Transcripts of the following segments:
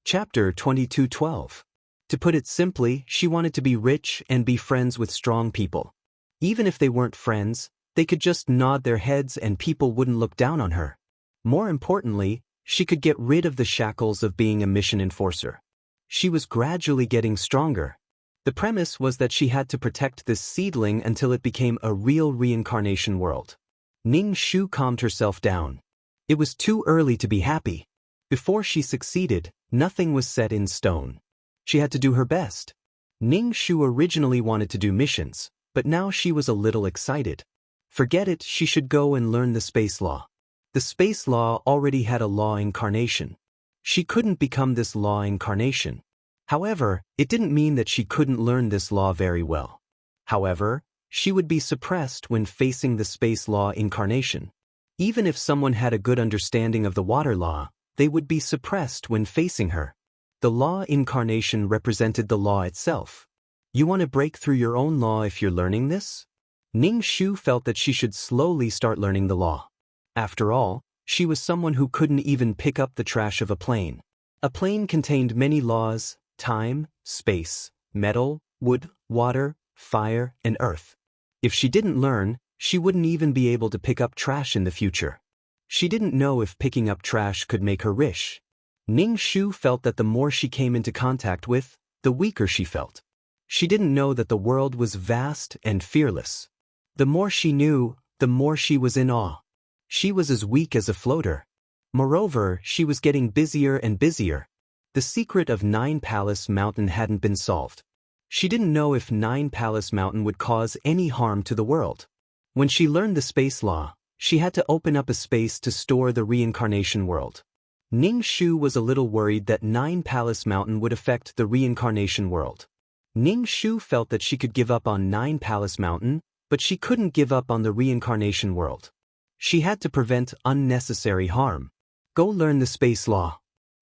Chapter 22:12. To put it simply, she wanted to be rich and be friends with strong people. Even if they weren't friends, they could just nod their heads and people wouldn't look down on her. More importantly, she could get rid of the shackles of being a mission enforcer. She was gradually getting stronger. The premise was that she had to protect this seedling until it became a real reincarnation world. Ning Shu calmed herself down. It was too early to be happy. Before she succeeded, nothing was set in stone. She had to do her best. Ning Shu originally wanted to do missions, but now she was a little excited. Forget it, she should go and learn the space law. The space law already had a law incarnation. She couldn't become this law incarnation. However, it didn't mean that she couldn't learn this law very well. However, she would be suppressed when facing the space law incarnation. Even if someone had a good understanding of the water law, they would be suppressed when facing her. The law incarnation represented the law itself. You want to break through your own law if you're learning this? Ning Shu felt that she should slowly start learning the law. After all, she was someone who couldn't even pick up the trash of a plane. A plane contained many laws: time, space, metal, wood, water, fire, and earth. If she didn't learn, she wouldn't even be able to pick up trash in the future. She didn't know if picking up trash could make her rich. Ning Shu felt that the more she came into contact with, the weaker she felt. She didn't know that the world was vast and fearless. The more she knew, the more she was in awe. She was as weak as a floater. Moreover, she was getting busier and busier. The secret of Nine Palace Mountain hadn't been solved. She didn't know if Nine Palace Mountain would cause any harm to the world. When she learned the space law, she had to open up a space to store the reincarnation world. Ning Shu was a little worried that Nine Palace Mountain would affect the reincarnation world. Ning Shu felt that she could give up on Nine Palace Mountain, but she couldn't give up on the reincarnation world. She had to prevent unnecessary harm. Go learn the space law,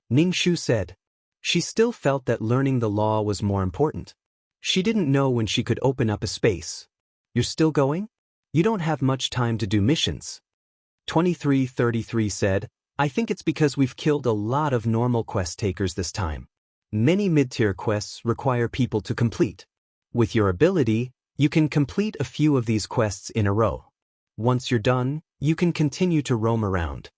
Ning Shu said. She still felt that learning the law was more important. She didn't know when she could open up a space. You're still going? You don't have much time to do missions. 2333 said, I think it's because we've killed a lot of normal quest takers this time. Many mid-tier quests require people to complete. With your ability, you can complete a few of these quests in a row. Once you're done, you can continue to roam around.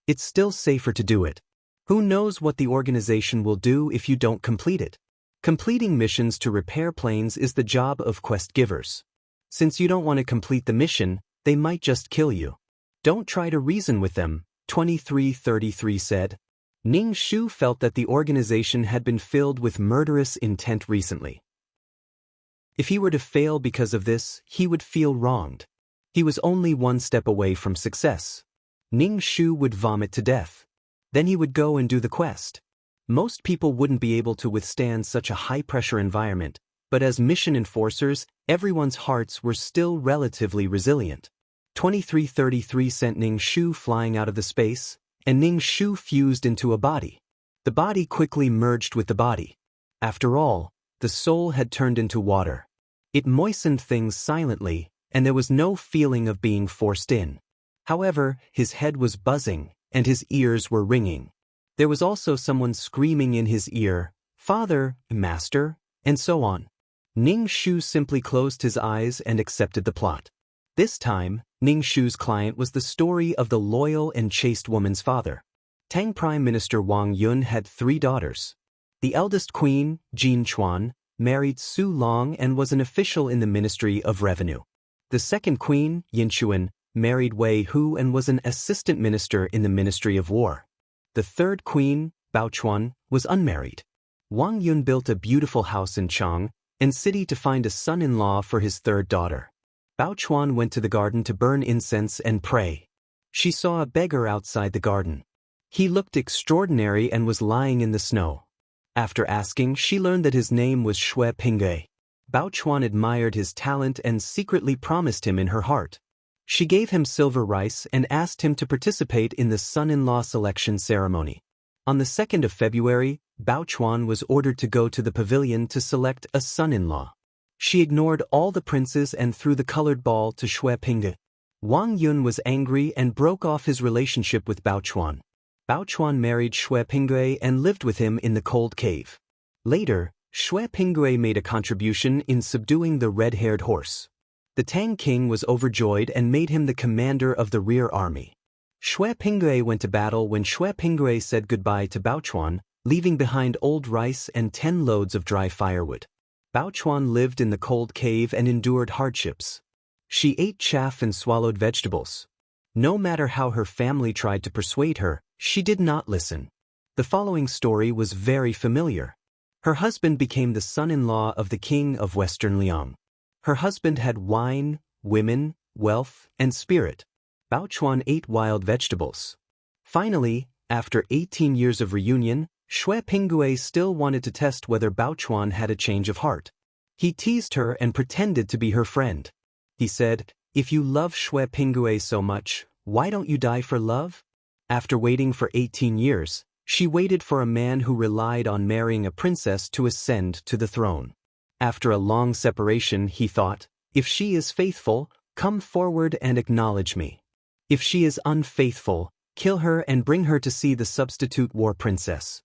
It's still safer to do it. Who knows what the organization will do if you don't complete it? Completing missions to repair planes is the job of quest givers. Since you don't want to complete the mission, they might just kill you. Don't try to reason with them, 2333 said. Ning Shu felt that the organization had been filled with murderous intent recently. If he were to fail because of this, he would feel wronged. He was only one step away from success. Ning Shu would vomit to death. Then he would go and do the quest. Most people wouldn't be able to withstand such a high-pressure environment, but as mission enforcers, everyone's hearts were still relatively resilient. 2333 sent Ning Shu flying out of the space, and Ning Shu fused into a body. The body quickly merged with the body. After all, the soul had turned into water. It moistened things silently, and there was no feeling of being forced in. However, his head was buzzing, and his ears were ringing. There was also someone screaming in his ear, "Father, Master," and so on. Ning Shu simply closed his eyes and accepted the plot. This time, Ning Shu's client was the story of the loyal and chaste woman's father. Tang Prime Minister Wang Yun had 3 daughters. The eldest queen, Jin Chuan, married Su Long and was an official in the Ministry of Revenue. The second queen, Yin Chuan, married Wei Hu and was an assistant minister in the Ministry of War. The third queen, Bao Chuan, was unmarried. Wang Yun built a beautiful house in Chang and city to find a son-in-law for his third daughter. Bao Chuan went to the garden to burn incense and pray. She saw a beggar outside the garden. He looked extraordinary and was lying in the snow. After asking, she learned that his name was Shui Pingge. Bao Chuan admired his talent and secretly promised him in her heart. She gave him silver rice and asked him to participate in the son-in-law selection ceremony. On the 2nd of February, Bao Chuan was ordered to go to the pavilion to select a son-in-law. She ignored all the princes and threw the colored ball to Shui Pingge. Wang Yun was angry and broke off his relationship with Bao Chuan. Bao Chuan married Xue Pinggui and lived with him in the cold cave. Later, Xue Pinggui made a contribution in subduing the red-haired horse. The Tang king was overjoyed and made him the commander of the rear army. Xue Pinggui went to battle when Xue Pinggui said goodbye to Bao Chuan, leaving behind old rice and 10 loads of dry firewood. Bao Chuan lived in the cold cave and endured hardships. She ate chaff and swallowed vegetables. No matter how her family tried to persuade her, she did not listen. The following story was very familiar. Her husband became the son-in-law of the king of Western Liang. Her husband had wine, women, wealth, and spirit. Bao Chuan ate wild vegetables. Finally, after 18 years of reunion, Xue Pinggui still wanted to test whether Bao Chuan had a change of heart. He teased her and pretended to be her friend. He said, "If you love Xue Pinggui so much, why don't you die for love?" After waiting for 18 years, she waited for a man who relied on marrying a princess to ascend to the throne. After a long separation, he thought, "If she is faithful, come forward and acknowledge me. If she is unfaithful, kill her and bring her to see the substitute war princess."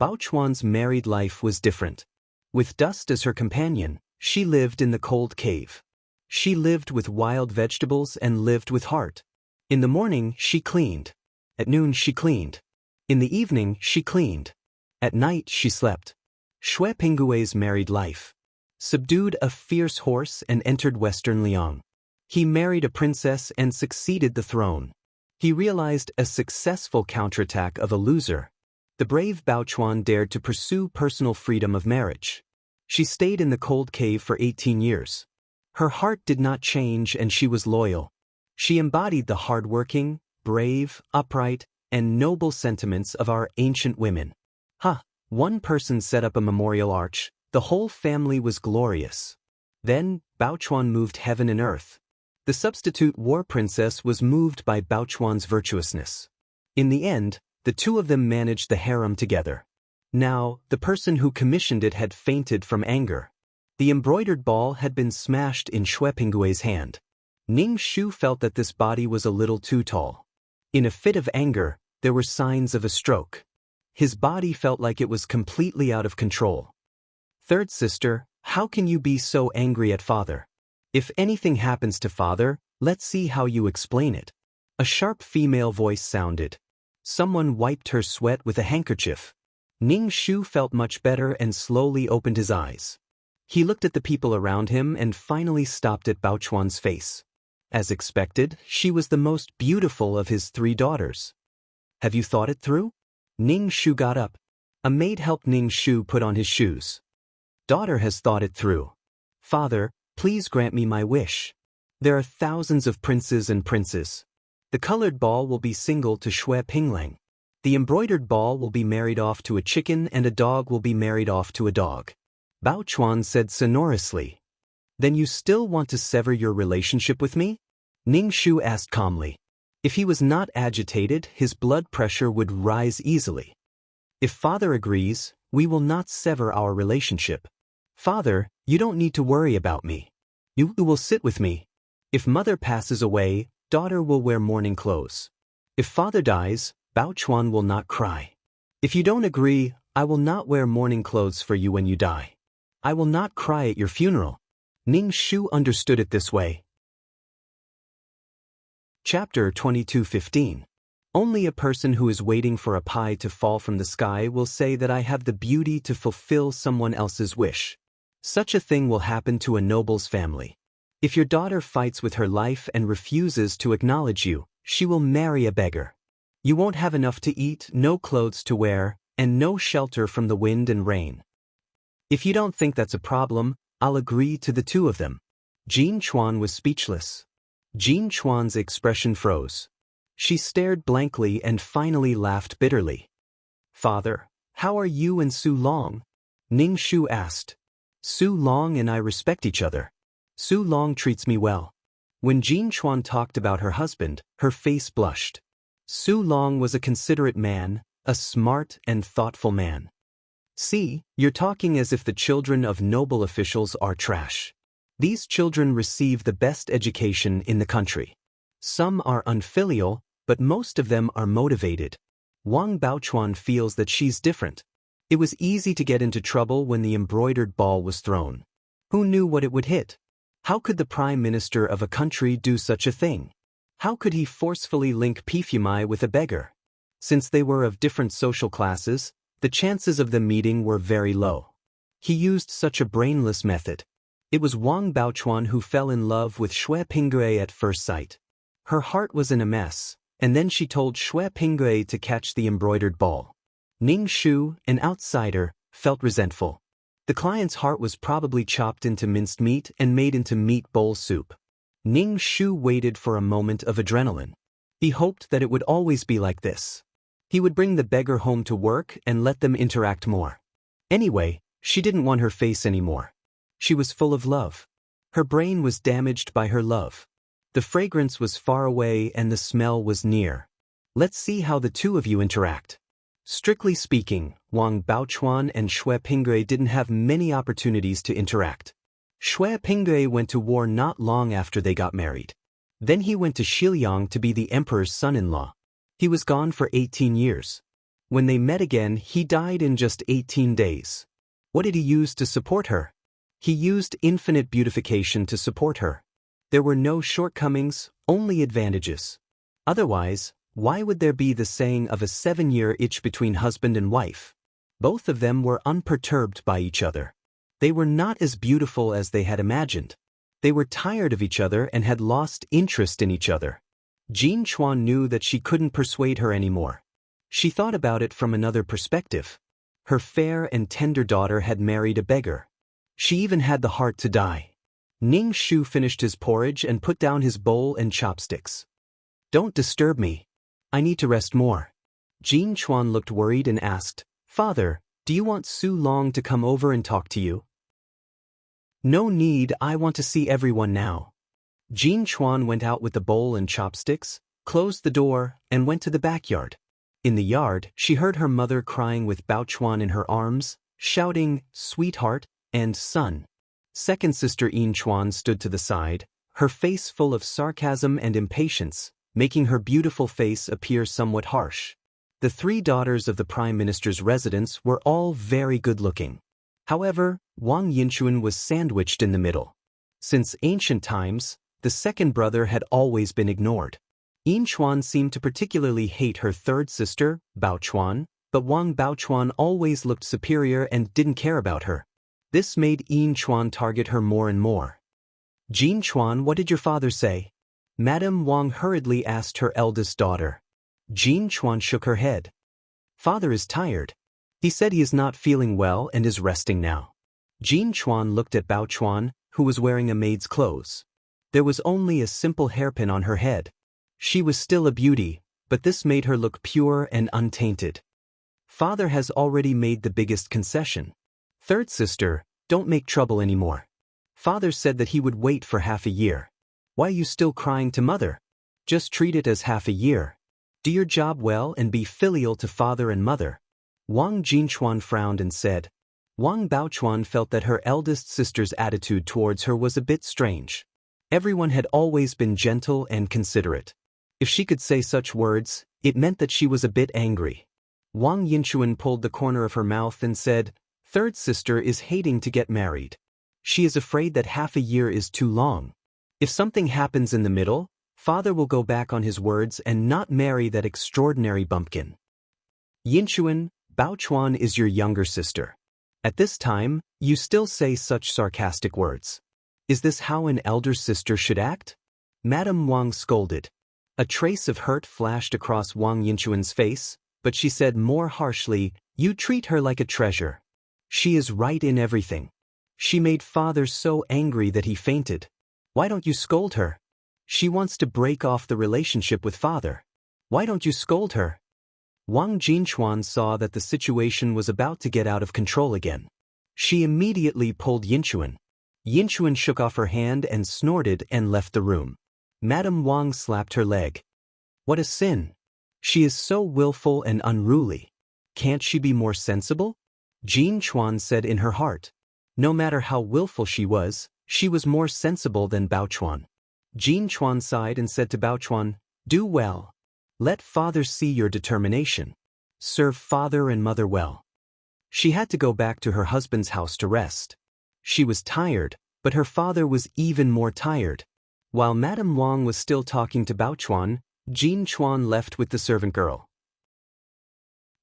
Bao Chuan's married life was different. With dust as her companion, she lived in the cold cave. She lived with wild vegetables and lived with heart. In the morning, she cleaned. At noon, she cleaned. In the evening, she cleaned. At night, she slept. Xue Pinggui's married life. Subdued a fierce horse and entered Western Liang. He married a princess and succeeded the throne. He realized a successful counterattack of a loser. The brave Bao Chuan dared to pursue personal freedom of marriage. She stayed in the cold cave for 18 years. Her heart did not change and she was loyal. She embodied the hardworking, brave, upright, and noble sentiments of our ancient women. One person set up a memorial arch. The whole family was glorious. Then, Bao Chuan moved heaven and earth. The substitute war princess was moved by Bao Chuan's virtuousness. In the end, the two of them managed the harem together. Now, the person who commissioned it had fainted from anger. The embroidered ball had been smashed in Xue Pinggui's hand. Ning Shu felt that this body was a little too tall. In a fit of anger, there were signs of a stroke. His body felt like it was completely out of control. "Third sister, how can you be so angry at father? If anything happens to father, let's see how you explain it." A sharp female voice sounded. Someone wiped her sweat with a handkerchief. Ning Shu felt much better and slowly opened his eyes. He looked at the people around him and finally stopped at Bao Chuan's face. As expected, she was the most beautiful of his 3 daughters. "Have you thought it through?" Ning Shu got up. A maid helped Ning Shu put on his shoes. "Daughter has thought it through. Father, please grant me my wish. There are thousands of princes and princes. The colored ball will be single to Xue Pinglang. The embroidered ball will be married off to a chicken and a dog will be married off to a dog." Bao Chuan said sonorously. "Then you still want to sever your relationship with me?" Ning Shu asked calmly. If he was not agitated, his blood pressure would rise easily. "If father agrees, we will not sever our relationship. Father, you don't need to worry about me. You will sit with me. If mother passes away, daughter will wear mourning clothes. If father dies, Bao Chuan will not cry. If you don't agree, I will not wear mourning clothes for you when you die. I will not cry at your funeral." Ning Shu understood it this way. Chapter 22:15. Only a person who is waiting for a pie to fall from the sky will say that I have the beauty to fulfill someone else's wish. Such a thing will happen to a noble's family. If your daughter fights with her life and refuses to acknowledge you, she will marry a beggar. You won't have enough to eat, no clothes to wear, and no shelter from the wind and rain. If you don't think that's a problem, I'll agree to the 2 of them. Jean Chuan was speechless. Jean Chuan's expression froze. She stared blankly and finally laughed bitterly. "Father, how are you and Su Long?" Ning Shu asked. "Su Long and I respect each other. Su Long treats me well." When Jean Chuan talked about her husband, her face blushed. Su Long was a considerate man, a smart and thoughtful man. "See, you're talking as if the children of noble officials are trash. These children receive the best education in the country. Some are unfilial, but most of them are motivated. Wang Baochuan feels that she's different. It was easy to get into trouble when the embroidered ball was thrown. Who knew what it would hit? How could the prime minister of a country do such a thing? How could he forcefully link Pifumai with a beggar? Since they were of different social classes, the chances of them meeting were very low. He used such a brainless method. It was Wang Baochuan who fell in love with Xue Pinggui at first sight. Her heart was in a mess, and then she told Xue Pinggui to catch the embroidered ball. Ning Shu, an outsider, felt resentful. The client's heart was probably chopped into minced meat and made into meat bowl soup. Ning Shu waited for a moment of adrenaline. He hoped that it would always be like this. He would bring the beggar home to work and let them interact more. Anyway, she didn't want her face anymore. She was full of love. Her brain was damaged by her love. The fragrance was far away and the smell was near. Let's see how the two of you interact. Strictly speaking, Wang Baochuan and Xue Pinggui didn't have many opportunities to interact. Xue Pinggui went to war not long after they got married. Then he went to Xilyang to be the emperor's son-in-law. He was gone for 18 years. When they met again, he died in just 18 days. What did he use to support her? He used infinite beautification to support her. There were no shortcomings, only advantages. Otherwise, why would there be the saying of a 7-year itch between husband and wife? Both of them were unperturbed by each other. They were not as beautiful as they had imagined. They were tired of each other and had lost interest in each other. Jin Chuan knew that she couldn't persuade her anymore. She thought about it from another perspective. Her fair and tender daughter had married a beggar. She even had the heart to die. Ning Shu finished his porridge and put down his bowl and chopsticks. "Don't disturb me. I need to rest more." Jin Chuan looked worried and asked, "Father, do you want Su Long to come over and talk to you?" "No need, I want to see everyone now." Jin Chuan went out with the bowl and chopsticks, closed the door, and went to the backyard. In the yard, she heard her mother crying with Baochuan in her arms, shouting, "Sweetheart," and "Son." Second sister Yin Chuan stood to the side, her face full of sarcasm and impatience, making her beautiful face appear somewhat harsh. The 3 daughters of the prime minister's residence were all very good-looking. However, Wang Yinchuan was sandwiched in the middle. Since ancient times, the second brother had always been ignored. Yin Chuan seemed to particularly hate her third sister, Baochuan, but Wang Baochuan always looked superior and didn't care about her. This made Yin Chuan target her more and more. "Jin Chuan, what did your father say?" Madame Wang hurriedly asked her eldest daughter. Jin Chuan shook her head. "Father is tired. He said he is not feeling well and is resting now." Jin Chuan looked at Baochuan, who was wearing a maid's clothes. There was only a simple hairpin on her head. She was still a beauty, but this made her look pure and untainted. "Father has already made the biggest concession. Third sister, don't make trouble anymore. Father said that he would wait for half a year. Why are you still crying to mother? Just treat it as half a year. Do your job well and be filial to father and mother." Wang Jinchuan frowned and said. Wang Baochuan felt that her eldest sister's attitude towards her was a bit strange. Everyone had always been gentle and considerate. If she could say such words, it meant that she was a bit angry. Wang Yinchuan pulled the corner of her mouth and said, "Third sister is hating to get married. She is afraid that half a year is too long. If something happens in the middle, father will go back on his words and not marry that extraordinary bumpkin." "Yinchuan, Baochuan is your younger sister. At this time, you still say such sarcastic words. Is this how an elder sister should act?" Madame Wang scolded. A trace of hurt flashed across Wang Yinchuan's face, but she said more harshly, "You treat her like a treasure. She is right in everything. She made father so angry that he fainted. Why don't you scold her? She wants to break off the relationship with father. Why don't you scold her?" Wang Jinchuan saw that the situation was about to get out of control again. She immediately pulled Yinchuan. Yinchuan shook off her hand and snorted and left the room. Madame Wang slapped her leg. "What a sin! She is so willful and unruly. Can't she be more sensible?" Jin Chuan said in her heart. No matter how willful she was more sensible than Baochuan. Jin Chuan sighed and said to Baochuan, "Do well. Let father see your determination. Serve father and mother well. She had to go back to her husband's house to rest. She was tired, but her father was even more tired. While Madame Wang was still talking to Bao Chuan, Jin Chuan left with the servant girl.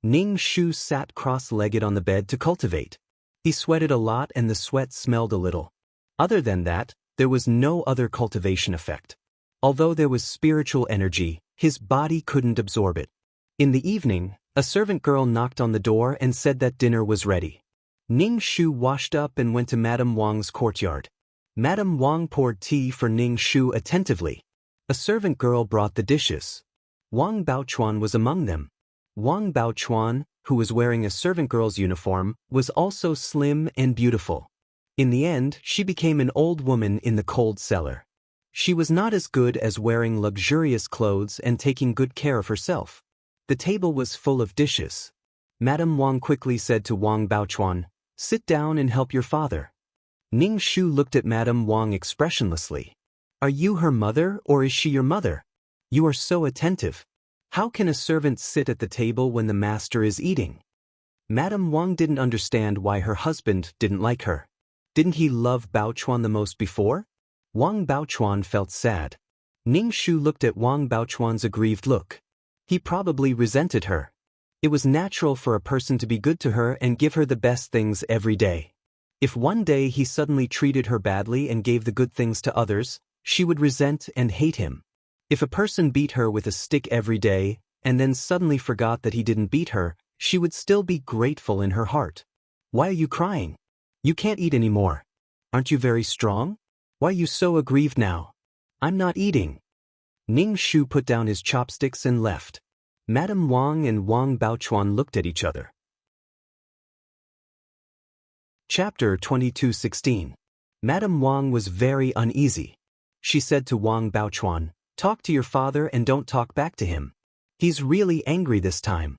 Ning Shu sat cross-legged on the bed to cultivate. He sweated a lot and the sweat smelled a little. Other than that, there was no other cultivation effect. Although there was spiritual energy, his body couldn't absorb it. In the evening, a servant girl knocked on the door and said that dinner was ready. Ning Shu washed up and went to Madame Wang's courtyard. Madame Wang poured tea for Ning Shu attentively. A servant girl brought the dishes. Wang Baochuan was among them. Wang Baochuan, who was wearing a servant girl's uniform, was also slim and beautiful. In the end, she became an old woman in the cold cellar. She was not as good as wearing luxurious clothes and taking good care of herself. The table was full of dishes. Madame Wang quickly said to Wang Baochuan, "Sit down and help your father." Ning Shu looked at Madame Wang expressionlessly. "Are you her mother or is she your mother? You are so attentive. How can a servant sit at the table when the master is eating?" Madame Wang didn't understand why her husband didn't like her. Didn't he love Baochuan the most before? Wang Baochuan felt sad. Ning Shu looked at Wang Baochuan's aggrieved look. He probably resented her. It was natural for a person to be good to her and give her the best things every day. If one day he suddenly treated her badly and gave the good things to others, she would resent and hate him. If a person beat her with a stick every day, and then suddenly forgot that he didn't beat her, she would still be grateful in her heart. "Why are you crying? You can't eat anymore. Aren't you very strong? Why are you so aggrieved now?" "I'm not eating." Ning Shu put down his chopsticks and left. Madame Wang and Wang Baochuan looked at each other. Chapter 22:16. Madame Wang was very uneasy. She said to Wang Baochuan, "Talk to your father and don't talk back to him. He's really angry this time."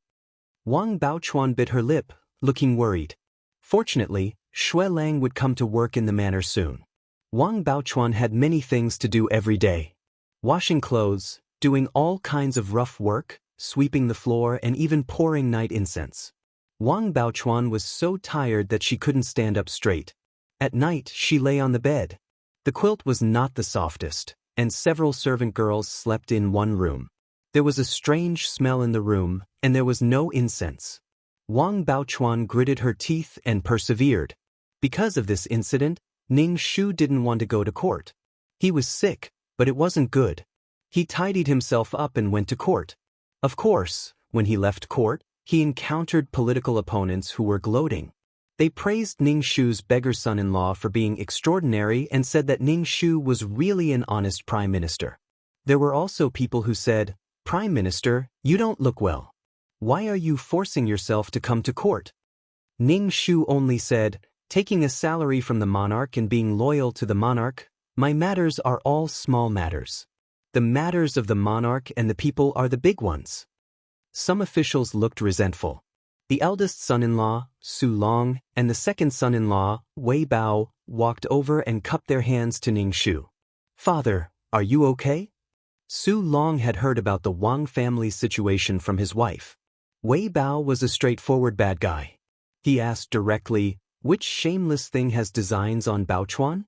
Wang Baochuan bit her lip, looking worried. Fortunately, Shui Lang would come to work in the manor soon. Wang Baochuan had many things to do every day. Washing clothes, doing all kinds of rough work, sweeping the floor and even pouring night incense. Wang Baochuan was so tired that she couldn't stand up straight. At night, she lay on the bed. The quilt was not the softest, and several servant girls slept in one room. There was a strange smell in the room, and there was no incense. Wang Baochuan gritted her teeth and persevered. Because of this incident, Ning Shu didn't want to go to court. He was sick, but it wasn't good. He tidied himself up and went to court. Of course, when he left court, he encountered political opponents who were gloating. They praised Ning Shu's beggar son-in-law for being extraordinary and said that Ning Shu was really an honest prime minister. There were also people who said, "Prime Minister, you don't look well. Why are you forcing yourself to come to court?" Ning Shu only said, "Taking a salary from the monarch and being loyal to the monarch, my matters are all small matters. The matters of the monarch and the people are the big ones." Some officials looked resentful. The eldest son-in-law, Su Long, and the second son-in-law, Wei Bao, walked over and cupped their hands to Ning Shu. "Father, are you okay?" Su Long had heard about the Wang family's situation from his wife. Wei Bao was a straightforward bad guy. He asked directly, "Which shameless thing has designs on Baochuan?"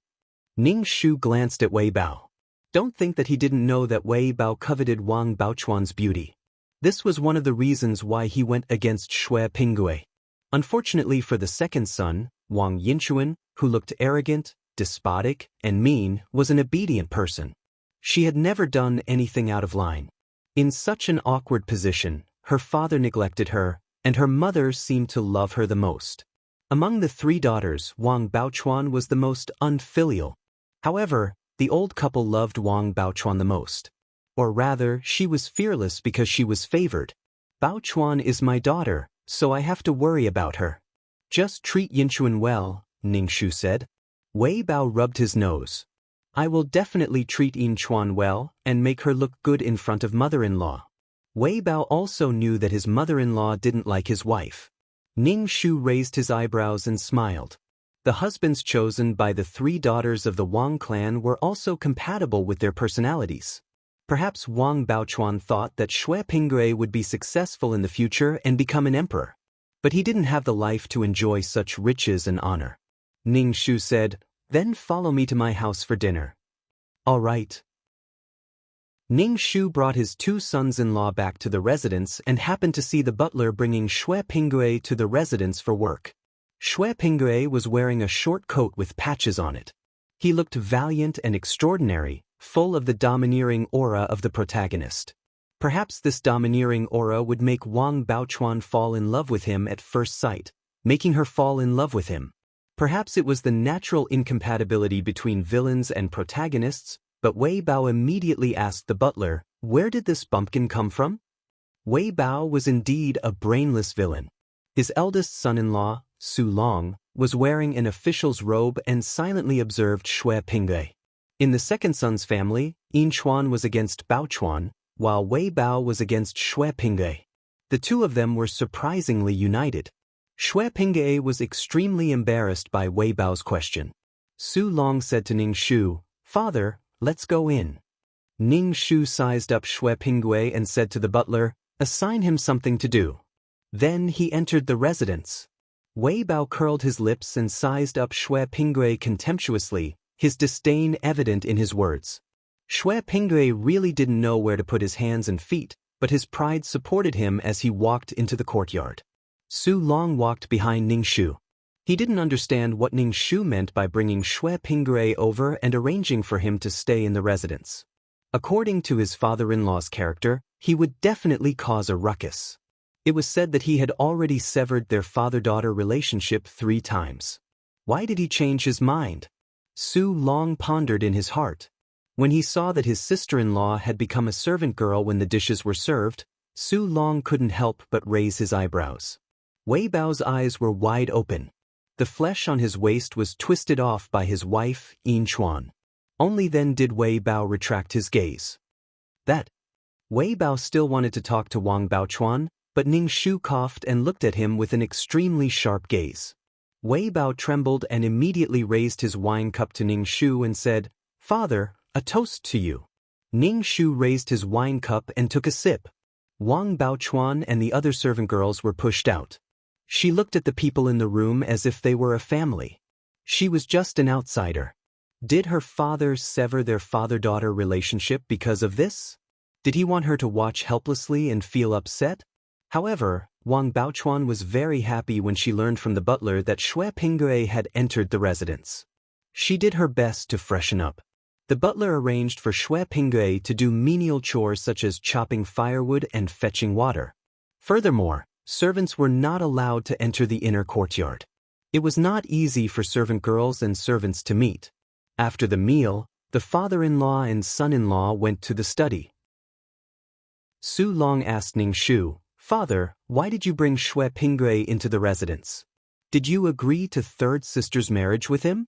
Ning Shu glanced at Wei Bao. Don't think that he didn't know that Wei Bao coveted Wang Baochuan's beauty. This was one of the reasons why he went against Shui Pinggui. Unfortunately for the second son, Wang Yinchuan, who looked arrogant, despotic, and mean, was an obedient person. She had never done anything out of line. In such an awkward position, her father neglected her, and her mother seemed to love her the most. Among the three daughters, Wang Baochuan was the most unfilial. However, the old couple loved Wang Baochuan the most. Or rather, she was fearless because she was favored. "Baochuan is my daughter, so I have to worry about her. Just treat Yinchuan well," Ning Shu said. Wei Bao rubbed his nose. "I will definitely treat Yinchuan well and make her look good in front of mother-in-law." Wei Bao also knew that his mother-in-law didn't like his wife. Ning Shu raised his eyebrows and smiled. The husbands chosen by the three daughters of the Wang clan were also compatible with their personalities. Perhaps Wang Baochuan thought that Xue Pinggui would be successful in the future and become an emperor. But he didn't have the life to enjoy such riches and honor. Ning Shu said, "Then follow me to my house for dinner." "All right." Ning Shu brought his two sons-in-law back to the residence and happened to see the butler bringing Xue Pinggui to the residence for work. Xue Pinggui was wearing a short coat with patches on it. He looked valiant and extraordinary, full of the domineering aura of the protagonist. Perhaps this domineering aura would make Wang Baochuan fall in love with him at first sight, making her fall in love with him. Perhaps it was the natural incompatibility between villains and protagonists, but Wei Bao immediately asked the butler, "Where did this bumpkin come from?" Wei Bao was indeed a brainless villain. His eldest son-in-law, Su Long, was wearing an official's robe and silently observed Xue Pinggui. In the second son's family, Yin Chuan was against Bao Chuan, while Wei Bao was against Xue Pinggui. The two of them were surprisingly united. Xue Pinggui was extremely embarrassed by Wei Bao's question. Su Long said to Ning Shu, "Father, let's go in." Ning Shu sized up Xue Pinggui and said to the butler, "Assign him something to do." Then he entered the residence. Wei Bao curled his lips and sized up Xue Pinggui contemptuously, his disdain evident in his words. Xue Pinggui really didn't know where to put his hands and feet, but his pride supported him as he walked into the courtyard. Su Long walked behind Ning Shu. He didn't understand what Ning Shu meant by bringing Xue Pinggui over and arranging for him to stay in the residence. According to his father-in-law's character, he would definitely cause a ruckus. It was said that he had already severed their father-daughter relationship 3 times. Why did he change his mind? Su Long pondered in his heart. When he saw that his sister-in-law had become a servant girl when the dishes were served, Su Long couldn't help but raise his eyebrows. Wei Bao's eyes were wide open. The flesh on his waist was twisted off by his wife, Yin Chuan. Only then did Wei Bao retract his gaze. Wei Bao still wanted to talk to Wang Baochuan, but Ning Shu coughed and looked at him with an extremely sharp gaze. Wei Bao trembled and immediately raised his wine cup to Ning Shu and said, "Father, a toast to you." Ning Shu raised his wine cup and took a sip. Wang Baochuan and the other servant girls were pushed out. She looked at the people in the room as if they were a family. She was just an outsider. Did her father sever their father-daughter relationship because of this? Did he want her to watch helplessly and feel upset? However, Wang Baochuan was very happy when she learned from the butler that Xue Pinggui had entered the residence. She did her best to freshen up. The butler arranged for Xue Pinggui to do menial chores such as chopping firewood and fetching water. Furthermore, servants were not allowed to enter the inner courtyard. It was not easy for servant girls and servants to meet. After the meal, the father-in-law and son-in-law went to the study. Su Long asked Ning Shu, "Father, why did you bring Xue Pinggui into the residence? Did you agree to third sister's marriage with him?"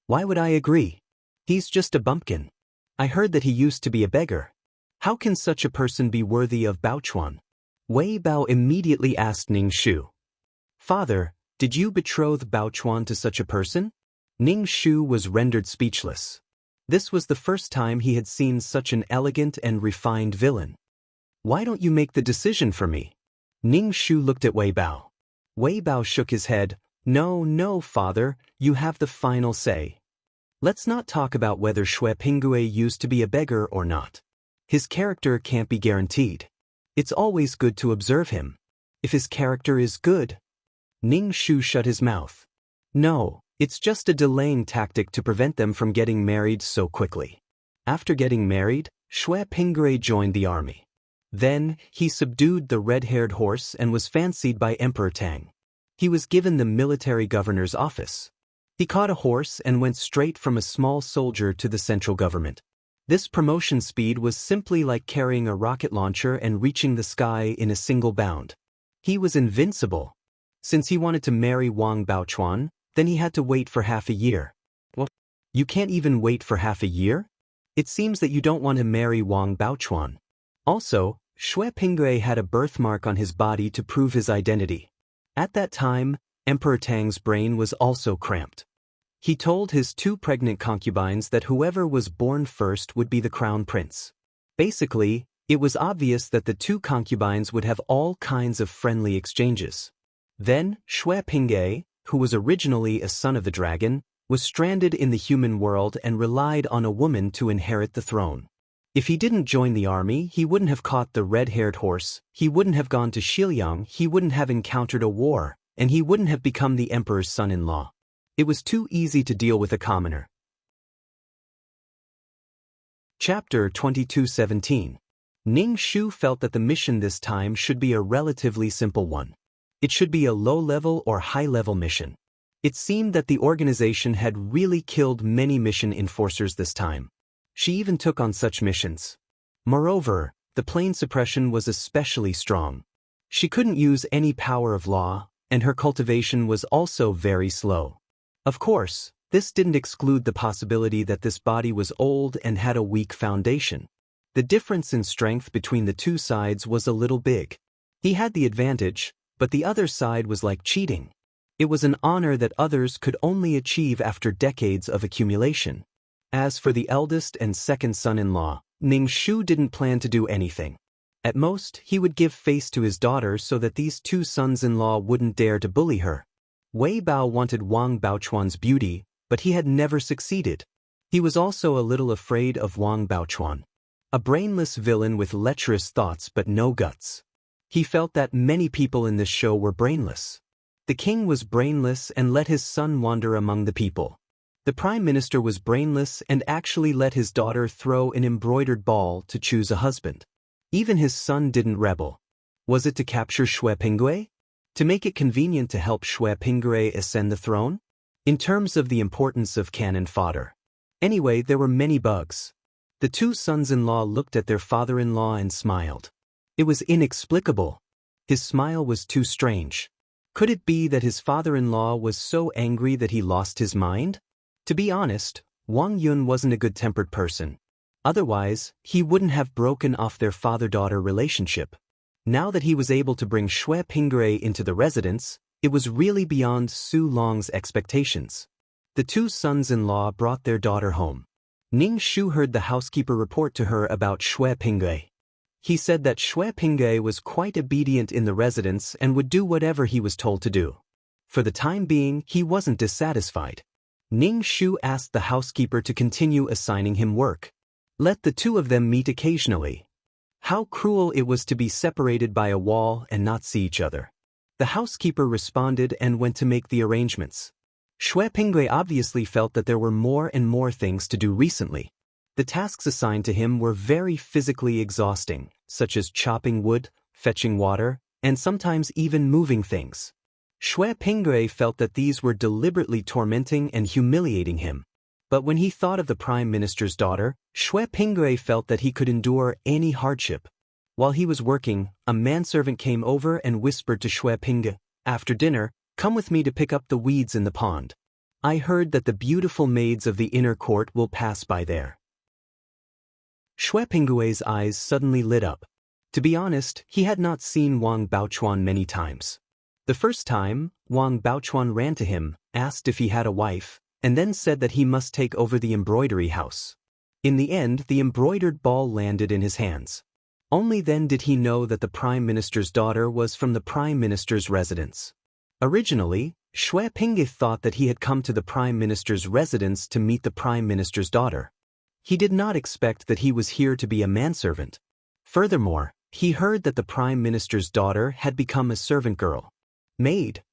"Why would I agree? He's just a bumpkin. I heard that he used to be a beggar. How can such a person be worthy of Baochuan?" Wei Bao immediately asked Ning Shu, "Father, did you betroth Baochuan to such a person?" Ning Shu was rendered speechless. This was the first time he had seen such an elegant and refined villain. "Why don't you make the decision for me?" Ning Shu looked at Wei Bao. Wei Bao shook his head. No, father, you have the final say. Let's not talk about whether Xue Pinggui used to be a beggar or not. His character can't be guaranteed. It's always good to observe him. If his character is good..." Ning Shu shut his mouth. "No, it's just a delaying tactic to prevent them from getting married so quickly." After getting married, Xue Pinggui joined the army. Then, he subdued the red-haired horse and was fancied by Emperor Tang. He was given the military governor's office. He caught a horse and went straight from a small soldier to the central government. This promotion speed was simply like carrying a rocket launcher and reaching the sky in a single bound. He was invincible. Since he wanted to marry Wang Baochuan, then he had to wait for half a year. Well, you can't even wait for half a year? It seems that you don't want to marry Wang Baochuan. Also, Xue Pinggui had a birthmark on his body to prove his identity. At that time, Emperor Tang's brain was also cramped. He told his 2 pregnant concubines that whoever was born first would be the crown prince. Basically, it was obvious that the two concubines would have all kinds of friendly exchanges. Then, Shui Pingge, who was originally a son of the dragon, was stranded in the human world and relied on a woman to inherit the throne. If he didn't join the army, he wouldn't have caught the red-haired horse, he wouldn't have gone to Xilyang, he wouldn't have encountered a war, and he wouldn't have become the emperor's son-in-law. It was too easy to deal with a commoner. Chapter 22:17. Ning Shu felt that the mission this time should be a relatively simple one. It should be a low-level or high-level mission. It seemed that the organization had really killed many mission enforcers this time. She even took on such missions. Moreover, the plane suppression was especially strong. She couldn't use any power of law, and her cultivation was also very slow. Of course, this didn't exclude the possibility that this body was old and had a weak foundation. The difference in strength between the two sides was a little big. He had the advantage, but the other side was like cheating. It was an honor that others could only achieve after decades of accumulation. As for the eldest and second son-in-law, Ning Shu didn't plan to do anything. At most, he would give face to his daughter so that these two sons-in-law wouldn't dare to bully her. Wei Bao wanted Wang Baochuan's beauty, but he had never succeeded. He was also a little afraid of Wang Baochuan, a brainless villain with lecherous thoughts but no guts. He felt that many people in this show were brainless. The king was brainless and let his son wander among the people. The prime minister was brainless and actually let his daughter throw an embroidered ball to choose a husband. Even his son didn't rebel. Was it to capture Shui Pingge? To make it convenient to help Shui Pingge ascend the throne? In terms of the importance of cannon fodder. Anyway, there were many bugs. The two sons-in-law looked at their father-in-law and smiled. It was inexplicable. His smile was too strange. Could it be that his father-in-law was so angry that he lost his mind? To be honest, Wang Yun wasn't a good-tempered person. Otherwise, he wouldn't have broken off their father-daughter relationship. Now that he was able to bring Shui Pingge into the residence, it was really beyond Su Long's expectations. The two sons-in-law brought their daughter home. Ning Shu heard the housekeeper report to her about Shui Pingge. He said that Shui Pingge was quite obedient in the residence and would do whatever he was told to do. For the time being, he wasn't dissatisfied. Ning Shu asked the housekeeper to continue assigning him work. Let the two of them meet occasionally. How cruel it was to be separated by a wall and not see each other. The housekeeper responded and went to make the arrangements. Shui Pingge obviously felt that there were more and more things to do recently. The tasks assigned to him were very physically exhausting, such as chopping wood, fetching water, and sometimes even moving things. Shui Pingge felt that these were deliberately tormenting and humiliating him. But when he thought of the Prime Minister's daughter, Shui Pingge felt that he could endure any hardship. While he was working, a manservant came over and whispered to Shui Pingge, "After dinner, come with me to pick up the weeds in the pond. I heard that the beautiful maids of the inner court will pass by there." Shui Pingge's eyes suddenly lit up. To be honest, he had not seen Wang Baochuan many times. The first time, Wang Baochuan ran to him, asked if he had a wife, and then said that he must take over the embroidery house. In the end, the embroidered ball landed in his hands. Only then did he know that the Prime Minister's daughter was from the Prime Minister's residence. Originally, Shui Pingge thought that he had come to the Prime Minister's residence to meet the Prime Minister's daughter. He did not expect that he was here to be a manservant. Furthermore, he heard that the Prime Minister's daughter had become a servant girl. Maid.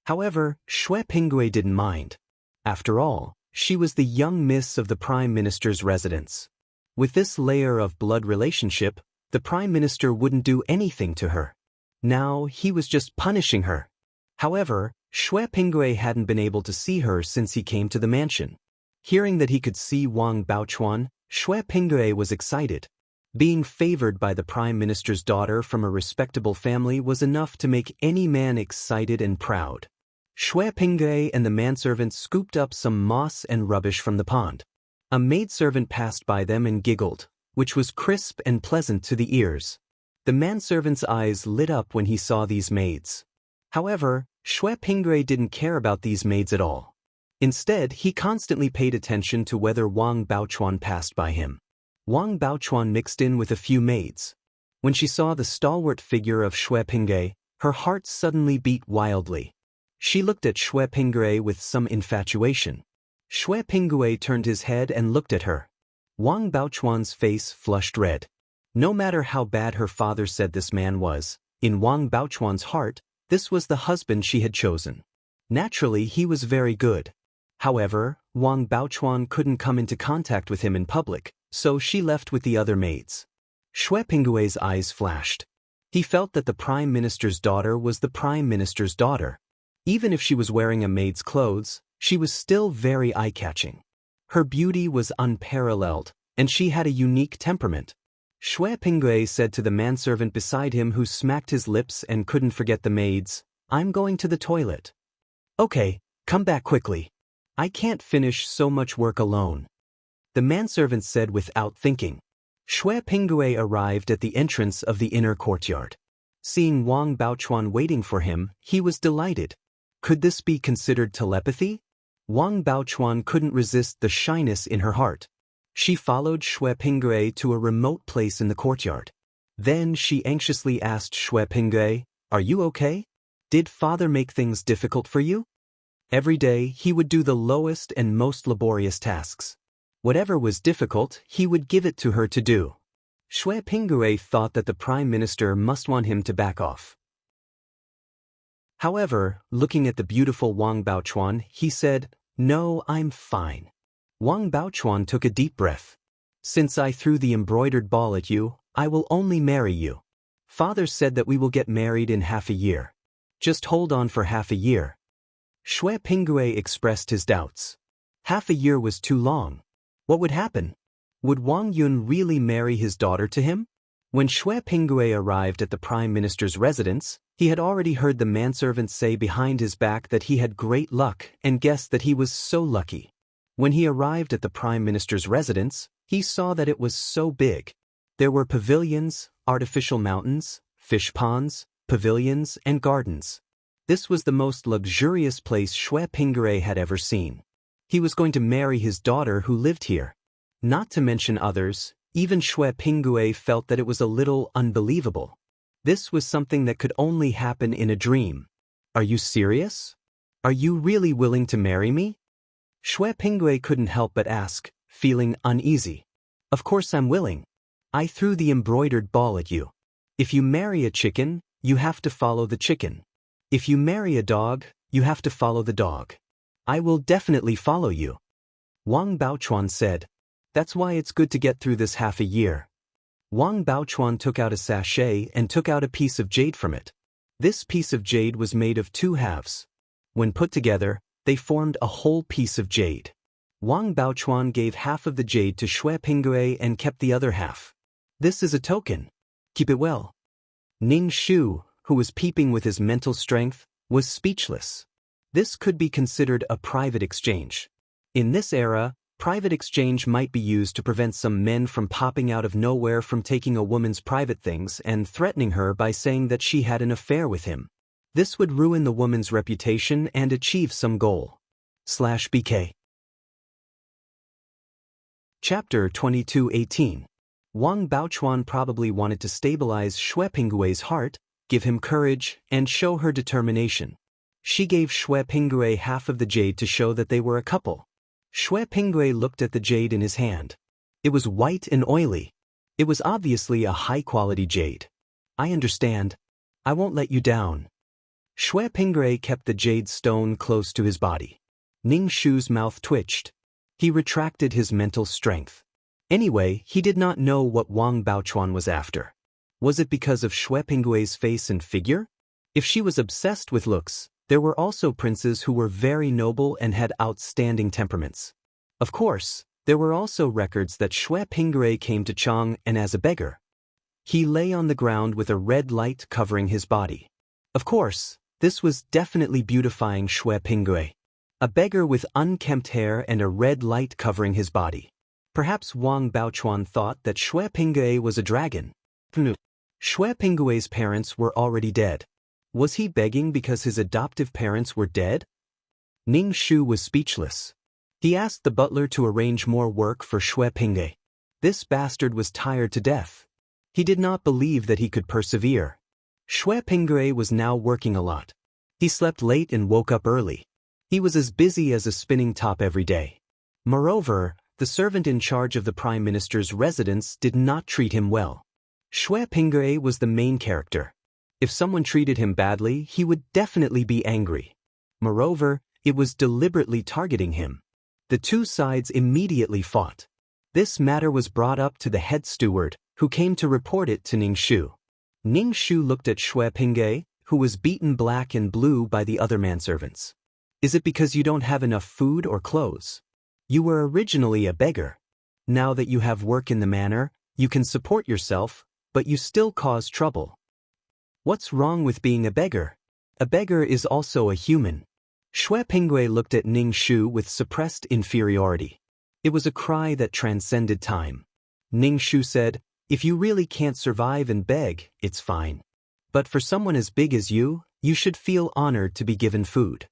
However, Shui Pingge didn't mind. After all, she was the young miss of the Prime Minister's residence. With this layer of blood relationship, the Prime Minister wouldn't do anything to her. Now, he was just punishing her. However, Shui Pingge hadn't been able to see her since he came to the mansion. Hearing that he could see Wang Baochuan, Shui Pingge was excited. Being favored by the Prime Minister's daughter from a respectable family was enough to make any man excited and proud. Shui Pingge and the manservant scooped up some moss and rubbish from the pond. A maidservant passed by them and giggled, which was crisp and pleasant to the ears. The manservant's eyes lit up when he saw these maids. However, Shui Pingge didn't care about these maids at all. Instead, he constantly paid attention to whether Wang Baochuan passed by him. Wang Baochuan mixed in with a few maids. When she saw the stalwart figure of Xue Pingui, her heart suddenly beat wildly. She looked at Xue Pingui with some infatuation. Xue Pingui turned his head and looked at her. Wang Baochuan's face flushed red. No matter how bad her father said this man was, in Wang Baochuan's heart, this was the husband she had chosen. Naturally, he was very good. However, Wang Baochuan couldn't come into contact with him in public, so she left with the other maids. Xue Pingui's eyes flashed. He felt that the Prime Minister's daughter was the Prime Minister's daughter. Even if she was wearing a maid's clothes, she was still very eye-catching. Her beauty was unparalleled, and she had a unique temperament. Xue Pingui said to the manservant beside him who smacked his lips and couldn't forget the maids, "I'm going to the toilet." "Okay, come back quickly. I can't finish so much work alone," the manservant said without thinking. Xue Pingui arrived at the entrance of the inner courtyard. Seeing Wang Baochuan waiting for him, he was delighted. Could this be considered telepathy? Wang Baochuan couldn't resist the shyness in her heart. She followed Xue Pingui to a remote place in the courtyard. Then she anxiously asked Xue Pingui, "Are you okay? Did father make things difficult for you?" Every day he would do the lowest and most laborious tasks. Whatever was difficult, he would give it to her to do. Xue Pingui thought that the Prime Minister must want him to back off. However, looking at the beautiful Wang Baochuan, he said, "No, I'm fine." Wang Baochuan took a deep breath. "Since I threw the embroidered ball at you, I will only marry you. Father said that we will get married in half a year. Just hold on for half a year." Xue Pingui expressed his doubts. Half a year was too long. What would happen? Would Wang Yun really marry his daughter to him? When Xue Pingui arrived at the Prime Minister's residence, he had already heard the manservant say behind his back that he had great luck and guessed that he was so lucky. When he arrived at the Prime Minister's residence, he saw that it was so big. There were pavilions, artificial mountains, fish ponds, pavilions, and gardens. This was the most luxurious place Xue Pingui had ever seen. He was going to marry his daughter who lived here. Not to mention others, even Xue Pingui felt that it was a little unbelievable. This was something that could only happen in a dream. "Are you serious? Are you really willing to marry me?" Xue Pingui couldn't help but ask, feeling uneasy. "Of course I'm willing. I threw the embroidered ball at you. If you marry a chicken, you have to follow the chicken. If you marry a dog, you have to follow the dog. I will definitely follow you," Wang Baochuan said. "That's why it's good to get through this half a year." Wang Baochuan took out a sachet and took out a piece of jade from it. This piece of jade was made of two halves. When put together, they formed a whole piece of jade. Wang Baochuan gave half of the jade to Xue Pingui and kept the other half. "This is a token. Keep it well." Ning Shu, who was peeping with his mental strength, was speechless. This could be considered a private exchange. In this era, private exchange might be used to prevent some men from popping out of nowhere from taking a woman's private things and threatening her by saying that she had an affair with him. This would ruin the woman's reputation and achieve some goal. /BK. Chapter 22:18. Wang Baochuan probably wanted to stabilize Xue Pingui's heart, give him courage, and show her determination. She gave Xue Pingui half of the jade to show that they were a couple. Xue Pingui looked at the jade in his hand. It was white and oily. It was obviously a high-quality jade. "I understand. I won't let you down." Xue Pingui kept the jade stone close to his body. Ning Shu's mouth twitched. He retracted his mental strength. Anyway, he did not know what Wang Baochuan was after. Was it because of Xue Pingui's face and figure? If she was obsessed with looks, there were also princes who were very noble and had outstanding temperaments. Of course, there were also records that Xue Pingui came to Chang'an as a beggar. He lay on the ground with a red light covering his body. Of course, this was definitely beautifying Xue Pingui. A beggar with unkempt hair and a red light covering his body. Perhaps Wang Baochuan thought that Xue Pingui was a dragon. Xue Pingui's parents were already dead. Was he begging because his adoptive parents were dead? Ning Shu was speechless. He asked the butler to arrange more work for Xue Pingui. This bastard was tired to death. He did not believe that he could persevere. Shui Pingui was now working a lot. He slept late and woke up early. He was as busy as a spinning top every day. Moreover, the servant in charge of the Prime Minister's residence did not treat him well. Shui Pingui was the main character. If someone treated him badly, he would definitely be angry. Moreover, it was deliberately targeting him. The two sides immediately fought. This matter was brought up to the head steward, who came to report it to Ning Shu. Ning Shu looked at Shui Pingui, who was beaten black and blue by the other manservants. Is it because you don't have enough food or clothes? You were originally a beggar. Now that you have work in the manor, you can support yourself, but you still cause trouble. What's wrong with being a beggar? A beggar is also a human. Shui Pingui looked at Ning Shu with suppressed inferiority. It was a cry that transcended time. Ning Shu said, "If you really can't survive and beg, it's fine. But for someone as big as you should feel honored to be given food."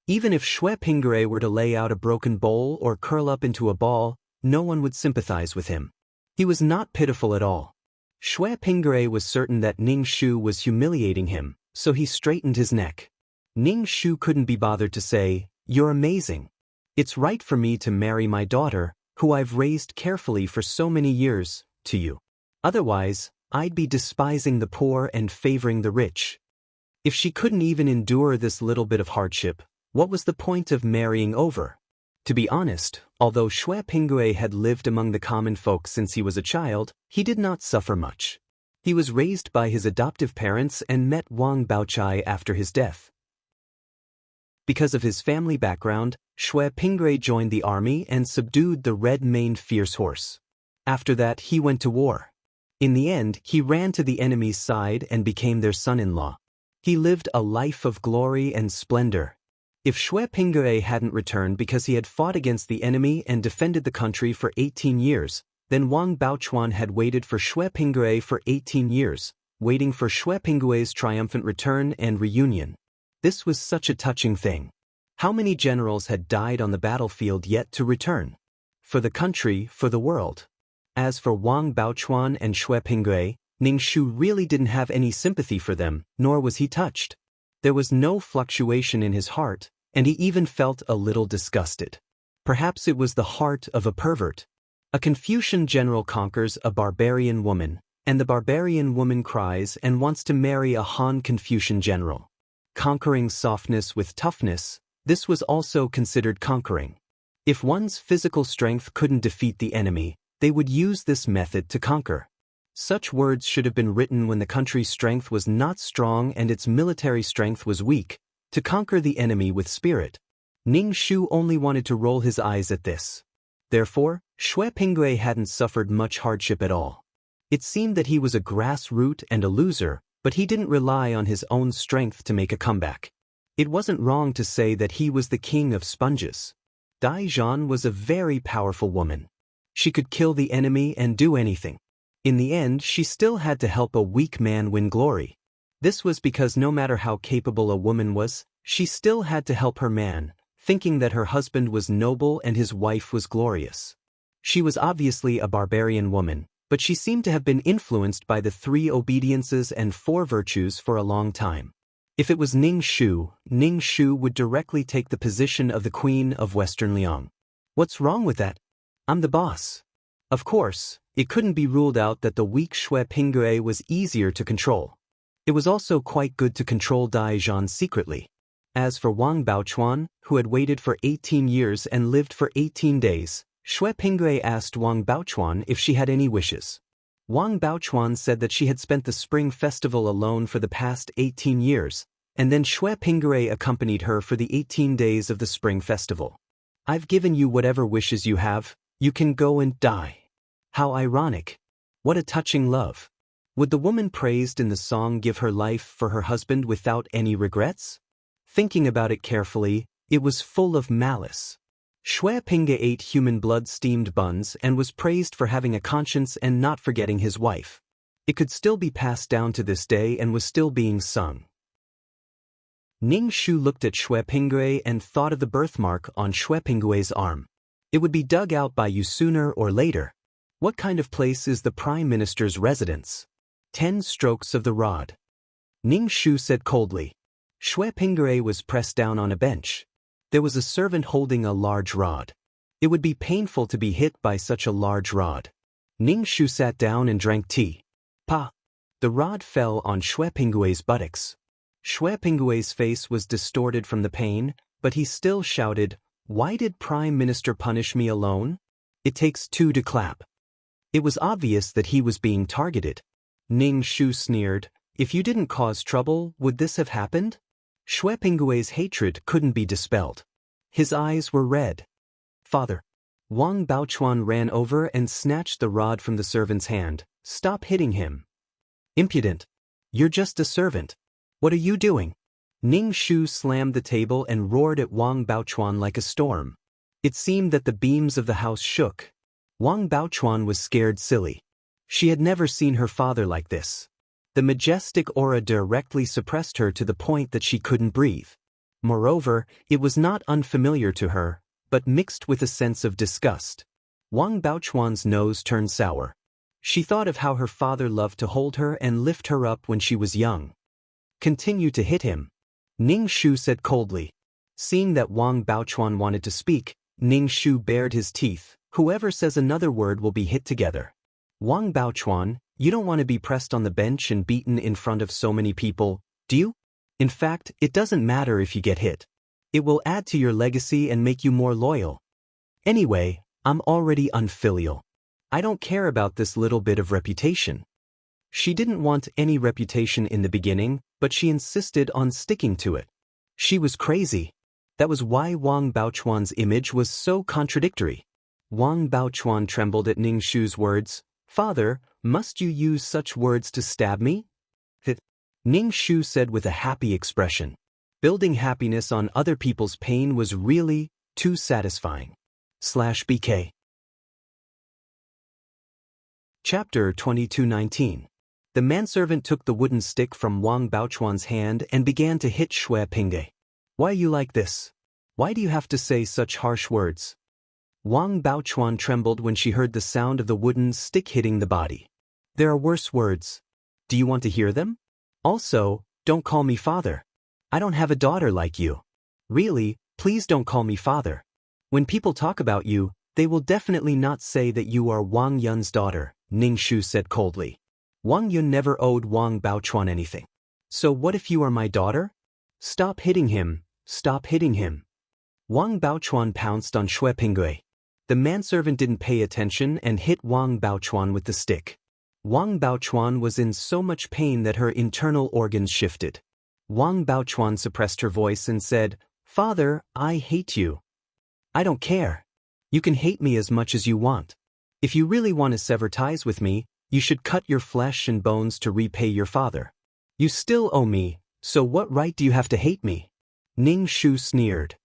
Even if Shui Pingui were to lay out a broken bowl or curl up into a ball, no one would sympathize with him. He was not pitiful at all. Shui Pingui was certain that Ning Shu was humiliating him, so he straightened his neck. Ning Shu couldn't be bothered to say, "You're amazing. It's right for me to marry my daughter, who I've raised carefully for so many years, to you. Otherwise, I'd be despising the poor and favoring the rich." If she couldn't even endure this little bit of hardship, what was the point of marrying over? To be honest, although Shui Pingui had lived among the common folk since he was a child, he did not suffer much. He was raised by his adoptive parents and met Wang Baochai after his death. Because of his family background, Shui Pingui joined the army and subdued the red-maned fierce horse. After that, he went to war. In the end, he ran to the enemy's side and became their son-in-law. He lived a life of glory and splendor. If Shui Pingui hadn't returned because he had fought against the enemy and defended the country for 18 years, then Wang Baochuan had waited for Shui Pingui for 18 years, waiting for Shui Pingui's triumphant return and reunion. This was such a touching thing. How many generals had died on the battlefield yet to return? For the country, for the world. As for Wang Baochuan and Shui Pingui, Ning Shu really didn't have any sympathy for them, nor was he touched. There was no fluctuation in his heart, and he even felt a little disgusted. Perhaps it was the heart of a pervert. A Confucian general conquers a barbarian woman, and the barbarian woman cries and wants to marry a Han Confucian general. Conquering softness with toughness, this was also considered conquering. If one's physical strength couldn't defeat the enemy, they would use this method to conquer. Such words should have been written when the country's strength was not strong and its military strength was weak, to conquer the enemy with spirit. Ning Shu only wanted to roll his eyes at this. Therefore, Shui Pingui hadn't suffered much hardship at all. It seemed that he was a grassroot and a loser, but he didn't rely on his own strength to make a comeback. It wasn't wrong to say that he was the king of sponges. Dai Zhan was a very powerful woman. She could kill the enemy and do anything. In the end, she still had to help a weak man win glory. This was because no matter how capable a woman was, she still had to help her man, thinking that her husband was noble and his wife was glorious. She was obviously a barbarian woman, but she seemed to have been influenced by the 3 obediences and 4 virtues for a long time. If it was Ning Shu would directly take the position of the Queen of Western Liang. What's wrong with that? I'm the boss. Of course, it couldn't be ruled out that the weak Shui Pingui was easier to control. It was also quite good to control Dai Zhan secretly. As for Wang Baochuan, who had waited for 18 years and lived for 18 days, Shui Pingui asked Wang Baochuan if she had any wishes. Wang Baochuan said that she had spent the Spring Festival alone for the past 18 years, and then Shui Pingui accompanied her for the 18 days of the Spring Festival. I've given you whatever wishes you have, you can go and die. How ironic. What a touching love. Would the woman praised in the song give her life for her husband without any regrets? Thinking about it carefully, it was full of malice. Shui Pingui ate human blood-steamed buns and was praised for having a conscience and not forgetting his wife. It could still be passed down to this day and was still being sung. Ning Shu looked at Shui Pingui and thought of the birthmark on Shui Pingui's arm. It would be dug out by you sooner or later. What kind of place is the Prime Minister's residence? 10 strokes of the rod. Ning Shu said coldly. Shui Pingere was pressed down on a bench. There was a servant holding a large rod. It would be painful to be hit by such a large rod. Ning Shu sat down and drank tea. Pa! The rod fell on Shui Pingue's buttocks. Shui Pingue's face was distorted from the pain, but he still shouted, "Why did Prime Minister punish me alone? It takes two to clap." It was obvious that he was being targeted. Ning Shu sneered, "If you didn't cause trouble, would this have happened?" Shui Pingue's hatred couldn't be dispelled. His eyes were red. "Father." Wang Baochuan ran over and snatched the rod from the servant's hand. "Stop hitting him. Impudent. You're just a servant. What are you doing?" Ning Shu slammed the table and roared at Wang Baochuan like a storm. It seemed that the beams of the house shook. Wang Baochuan was scared silly. She had never seen her father like this. The majestic aura directly suppressed her to the point that she couldn't breathe. Moreover, it was not unfamiliar to her, but mixed with a sense of disgust. Wang Baochuan's nose turned sour. She thought of how her father loved to hold her and lift her up when she was young. "Continue to hit him," Ning Shu said coldly. Seeing that Wang Baochuan wanted to speak, Ning Shu bared his teeth. "Whoever says another word will be hit together." "Wang Baochuan, you don't want to be pressed on the bench and beaten in front of so many people, do you? In fact, it doesn't matter if you get hit. It will add to your legacy and make you more loyal. Anyway, I'm already unfilial. I don't care about this little bit of reputation." She didn't want any reputation in the beginning, but she insisted on sticking to it. She was crazy. That was why Wang Baochuan's image was so contradictory. Wang Baochuan trembled at Ning Shu's words. "Father, must you use such words to stab me?" Ning Shu said with a happy expression. Building happiness on other people's pain was really too satisfying. /BK. Chapter 22:19. The manservant took the wooden stick from Wang Baochuan's hand and began to hit Shui Pingue. "Why are you like this? Why do you have to say such harsh words?" Wang Baochuan trembled when she heard the sound of the wooden stick hitting the body. "There are worse words. Do you want to hear them? Also, don't call me father. I don't have a daughter like you. Really, please don't call me father. When people talk about you, they will definitely not say that you are Wang Yun's daughter," Ning Shu said coldly. Wang Yun never owed Wang Baochuan anything. "So what if you are my daughter? Stop hitting him, stop hitting him." Wang Baochuan pounced on Shui Pingue. The manservant didn't pay attention and hit Wang Baochuan with the stick. Wang Baochuan was in so much pain that her internal organs shifted. Wang Baochuan suppressed her voice and said, "Father, I hate you." "I don't care. You can hate me as much as you want. If you really want to sever ties with me, you should cut your flesh and bones to repay your father. You still owe me, so what right do you have to hate me?" Ning Shu sneered.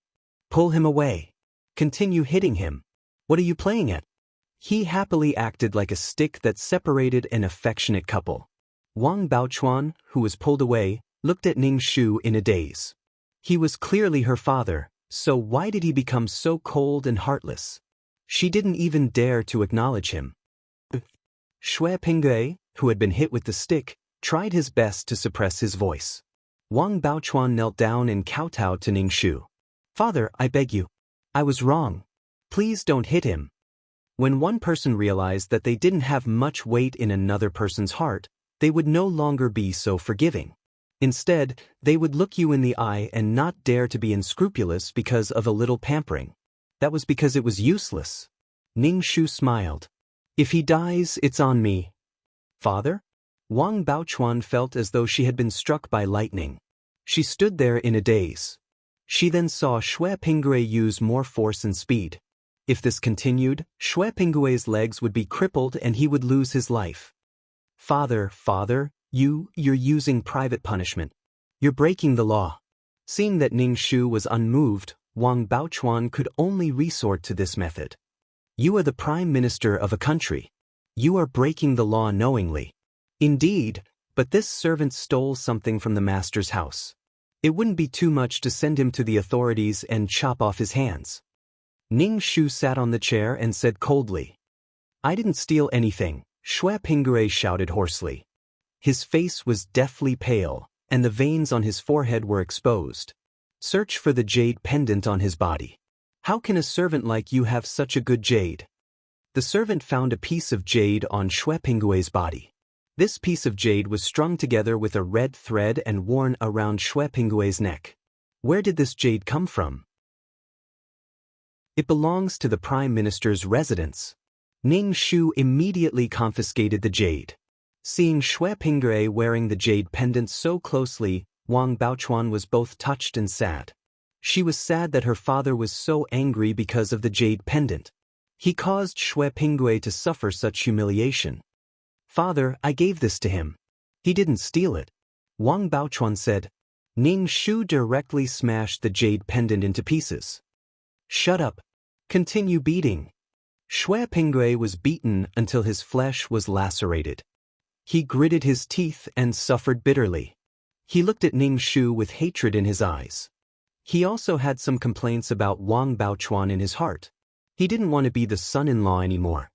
"Pull him away. Continue hitting him. What are you playing at?" He happily acted like a stick that separated an affectionate couple. Wang Baochuan, who was pulled away, looked at Ning Shu in a daze. He was clearly her father, so why did he become so cold and heartless? She didn't even dare to acknowledge him. Shui Pingue, who had been hit with the stick, tried his best to suppress his voice. Wang Baochuan knelt down and kowtowed to Ning Shu. "Father, I beg you. I was wrong. Please don't hit him." When one person realized that they didn't have much weight in another person's heart, they would no longer be so forgiving. Instead, they would look you in the eye and not dare to be unscrupulous because of a little pampering. That was because it was useless. Ning Shu smiled. "If he dies, it's on me." "Father?" Wang Baochuan felt as though she had been struck by lightning. She stood there in a daze. She then saw Shui Pingue use more force and speed. If this continued, Shui Pingue's legs would be crippled and he would lose his life. Father, you're using private punishment. You're breaking the law." Seeing that Ning Shu was unmoved, Wang Baochuan could only resort to this method. "You are the prime minister of a country. You are breaking the law knowingly." "Indeed, but this servant stole something from the master's house. It wouldn't be too much to send him to the authorities and chop off his hands." Ning Shu sat on the chair and said coldly, I didn't steal anything, Xue Pinggui shouted hoarsely. His face was deathly pale, and the veins on his forehead were exposed. Search for the jade pendant on his body. How can a servant like you have such a good jade? The servant found a piece of jade on Xue Pinggui's body. This piece of jade was strung together with a red thread and worn around Xue Pinggui's neck. Where did this jade come from? It belongs to the Prime Minister's residence. Ning Shu immediately confiscated the jade. Seeing Xue Pinggui wearing the jade pendant so closely, Wang Baochuan was both touched and sad. She was sad that her father was so angry because of the jade pendant. He caused Xue Pinggui to suffer such humiliation. Father, I gave this to him. He didn't steal it. Wang Baochuan said. Ning Shu directly smashed the jade pendant into pieces. Shut up. Continue beating. Xue Pinggui was beaten until his flesh was lacerated. He gritted his teeth and suffered bitterly. He looked at Ning Shu with hatred in his eyes. He also had some complaints about Wang Baochuan in his heart. He didn't want to be the son-in-law anymore.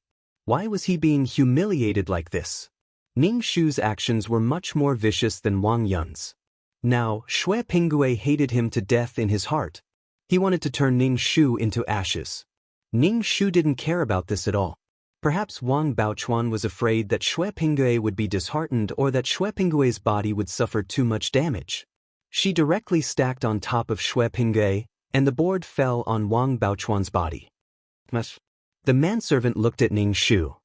Why was he being humiliated like this? Ning Shu's actions were much more vicious than Wang Yun's. Now, Xue Pinggui hated him to death in his heart. He wanted to turn Ning Shu into ashes. Ning Shu didn't care about this at all. Perhaps Wang Baochuan was afraid that Xue Pinggui would be disheartened or that Xue Pinggui's body would suffer too much damage. She directly stacked on top of Xue Pinggui, and the board fell on Wang Baochuan's body. The manservant looked at Ning Shu.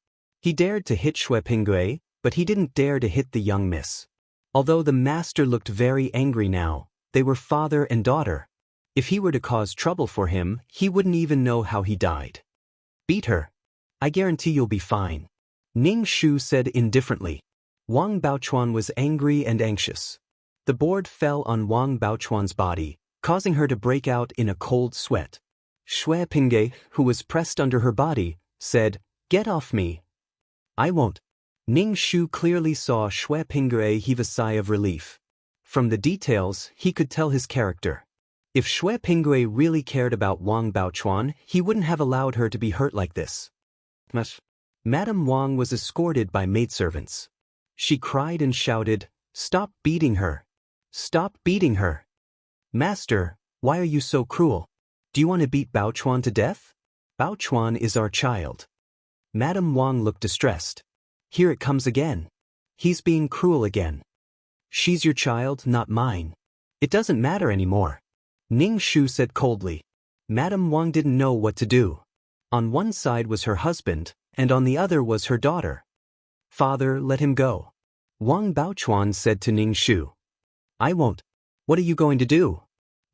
He dared to hit Xue Pinggui, but he didn't dare to hit the young miss. Although the master looked very angry now, they were father and daughter. If he were to cause trouble for him, he wouldn't even know how he died. Beat her. I guarantee you'll be fine. Ning Shu said indifferently. Wang Baochuan was angry and anxious. The board fell on Wang Baochuan's body, causing her to break out in a cold sweat. Xue Pinggui, who was pressed under her body, said, Get off me. I won't. Ning Shu clearly saw Xue Pinggui heave a sigh of relief. From the details, he could tell his character. If Xue Pinggui really cared about Wang Baochuan, he wouldn't have allowed her to be hurt like this. Madame Wang was escorted by maidservants. She cried and shouted, Stop beating her. Stop beating her. Master, why are you so cruel? Do you want to beat Baochuan to death? Baochuan is our child. Madame Wang looked distressed. Here it comes again. He's being cruel again. She's your child, not mine. It doesn't matter anymore. Ning Shu said coldly. Madame Wang didn't know what to do. On one side was her husband, and on the other was her daughter. Father, let him go. Wang Baochuan said to Ning Shu. I won't. What are you going to do?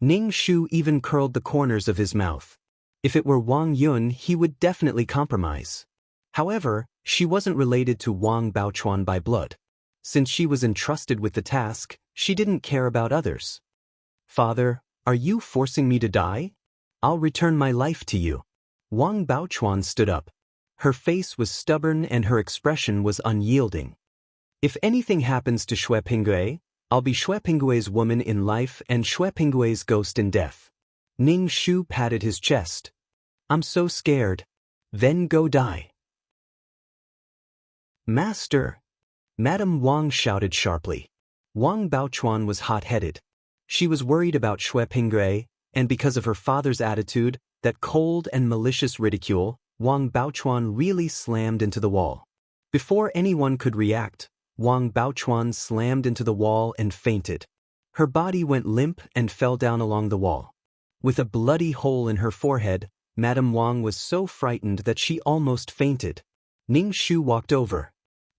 Ning Shu even curled the corners of his mouth. If it were Wang Yun, he would definitely compromise. However, she wasn't related to Wang Baochuan by blood. Since she was entrusted with the task, she didn't care about others. Father, are you forcing me to die? I'll return my life to you. Wang Baochuan stood up. Her face was stubborn and her expression was unyielding. If anything happens to Xue Pinggui, I'll be Xue Pinggui's woman in life and Xue Pinggui's ghost in death. Ning Shu patted his chest. I'm so scared. Then go die. Master! Madame Wang shouted sharply. Wang Baochuan was hot-headed. She was worried about Xue Pinggui, and because of her father's attitude, that cold and malicious ridicule, Wang Baochuan really slammed into the wall. Before anyone could react, Wang Baochuan slammed into the wall and fainted. Her body went limp and fell down along the wall. With a bloody hole in her forehead, Madame Wang was so frightened that she almost fainted. Ning Shu walked over.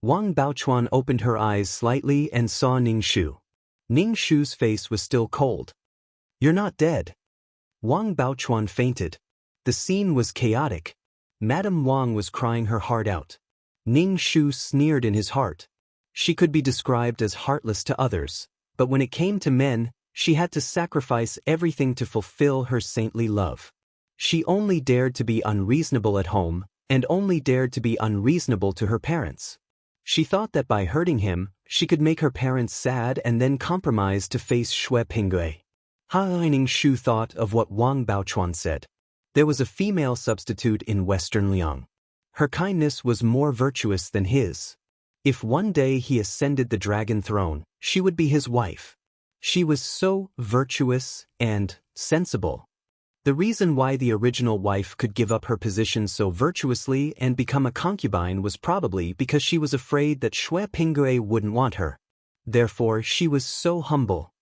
Wang Baochuan opened her eyes slightly and saw Ning Shu. Ning Shu's face was still cold. You're not dead. Wang Baochuan fainted. The scene was chaotic. Madame Wang was crying her heart out. Ning Shu sneered in his heart. She could be described as heartless to others, but when it came to men, she had to sacrifice everything to fulfill her saintly love. She only dared to be unreasonable at home, and only dared to be unreasonable to her parents. She thought that by hurting him, she could make her parents sad and then compromise to face Xue Pinggui. Ning Shu thought of what Wang Baochuan said. There was a female substitute in Western Liang. Her kindness was more virtuous than his. If one day he ascended the dragon throne, she would be his wife. She was so virtuous and sensible. The reason why the original wife could give up her position so virtuously and become a concubine was probably because she was afraid that Xue Pingue wouldn't want her. Therefore, she was so humble.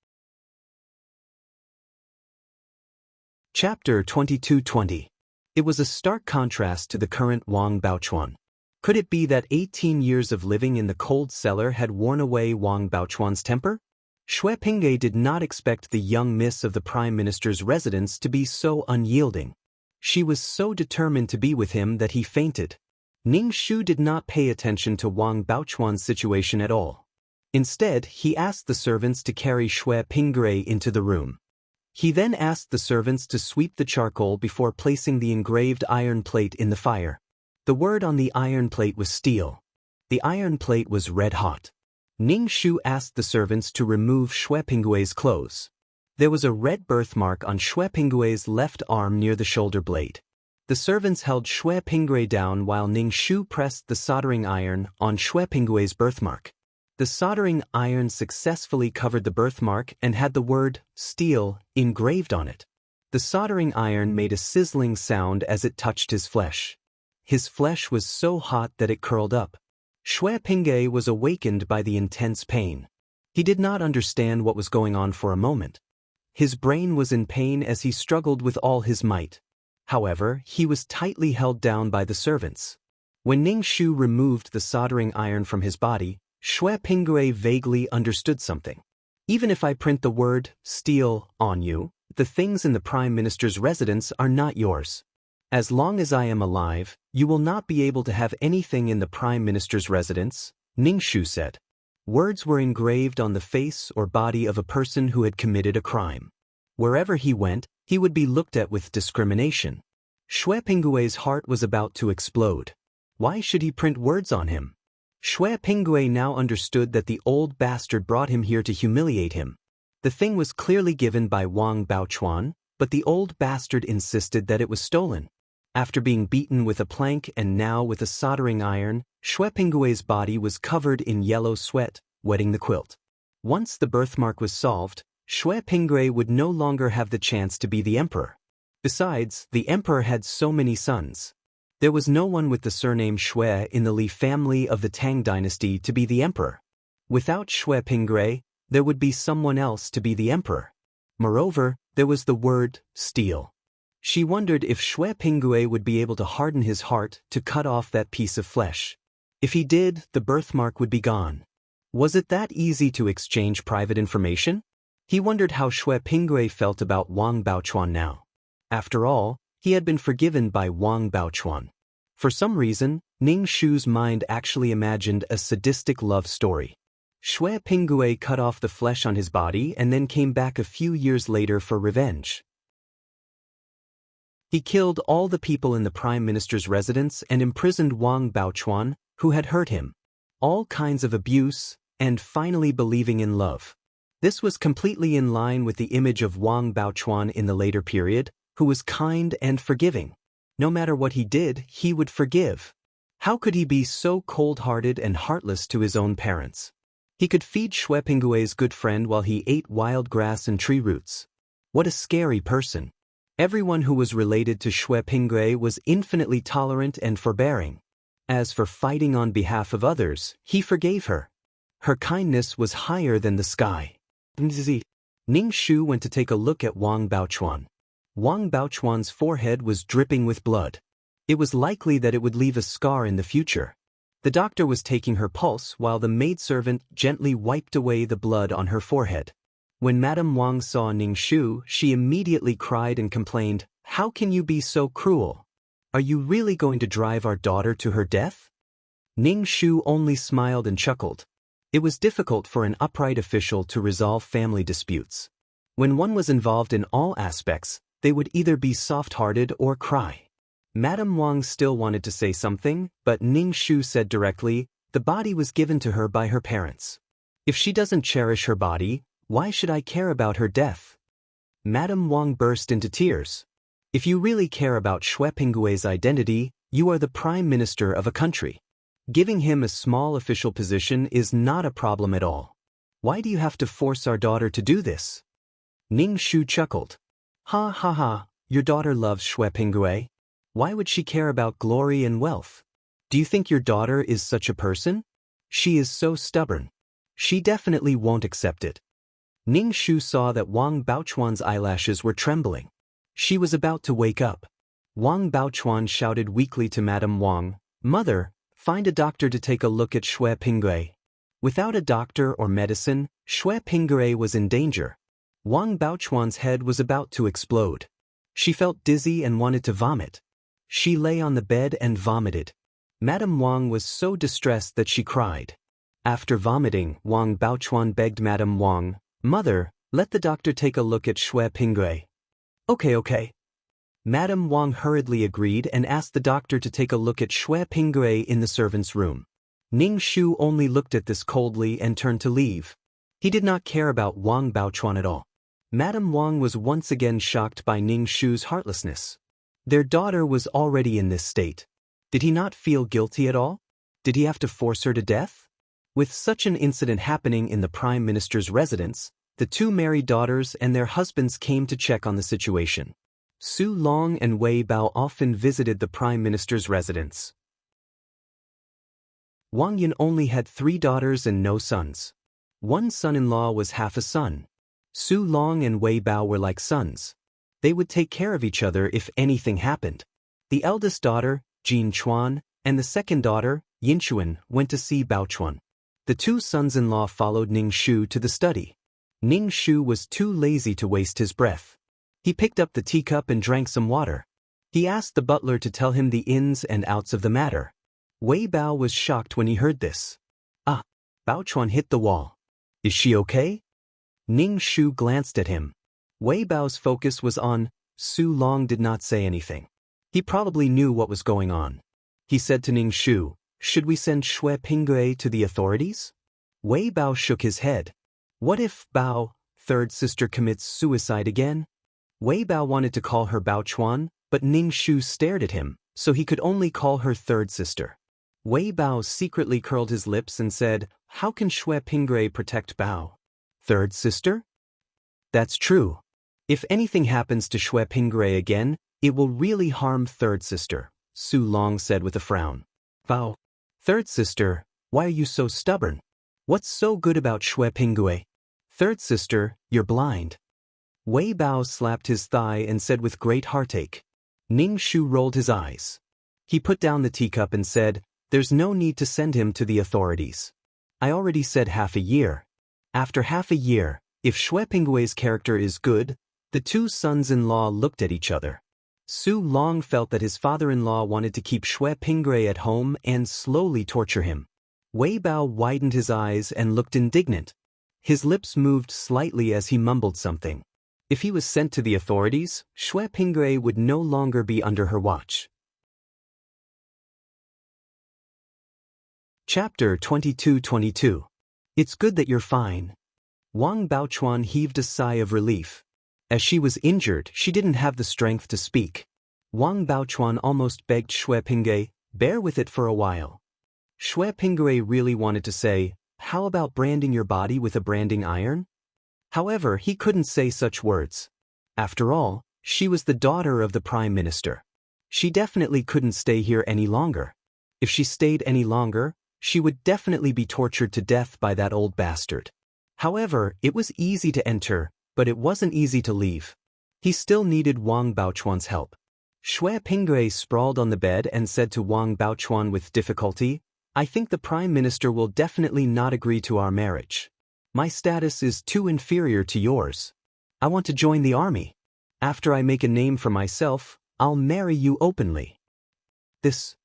Chapter 2220. It was a stark contrast to the current Wang Baochuan. Could it be that 18 years of living in the cold cellar had worn away Wang Baochuan's temper? Xue Pingue did not expect the young miss of the Prime Minister's residence to be so unyielding. She was so determined to be with him that he fainted. Ning Shu did not pay attention to Wang Baochuan's situation at all. Instead, he asked the servants to carry Xue Pingue into the room. He then asked the servants to sweep the charcoal before placing the engraved iron plate in the fire. The word on the iron plate was steel. The iron plate was red hot. Ning Shu asked the servants to remove Xue Pingue's clothes. There was a red birthmark on Xue Pingue's left arm near the shoulder blade. The servants held Xue Pingue down while Ning Shu pressed the soldering iron on Xue Pingue's birthmark. The soldering iron successfully covered the birthmark and had the word steel engraved on it. The soldering iron made a sizzling sound as it touched his flesh. His flesh was so hot that it curled up. Xue Pingue was awakened by the intense pain. He did not understand what was going on for a moment. His brain was in pain as he struggled with all his might. However, he was tightly held down by the servants. When Ning Shu removed the soldering iron from his body, Xue Pingue vaguely understood something. Even if I print the word steel on you, the things in the Prime Minister's residence are not yours. As long as I am alive, you will not be able to have anything in the Prime Minister's residence, Ning Shu said. Words were engraved on the face or body of a person who had committed a crime. Wherever he went, he would be looked at with discrimination. Xue Pingue's heart was about to explode. Why should he print words on him? Xue Pingue now understood that the old bastard brought him here to humiliate him. The thing was clearly given by Wang Baochuan, but the old bastard insisted that it was stolen. After being beaten with a plank and now with a soldering iron, Xue Pingue's body was covered in yellow sweat, wetting the quilt. Once the birthmark was solved, Xue Pingue would no longer have the chance to be the emperor. Besides, the emperor had so many sons. There was no one with the surname Xue in the Li family of the Tang dynasty to be the emperor. Without Xue Pingue, there would be someone else to be the emperor. Moreover, there was the word steel. She wondered if Xue Pingue would be able to harden his heart to cut off that piece of flesh. If he did, the birthmark would be gone. Was it that easy to exchange private information? He wondered how Xue Pingue felt about Wang Baochuan now. After all, he had been forgiven by Wang Baochuan. For some reason, Ning Shu's mind actually imagined a sadistic love story. Xue Pingue cut off the flesh on his body and then came back a few years later for revenge. He killed all the people in the Prime Minister's residence and imprisoned Wang Baochuan, who had hurt him. All kinds of abuse, and finally believing in love. This was completely in line with the image of Wang Baochuan in the later period, who was kind and forgiving. No matter what he did, he would forgive. How could he be so cold-hearted and heartless to his own parents? He could feed Xue Pingue's good friend while he ate wild grass and tree roots. What a scary person. Everyone who was related to Xue Pingue was infinitely tolerant and forbearing. As for fighting on behalf of others, he forgave her. Her kindness was higher than the sky. Ning Shu went to take a look at Wang Baochuan. Wang Baochuan's forehead was dripping with blood. It was likely that it would leave a scar in the future. The doctor was taking her pulse while the maidservant gently wiped away the blood on her forehead. When Madame Wang saw Ning Shu, she immediately cried and complained, "How can you be so cruel? Are you really going to drive our daughter to her death?" Ning Shu only smiled and chuckled. It was difficult for an upright official to resolve family disputes. When one was involved in all aspects, they would either be soft-hearted or cry. Madame Wang still wanted to say something, but Ning Shu said directly, "The body was given to her by her parents. If she doesn't cherish her body, why should I care about her death?" Madame Wang burst into tears. "If you really care about Xue Pingue's identity, You are the prime minister of a country. Giving him a small official position is not a problem at all. Why do you have to force our daughter to do this? Ning Shu chuckled. Ha ha ha, your daughter loves Shui Pingue. Why would she care about glory and wealth? Do you think your daughter is such a person? She is so stubborn. She definitely won't accept it. Ning Shu saw that Wang Baochuan's eyelashes were trembling. She was about to wake up. Wang Baochuan shouted weakly to Madame Wang, "Mother, find a doctor to take a look at Shui Pingue." Without a doctor or medicine, Shui Pingue was in danger. Wang Baochuan's head was about to explode. She felt dizzy and wanted to vomit. She lay on the bed and vomited. Madame Wang was so distressed that she cried. After vomiting, Wang Baochuan begged Madame Wang, "Mother, let the doctor take a look at Shui Pingue." Okay. Madame Wang hurriedly agreed and asked the doctor to take a look at Shui Pingue in the servant's room. Ning Shu only looked at this coldly and turned to leave. He did not care about Wang Baochuan at all. Madame Wang was once again shocked by Ning Shu's heartlessness. Their daughter was already in this state. Did he not feel guilty at all? Did he have to force her to death? With such an incident happening in the Prime Minister's residence, the two married daughters and their husbands came to check on the situation. Su Long and Wei Bao often visited the Prime Minister's residence. Wang Yin only had 3 daughters and no sons. One son-in-law was half a son. Su Long and Wei Bao were like sons. They would take care of each other if anything happened. The eldest daughter, Jin Chuan, and the second daughter, Yin Chuan, went to see Bao Chuan. The 2 sons-in-law followed Ning Shu to the study. Ning Shu was too lazy to waste his breath. He picked up the teacup and drank some water. He asked the butler to tell him the ins and outs of the matter. Wei Bao was shocked when he heard this. Ah, Bao Chuan hit the wall. Is she okay? Ning Shu glanced at him. Wei Bao's focus was on. Su Long did not say anything. He probably knew what was going on. He said to Ning Shu, "Should we send Shui Pingue to the authorities?" Wei Bao shook his head. What if Bao, third sister, commits suicide again? Wei Bao wanted to call her Bao Chuan, but Ning Shu stared at him, so he could only call her third sister. Wei Bao secretly curled his lips and said, "How can Shui Pingue protect Bao? Third sister?" That's true. If anything happens to Shui Pingue again, it will really harm third sister, Su Long said with a frown. Bao, third sister, why are you so stubborn? What's so good about Shui Pingue? Third sister, you're blind. Wei Bao slapped his thigh and said with great heartache. Ning Shu rolled his eyes. He put down the teacup and said, "There's no need to send him to the authorities. I already said half a year. After half a year, if Shui Pingue's character is good." The 2 sons-in-law looked at each other. Su Long felt that his father-in-law wanted to keep Shui Pingue at home and slowly torture him. Wei Bao widened his eyes and looked indignant. His lips moved slightly as he mumbled something. If he was sent to the authorities, Shui Pingue would no longer be under her watch. Chapter 22-22. It's good that you're fine. Wang Baochuan heaved a sigh of relief. As she was injured, she didn't have the strength to speak. Wang Baochuan almost begged Shui Pingue, "Bear with it for a while." Shui Pingue really wanted to say, "How about branding your body with a branding iron?" However, he couldn't say such words. After all, she was the daughter of the Prime Minister. She definitely couldn't stay here any longer. If she stayed any longer, she would definitely be tortured to death by that old bastard. However, it was easy to enter, but it wasn't easy to leave. He still needed Wang Baochuan's help. Shui Pingue sprawled on the bed and said to Wang Baochuan with difficulty, "I think the Prime Minister will definitely not agree to our marriage. My status is too inferior to yours. I want to join the army. After I make a name for myself, I'll marry you openly." This.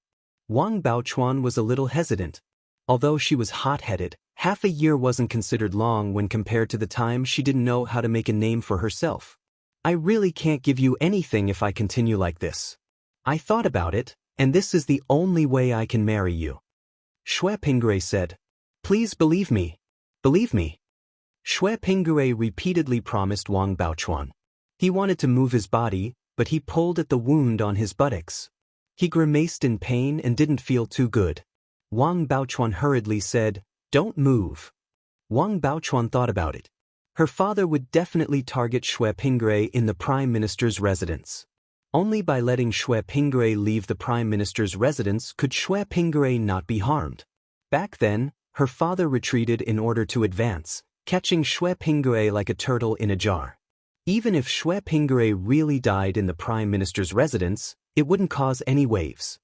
Wang Baochuan was a little hesitant. Although she was hot-headed, half a year wasn't considered long when compared to the time she didn't know how to make a name for herself. "I really can't give you anything if I continue like this. I thought about it, and this is the only way I can marry you." Shui Pingue said. "Please believe me. Believe me." Shui Pingue repeatedly promised Wang Baochuan. He wanted to move his body, but he pulled at the wound on his buttocks. He grimaced in pain and didn't feel too good. Wang Baochuan hurriedly said, "Don't move." Wang Baochuan thought about it. Her father would definitely target Xue Pingui in the Prime Minister's residence. Only by letting Xue Pingui leave the Prime Minister's residence could Xue Pingui not be harmed. Back then, her father retreated in order to advance, catching Xue Pingui like a turtle in a jar. Even if Xue Pingui really died in the Prime Minister's residence, it wouldn't cause any waves.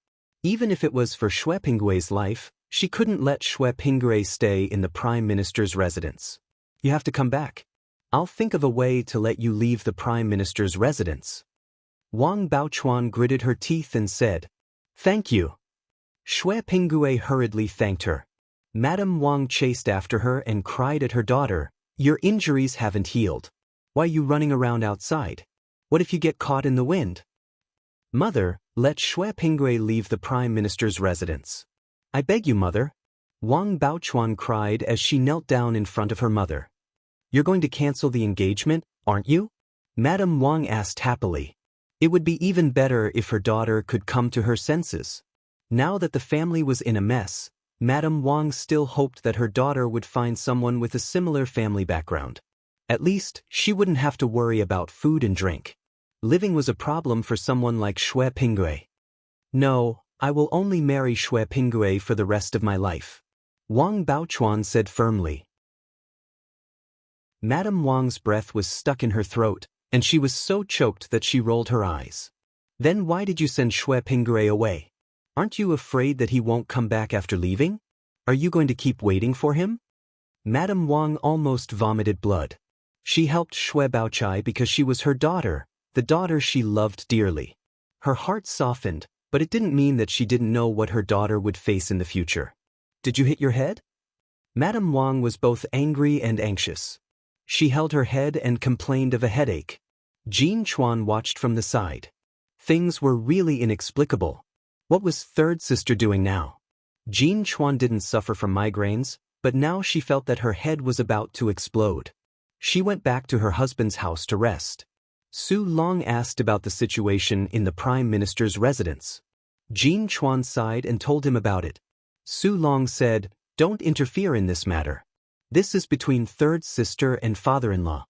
Even if it was for Xue Pingui's life, she couldn't let Xue Pingui stay in the Prime Minister's residence. "You have to come back. I'll think of a way to let you leave the Prime Minister's residence." Wang Baochuan gritted her teeth and said, "Thank you." Xue Pingui hurriedly thanked her. Madame Wang chased after her and cried at her daughter, "Your injuries haven't healed. Why are you running around outside? What if you get caught in the wind?" "Mother, let Xue Pingui leave the Prime Minister's residence." "I beg you, Mother." Wang Baochuan cried as she knelt down in front of her mother. "You're going to cancel the engagement, aren't you?" Madame Wang asked happily. It would be even better if her daughter could come to her senses. Now that the family was in a mess, Madame Wang still hoped that her daughter would find someone with a similar family background. At least, she wouldn't have to worry about food and drink. Living was a problem for someone like Xue Pingui. "No, I will only marry Xue Pingui for the rest of my life," Wang Baochuan said firmly. Madame Wang's breath was stuck in her throat, and she was so choked that she rolled her eyes. "Then why did you send Xue Pingui away? Aren't you afraid that he won't come back after leaving? Are you going to keep waiting for him?" Madame Wang almost vomited blood. She helped Xue Baochai because she was her daughter, the daughter she loved dearly. Her heart softened, but it didn't mean that she didn't know what her daughter would face in the future. "Did you hit your head?" Madame Wang was both angry and anxious. She held her head and complained of a headache. Jean Chuan watched from the side. Things were really inexplicable. What was third sister doing now? Jean Chuan didn't suffer from migraines, but now she felt that her head was about to explode. She went back to her husband's house to rest. Su Long asked about the situation in the Prime Minister's residence. Jean Chuan sighed and told him about it. Su Long said, "Don't interfere in this matter. This is between third sister and father-in-law."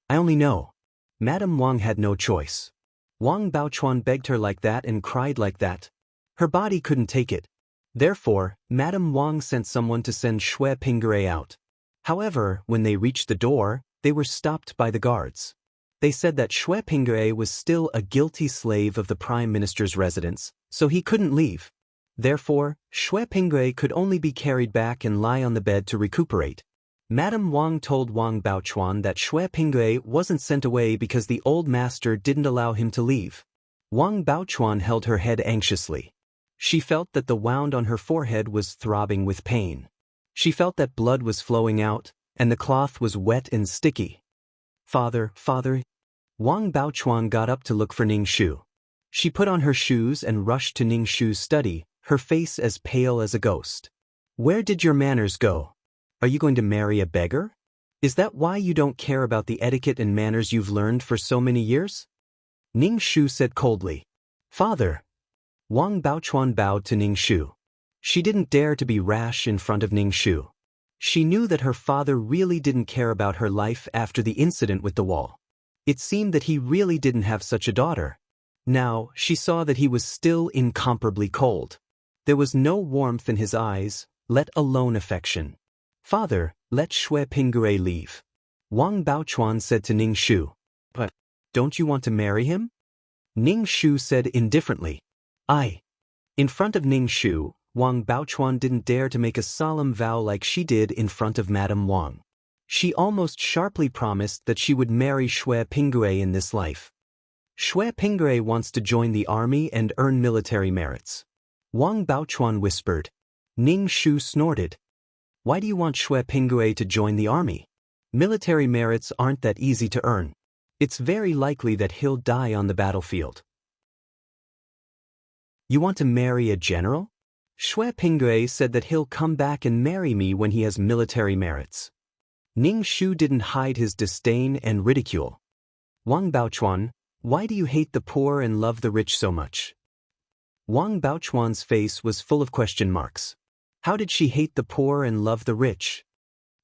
"I only know." Madame Wang had no choice. Wang Baochuan begged her like that and cried like that. Her body couldn't take it. Therefore, Madame Wang sent someone to send Xue Pingui out. However, when they reached the door, they were stopped by the guards. They said that Xue Pingui was still a guilty slave of the Prime Minister's residence, so he couldn't leave. Therefore, Xue Pingui could only be carried back and lie on the bed to recuperate. Madame Wang told Wang Baochuan that Xue Pingui wasn't sent away because the old master didn't allow him to leave. Wang Baochuan held her head anxiously. She felt that the wound on her forehead was throbbing with pain. She felt that blood was flowing out, and the cloth was wet and sticky. Father. Wang Baochuan got up to look for Ning Shu. She put on her shoes and rushed to Ning Shu's study, her face as pale as a ghost. "Where did your manners go? Are you going to marry a beggar? Is that why you don't care about the etiquette and manners you've learned for so many years?" Ning Shu said coldly. "Father." Wang Baochuan bowed to Ning Shu. She didn't dare to be rash in front of Ning Shu. She knew that her father really didn't care about her life after the incident with the wall. It seemed that he really didn't have such a daughter. Now, she saw that he was still incomparably cold. There was no warmth in his eyes, let alone affection. "Father, let Xue Pingui leave," Wang Baochuan said to Ning Shu. "But, don't you want to marry him?" Ning Shu said indifferently. "I." In front of Ning Shu, Wang Baochuan didn't dare to make a solemn vow like she did in front of Madame Wang. She almost sharply promised that she would marry Xue Pingui in this life. "Xue Pingui wants to join the army and earn military merits," Wang Baochuan whispered. Ning Shu snorted. "Why do you want Xue Pingui to join the army? Military merits aren't that easy to earn. It's very likely that he'll die on the battlefield." "You want to marry a general? Xue Pingui said that he'll come back and marry me when he has military merits." Ning Shu didn't hide his disdain and ridicule. "Wang Baochuan, why do you hate the poor and love the rich so much?" Wang Baochuan's face was full of question marks. How did she hate the poor and love the rich?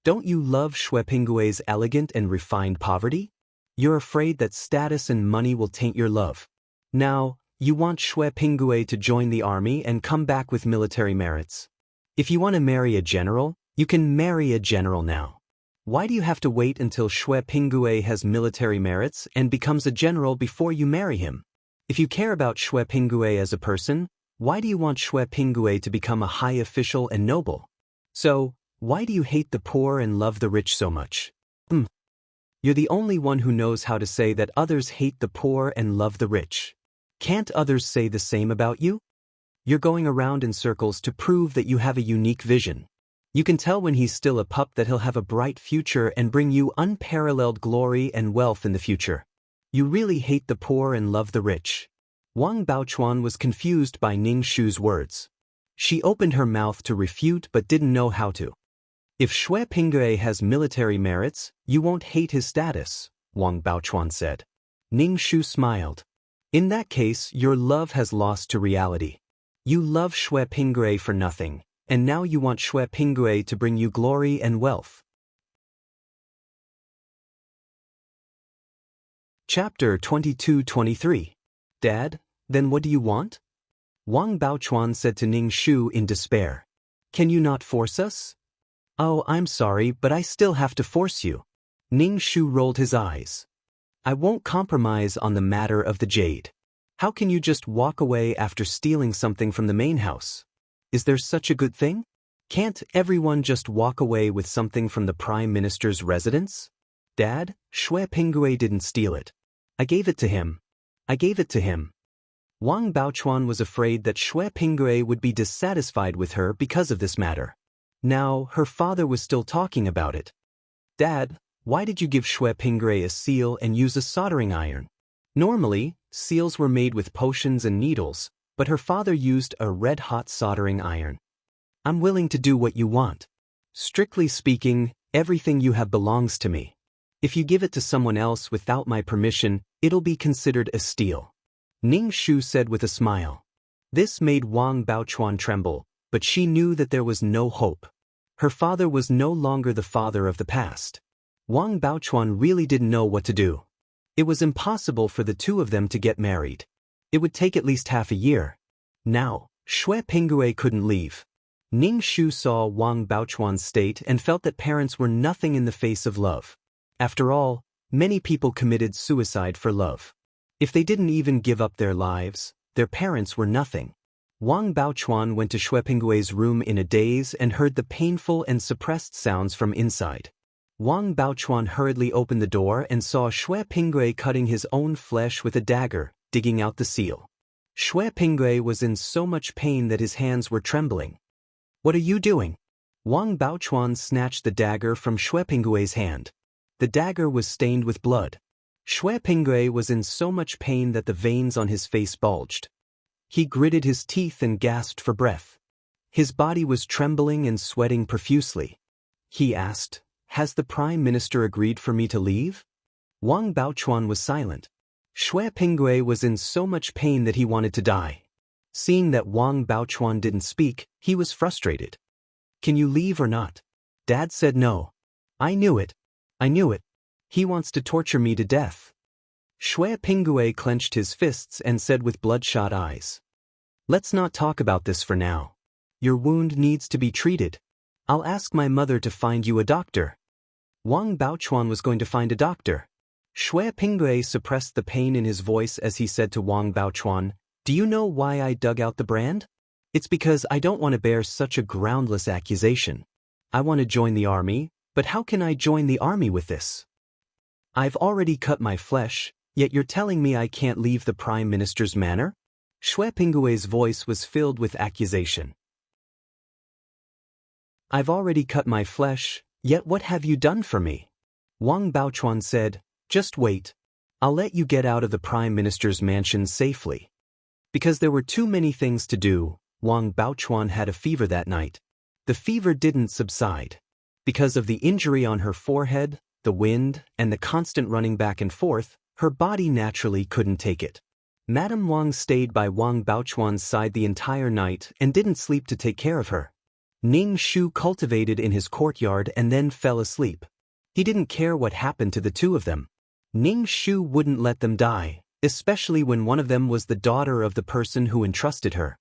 Don't you love Xue Pinggui's elegant and refined poverty? You're afraid that status and money will taint your love. Now, you want Xue Pinggui to join the army and come back with military merits. If you want to marry a general, you can marry a general now. Why do you have to wait until Xue Pinggui has military merits and becomes a general before you marry him? If you care about Xue Pinggui as a person, why do you want Xue Pinggui to become a high official and noble? So, why do you hate the poor and love the rich so much? You're the only one who knows how to say that others hate the poor and love the rich. Can't others say the same about you? You're going around in circles to prove that you have a unique vision. You can tell when he's still a pup that he'll have a bright future and bring you unparalleled glory and wealth in the future. You really hate the poor and love the rich. Wang Baochuan was confused by Ning Shu's words. She opened her mouth to refute but didn't know how to. If Xue Pinggui has military merits, you won't hate his status, Wang Baochuan said. Ning Shu smiled. In that case, your love has lost to reality. You love Xue Pinggui for nothing, and now you want Xue Pinggui to bring you glory and wealth. Chapter 22-23. Dad, then what do you want? Wang Baochuan said to Ning Shu in despair. Can you not force us? Oh, I'm sorry, but I still have to force you. Ning Shu rolled his eyes. I won't compromise on the matter of the jade. How can you just walk away after stealing something from the main house? Is there such a good thing? Can't everyone just walk away with something from the Prime Minister's residence? Dad, Xue Pinggui didn't steal it. I gave it to him. I gave it to him. Wang Baochuan was afraid that Xue Pinggui would be dissatisfied with her because of this matter. Now, her father was still talking about it. Dad, why did you give Xue Pinggui a seal and use a soldering iron? Normally, seals were made with potions and needles, but her father used a red-hot soldering iron. I'm willing to do what you want. Strictly speaking, everything you have belongs to me. If you give it to someone else without my permission, it'll be considered a steal. Ning Shu said with a smile. This made Wang Baochuan tremble, but she knew that there was no hope. Her father was no longer the father of the past. Wang Baochuan really didn't know what to do. It was impossible for the two of them to get married. It would take at least half a year. Now, Xue Pinggui couldn't leave. Ning Shu saw Wang Baochuan's state and felt that parents were nothing in the face of love. After all, many people committed suicide for love. If they didn't even give up their lives, their parents were nothing. Wang Baochuan went to Xue Pinggui's room in a daze and heard the painful and suppressed sounds from inside. Wang Baochuan hurriedly opened the door and saw Xue Pinggui cutting his own flesh with a dagger, digging out the seal. Xue Pinggui was in so much pain that his hands were trembling. What are you doing? Wang Baochuan snatched the dagger from Xue Pinggui's hand. The dagger was stained with blood. Xue Pinggui was in so much pain that the veins on his face bulged. He gritted his teeth and gasped for breath. His body was trembling and sweating profusely. He asked, Has the Prime Minister agreed for me to leave? Wang Baochuan was silent. Xue Pinggui was in so much pain that he wanted to die. Seeing that Wang Baochuan didn't speak, he was frustrated. Can you leave or not? Dad said no. I knew it. I knew it. He wants to torture me to death. Xue Pinggui clenched his fists and said with bloodshot eyes. Let's not talk about this for now. Your wound needs to be treated. I'll ask my mother to find you a doctor. Wang Baochuan was going to find a doctor. Xue Pinggui suppressed the pain in his voice as he said to Wang Baochuan, Do you know why I dug out the brand? It's because I don't want to bear such a groundless accusation. I want to join the army, but how can I join the army with this? I've already cut my flesh, yet you're telling me I can't leave the Prime Minister's manor? Xue Pinggui's voice was filled with accusation. I've already cut my flesh, yet what have you done for me? Wang Baochuan said, Just wait. I'll let you get out of the Prime Minister's mansion safely. Because there were too many things to do, Wang Baochuan had a fever that night. The fever didn't subside. Because of the injury on her forehead, the wind, and the constant running back and forth, her body naturally couldn't take it. Madame Wang stayed by Wang Baochuan's side the entire night and didn't sleep to take care of her. Ning Shu cultivated in his courtyard and then fell asleep. He didn't care what happened to the two of them. Ning Shu wouldn't let them die, especially when one of them was the daughter of the person who entrusted her.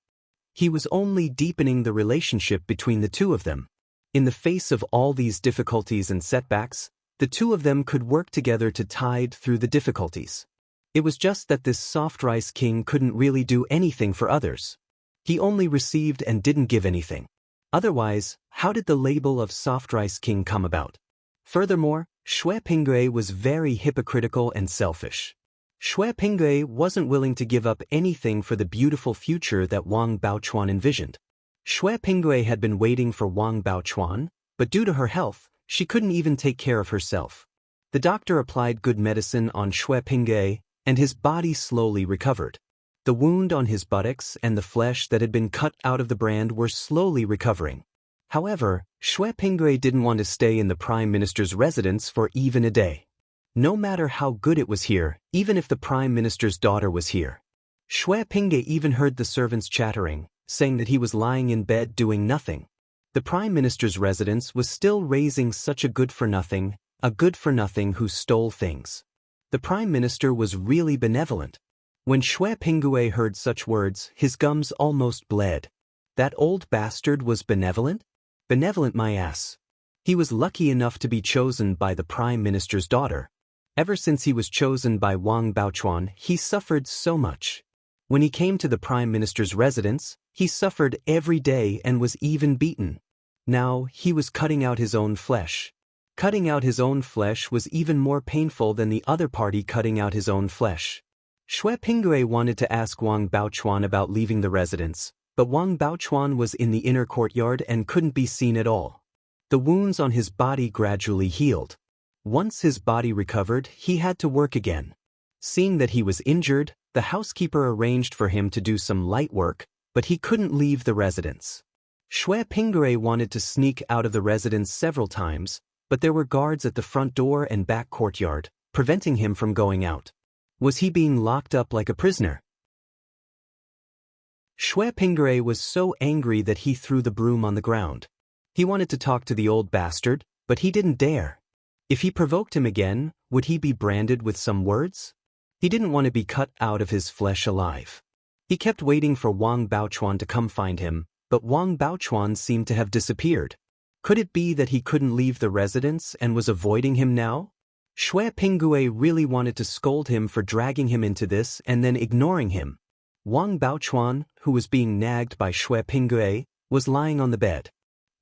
He was only deepening the relationship between the two of them. In the face of all these difficulties and setbacks, the two of them could work together to tide through the difficulties. It was just that this soft rice king couldn't really do anything for others. He only received and didn't give anything. Otherwise, how did the label of soft rice king come about? Furthermore, Xue Pinggui was very hypocritical and selfish. Xue Pinggui wasn't willing to give up anything for the beautiful future that Wang Baochuan envisioned. Xue Pinggui had been waiting for Wang Baochuan, but due to her health, she couldn't even take care of herself. The doctor applied good medicine on Xue Pinggui, and his body slowly recovered. The wound on his buttocks and the flesh that had been cut out of the brand were slowly recovering. However, Xue Pinggui didn't want to stay in the Prime Minister's residence for even a day. No matter how good it was here, even if the Prime Minister's daughter was here. Xue Pinggui even heard the servants chattering, saying that he was lying in bed doing nothing. The Prime Minister's residence was still raising such a good-for-nothing who stole things. The Prime Minister was really benevolent. When Xue Pinggui heard such words, his gums almost bled. That old bastard was benevolent? Benevolent my ass. He was lucky enough to be chosen by the Prime Minister's daughter. Ever since he was chosen by Wang Baochuan, he suffered so much. When he came to the Prime Minister's residence, he suffered every day and was even beaten. Now, he was cutting out his own flesh. Cutting out his own flesh was even more painful than the other party cutting out his own flesh. Xue Pinggui wanted to ask Wang Baochuan about leaving the residence, but Wang Baochuan was in the inner courtyard and couldn't be seen at all. The wounds on his body gradually healed. Once his body recovered, he had to work again. Seeing that he was injured, the housekeeper arranged for him to do some light work, but he couldn't leave the residence. Xue Pinggui wanted to sneak out of the residence several times, but there were guards at the front door and back courtyard, preventing him from going out. Was he being locked up like a prisoner? Xue Pinggui was so angry that he threw the broom on the ground. He wanted to talk to the old bastard, but he didn't dare. If he provoked him again, would he be branded with some words? He didn't want to be cut out of his flesh alive. He kept waiting for Wang Baochuan to come find him, but Wang Baochuan seemed to have disappeared. Could it be that he couldn't leave the residence and was avoiding him now? Xue Pinggui really wanted to scold him for dragging him into this and then ignoring him. Wang Baochuan, who was being nagged by Xue Pinggui, was lying on the bed.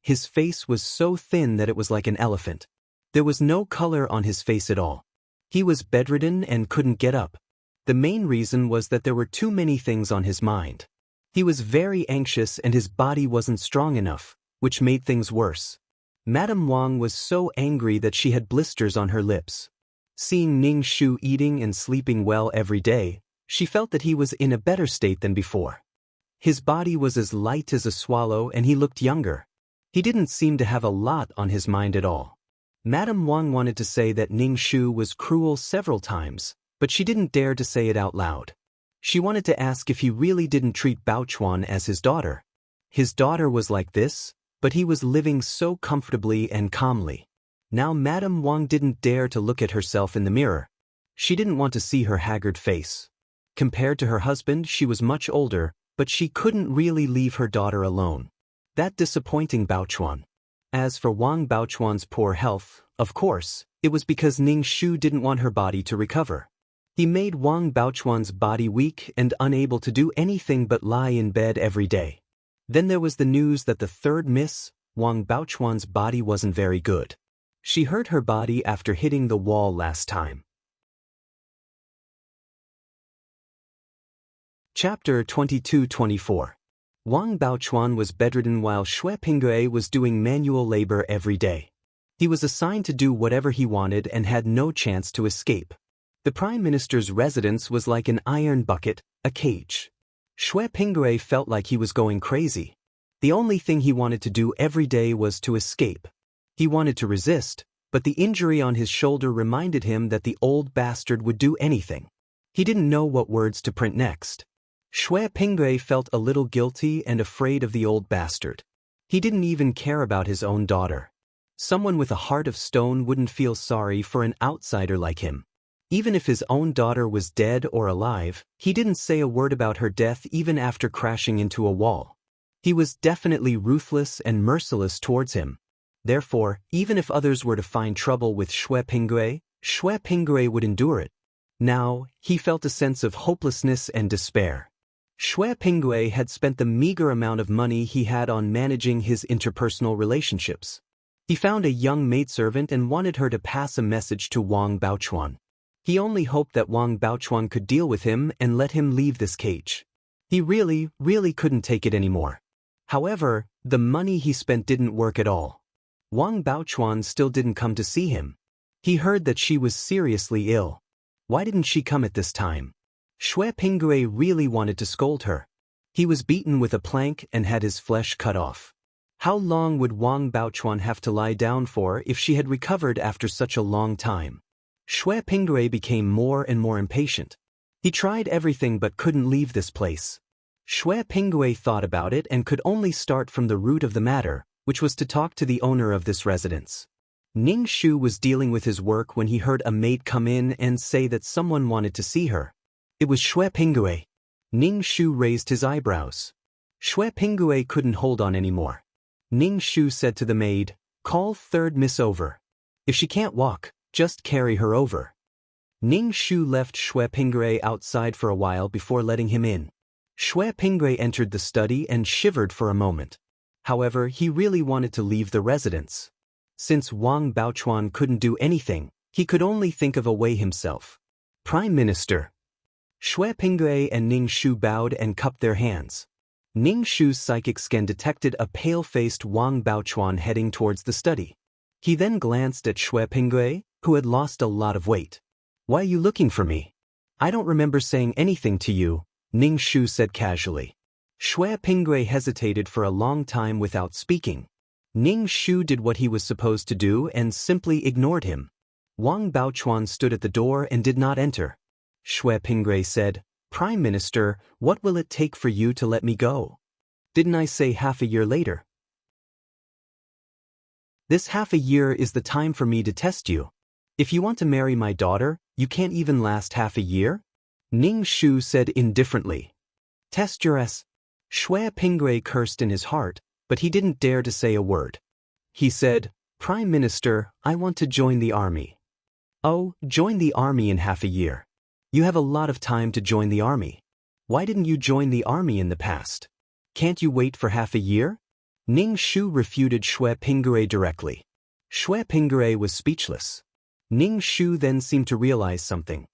His face was so thin that it was like an elephant. There was no color on his face at all. He was bedridden and couldn't get up. The main reason was that there were too many things on his mind. He was very anxious and his body wasn't strong enough, which made things worse. Madame Wang was so angry that she had blisters on her lips. Seeing Ning Shu eating and sleeping well every day, she felt that he was in a better state than before. His body was as light as a swallow and he looked younger. He didn't seem to have a lot on his mind at all. Madame Wang wanted to say that Ning Shu was cruel several times, but she didn't dare to say it out loud. She wanted to ask if he really didn't treat Baochuan as his daughter. His daughter was like this, but he was living so comfortably and calmly. Now Madame Wang didn't dare to look at herself in the mirror. She didn't want to see her haggard face. Compared to her husband, she was much older, but she couldn't really leave her daughter alone. That disappointing Baochuan. As for Wang Baochuan's poor health, of course, it was because Ning Shu didn't want her body to recover. He made Wang Baochuan's body weak and unable to do anything but lie in bed every day. Then there was the news that the third miss, Wang Baochuan's body wasn't very good. She hurt her body after hitting the wall last time. Chapter 22-24. Wang Baochuan was bedridden while Xue Pinggui was doing manual labor every day. He was assigned to do whatever he wanted and had no chance to escape. The Prime Minister's residence was like an iron bucket, a cage. Xue Pinggui felt like he was going crazy. The only thing he wanted to do every day was to escape. He wanted to resist, but the injury on his shoulder reminded him that the old bastard would do anything. He didn't know what words to print next. Shui Pinggui felt a little guilty and afraid of the old bastard. He didn't even care about his own daughter. Someone with a heart of stone wouldn't feel sorry for an outsider like him. Even if his own daughter was dead or alive, he didn't say a word about her death even after crashing into a wall. He was definitely ruthless and merciless towards him. Therefore, even if others were to find trouble with Shui Pinggui would endure it. Now, he felt a sense of hopelessness and despair. Shui Pinggui had spent the meager amount of money he had on managing his interpersonal relationships. He found a young maidservant and wanted her to pass a message to Wang Baochuan. He only hoped that Wang Baochuan could deal with him and let him leave this cage. He really couldn't take it anymore. However, the money he spent didn't work at all. Wang Baochuan still didn't come to see him. He heard that she was seriously ill. Why didn't she come at this time? Shui Pinggui really wanted to scold her. He was beaten with a plank and had his flesh cut off. How long would Wang Baochuan have to lie down for if she had recovered after such a long time? Shui Pinggui became more and more impatient. He tried everything but couldn't leave this place. Shui Pinggui thought about it and could only start from the root of the matter, which was to talk to the owner of this residence. Ning Shu was dealing with his work when he heard a maid come in and say that someone wanted to see her. It was Shui Pinggui. Ning Shu raised his eyebrows. Shui Pinggui couldn't hold on anymore. Ning Shu said to the maid, "Call third miss over. If she can't walk, just carry her over." Ning Shu left Shui Pinggui outside for a while before letting him in. Shui Pinggui entered the study and shivered for a moment. However, he really wanted to leave the residence. Since Wang Baochuan couldn't do anything, he could only think of a way himself. "Prime Minister." Shui Pinggui and Ning Shu bowed and cupped their hands. Ning Shu's psychic scan detected a pale-faced Wang Baochuan heading towards the study. He then glanced at Shui Pinggui, who had lost a lot of weight. "Why are you looking for me?" "I don't remember saying anything to you," Ning Shu said casually. Shui Pinggui hesitated for a long time without speaking. Ning Shu did what he was supposed to do and simply ignored him. Wang Baochuan stood at the door and did not enter. Shui Pinggui said, "Prime Minister, what will it take for you to let me go? Didn't I say half a year later? This half a year is the time for me to test you. If you want to marry my daughter, you can't even last half a year?" Ning Shu said indifferently. "Test your s." Shui Pinggui cursed in his heart, but he didn't dare to say a word. He said, "Prime Minister, I want to join the army." "Oh, join the army in half a year. You have a lot of time to join the army. Why didn't you join the army in the past? Can't you wait for half a year?" Ning Shu refuted Shui Pinggui directly. Shui Pinggui was speechless. Ning Shu then seemed to realize something.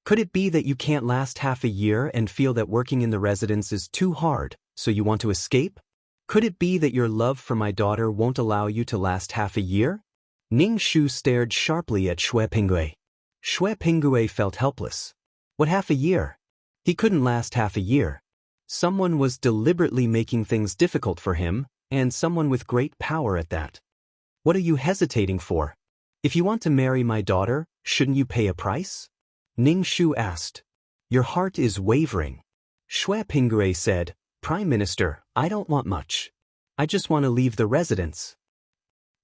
"Could it be that you can't last half a year and feel that working in the residence is too hard, so you want to escape? Could it be that your love for my daughter won't allow you to last half a year?" Ning Shu stared sharply at Shui Pinggui. Shui Pinggui felt helpless. What half a year? He couldn't last half a year. Someone was deliberately making things difficult for him, and someone with great power at that. "What are you hesitating for? If you want to marry my daughter, shouldn't you pay a price?" Ning Shu asked. "Your heart is wavering." Shui Pinggui said, "Prime Minister, I don't want much. I just want to leave the residence."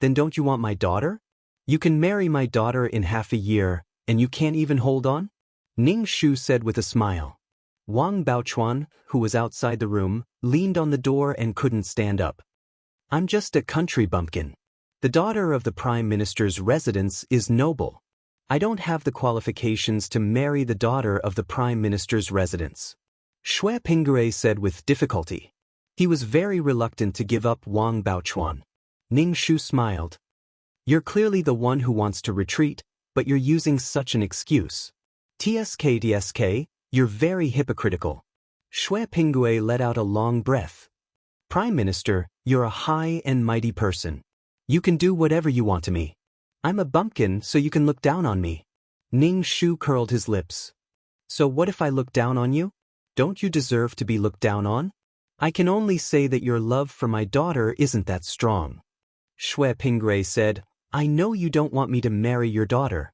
"Then don't you want my daughter? You can marry my daughter in half a year, and you can't even hold on?" Ning Shu said with a smile. Wang Baochuan, who was outside the room, leaned on the door and couldn't stand up. "I'm just a country bumpkin. The daughter of the Prime Minister's residence is noble. I don't have the qualifications to marry the daughter of the Prime Minister's residence," Shui Pinggui said with difficulty. He was very reluctant to give up Wang Baochuan. Ning Shu smiled. "You're clearly the one who wants to retreat, but you're using such an excuse. TSK, you're very hypocritical." Shui Pinggui let out a long breath. "Prime Minister, you're a high and mighty person. You can do whatever you want to me. I'm a bumpkin, so you can look down on me." Ning Shu curled his lips. "So what if I look down on you? Don't you deserve to be looked down on? I can only say that your love for my daughter isn't that strong." Shui Pinggui said, "I know you don't want me to marry your daughter."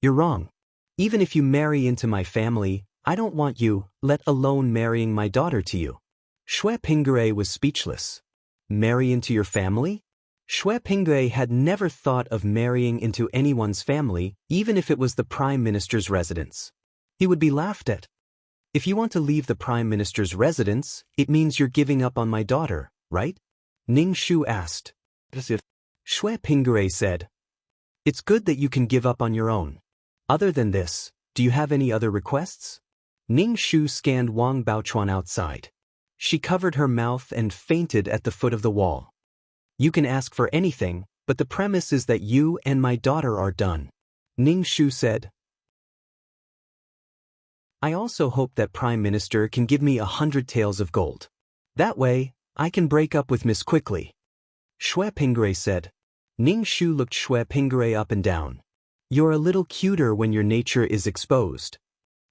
"You're wrong. Even if you marry into my family, I don't want you, let alone marrying my daughter to you. Xue Pingere was speechless. Marry into your family? Xue Pingere had never thought of marrying into anyone's family, even if it was the Prime Minister's residence. He would be laughed at. If you want to leave the Prime Minister's residence, it means you're giving up on my daughter, right? Ning Shu asked. Xue Pingere said, "It's good that you can give up on your own. Other than this, do you have any other requests?" Ning Shu scanned Wang Baochuan outside. She covered her mouth and fainted at the foot of the wall. "You can ask for anything, but the premise is that you and my daughter are done," Ning Shu said. "I also hope that Prime Minister can give me 100 taels of gold. That way, I can break up with Miss quickly," Xue Pingere said. Ning Shu looked Xue Pingere up and down. "You're a little cuter when your nature is exposed."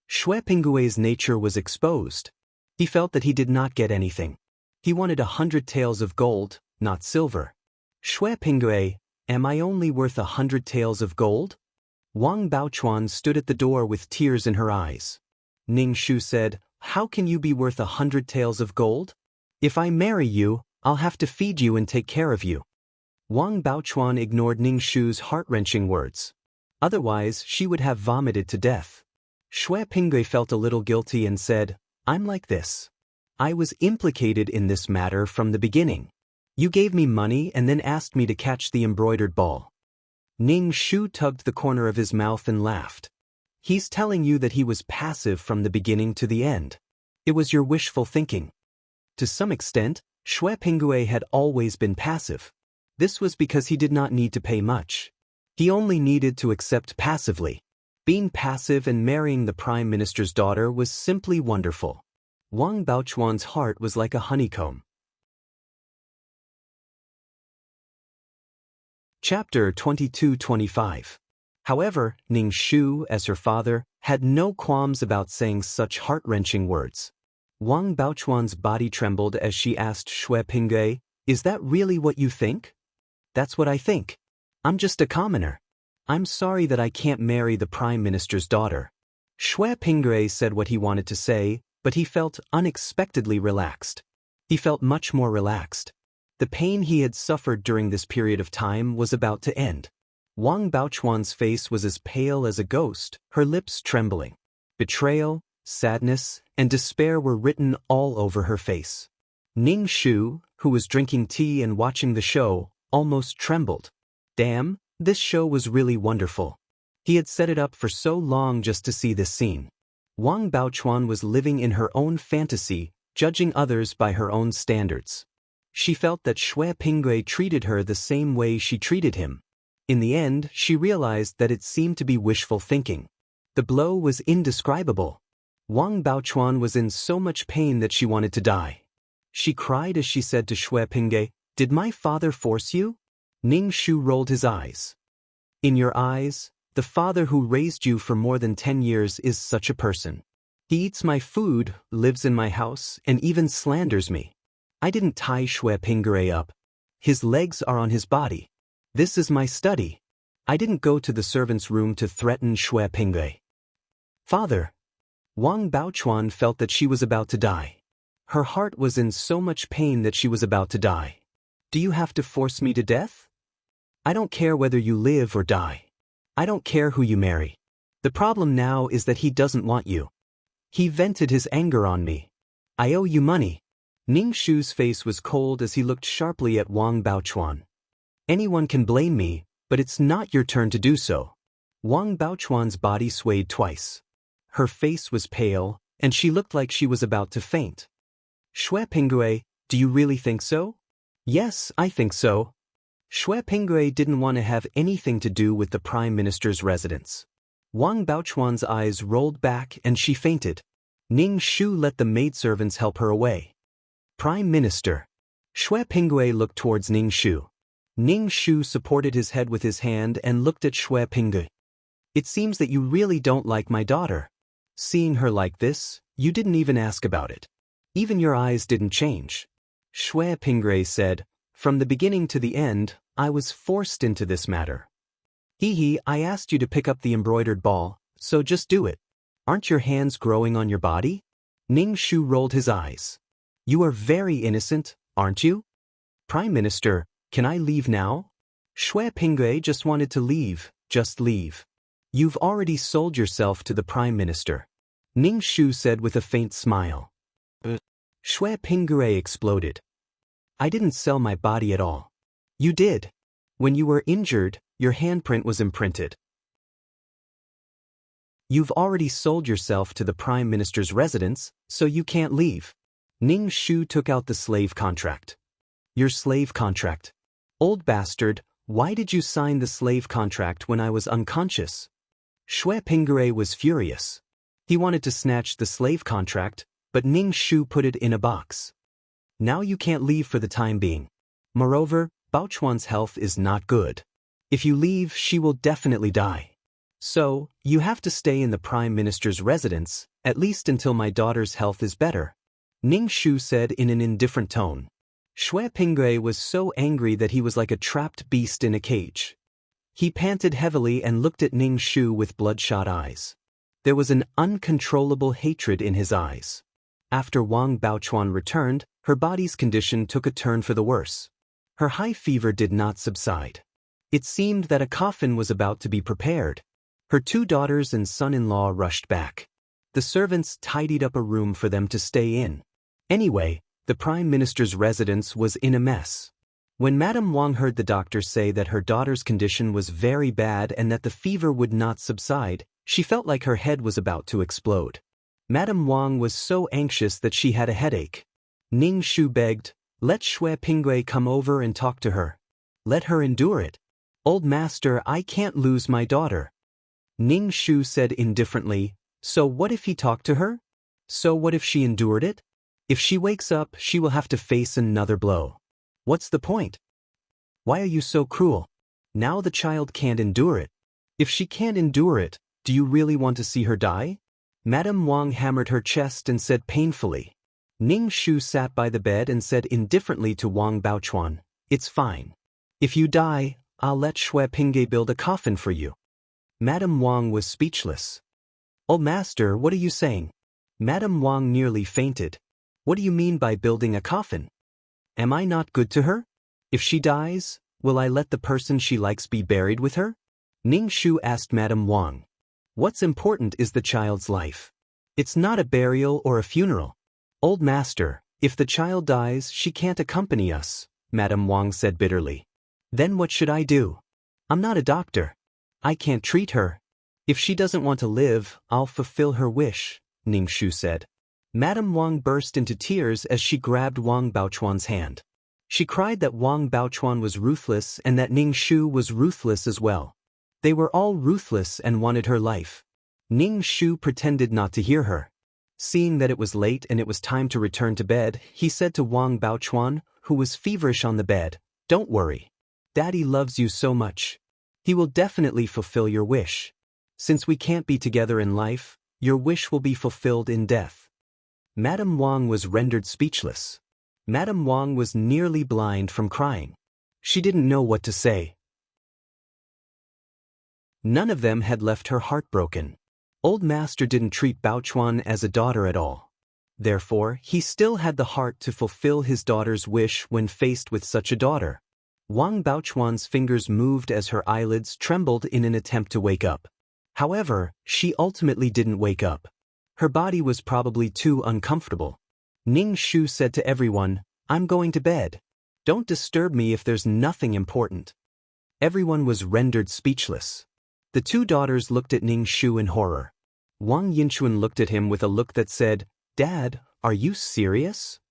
Xue Pingere's nature was exposed. He felt that he did not get anything. He wanted 100 taels of gold, not silver. "Xue Pingere, am I only worth 100 taels of gold?" Wang Baochuan stood at the door with tears in her eyes. Ning Shu said, "How can you be worth 100 taels of gold? If I marry you, I'll have to feed you and take care of you." Wang Baochuan ignored Ning Shu's heart-wrenching words. Otherwise, she would have vomited to death. Xue Pingere felt a little guilty and said, "I'm like this. I was implicated in this matter from the beginning. You gave me money and then asked me to catch the embroidered ball." Ning Shu tugged the corner of his mouth and laughed. "He's telling you that he was passive from the beginning to the end. It was your wishful thinking." To some extent, Xue Pingere had always been passive. This was because he did not need to pay much. He only needed to accept passively. Being passive and marrying the Prime Minister's daughter was simply wonderful. Wang Baochuan's heart was like a honeycomb. Chapter 22-25. However, Ning Shu, as her father, had no qualms about saying such heart-wrenching words. Wang Baochuan's body trembled as she asked Xue Pingere, "Is that really what you think?" "That's what I think. I'm just a commoner. I'm sorry that I can't marry the Prime Minister's daughter." Xue Pingere said what he wanted to say, but he felt unexpectedly relaxed. He felt much more relaxed. The pain he had suffered during this period of time was about to end. Wang Baochuan's face was as pale as a ghost, her lips trembling. Betrayal, sadness, and despair were written all over her face. Ning Shu, who was drinking tea and watching the show, almost trembled. Damn, this show was really wonderful. He had set it up for so long just to see this scene. Wang Baochuan was living in her own fantasy, judging others by her own standards. She felt that Xue Pingere treated her the same way she treated him. In the end, she realized that it seemed to be wishful thinking. The blow was indescribable. Wang Baochuan was in so much pain that she wanted to die. She cried as she said to Xue Pingere, "Did my father force you?" Ning Shu rolled his eyes. "In your eyes, the father who raised you for more than 10 years is such a person. He eats my food, lives in my house, and even slanders me. I didn't tie Xue Pingere up. His legs are on his body. This is my study. I didn't go to the servant's room to threaten Xue Pingere." "Father." Wang Baochuan felt that she was about to die. Her heart was in so much pain that she was about to die. "Do you have to force me to death? I don't care whether you live or die. I don't care who you marry. The problem now is that he doesn't want you. He vented his anger on me. I owe you money." Ning Shu's face was cold as he looked sharply at Wang Baochuan. "Anyone can blame me, but it's not your turn to do so." Wang Baochuan's body swayed twice. Her face was pale, and she looked like she was about to faint. "Xue Pingere, do you really think so?" "Yes, I think so." Xue Pingere didn't want to have anything to do with the Prime Minister's residence. Wang Baochuan's eyes rolled back and she fainted. Ning Shu let the maidservants help her away. "Prime Minister." Xue Pingere looked towards Ning Shu. Ning Shu supported his head with his hand and looked at Xue Pingere. "It seems that you really don't like my daughter. Seeing her like this, you didn't even ask about it. Even your eyes didn't change." Xue Pingere said, "From the beginning to the end, I was forced into this matter. I asked you to pick up the embroidered ball, So just do it. Aren't your hands growing on your body? Ning Shu rolled his eyes. You are very innocent, aren't you? Prime Minister, can I leave now? Shui Pingwei just wanted to leave, just leave. You've already sold yourself to the Prime Minister. Ning Shu said with a faint smile. Shui Pingwei exploded. I didn't sell my body at all. You did. When you were injured, your handprint was imprinted. You've already sold yourself to the Prime Minister's residence, so you can't leave. Ning Shu took out the slave contract. Your slave contract. Old bastard, why did you sign the slave contract when I was unconscious? Shui Pingwei was furious. He wanted to snatch the slave contract, but Ning Shu put it in a box. Now you can't leave for the time being. Moreover, Baochuan's health is not good. If you leave, she will definitely die. So, you have to stay in the Prime Minister's residence, at least until my daughter's health is better. Ning Shu said in an indifferent tone. Shui Pingwei was so angry that he was like a trapped beast in a cage. He panted heavily and looked at Ning Shu with bloodshot eyes. There was an uncontrollable hatred in his eyes. After Wang Baochuan returned, her body's condition took a turn for the worse. Her high fever did not subside. It seemed that a coffin was about to be prepared. Her 2 daughters and son-in-law rushed back. The servants tidied up a room for them to stay in. Anyway, the Prime Minister's residence was in a mess. When Madame Wang heard the doctor say that her daughter's condition was very bad and that the fever would not subside, she felt like her head was about to explode. Madame Wang was so anxious that she had a headache. Ning Shu begged, let Shui Pingwei come over and talk to her. Let her endure it. Old master, I can't lose my daughter. Ning Shu said indifferently, so what if he talked to her? So what if she endured it? If she wakes up, she will have to face another blow. What's the point? Why are you so cruel? Now the child can't endure it. If she can't endure it, do you really want to see her die? Madame Wang hammered her chest and said painfully. Ning Shu sat by the bed and said indifferently to Wang Baochuan, it's fine. If you die, I'll let Shui Pingwei build a coffin for you. Madame Wang was speechless. Old master, what are you saying? Madame Wang nearly fainted. What do you mean by building a coffin? Am I not good to her? If she dies, will I let the person she likes be buried with her? Ning Shu asked Madame Wang. What's important is the child's life. It's not a burial or a funeral. Old master, if the child dies, she can't accompany us, Madame Wang said bitterly. Then what should I do? I'm not a doctor. I can't treat her. If she doesn't want to live, I'll fulfill her wish, Ning Shu said. Madame Wang burst into tears as she grabbed Wang Baochuan's hand. She cried that Wang Baochuan was ruthless and that Ning Shu was ruthless as well. They were all ruthless and wanted her life. Ning Shu pretended not to hear her. Seeing that it was late and it was time to return to bed, he said to Wang Baochuan, who was feverish on the bed, don't worry. Daddy loves you so much. He will definitely fulfill your wish. Since we can't be together in life, your wish will be fulfilled in death. Madame Wang was rendered speechless. Madame Wang was nearly blind from crying. She didn't know what to say. None of them had left her heartbroken. Old master didn't treat Baochuan as a daughter at all. Therefore, he still had the heart to fulfill his daughter's wish when faced with such a daughter. Wang Baochuan's fingers moved as her eyelids trembled in an attempt to wake up. However, she ultimately didn't wake up. Her body was probably too uncomfortable. Ning Shu said to everyone, I'm going to bed. Don't disturb me if there's nothing important. Everyone was rendered speechless. The 2 daughters looked at Ning Shu in horror. Wang Yinchuan looked at him with a look that said, Dad, are you serious?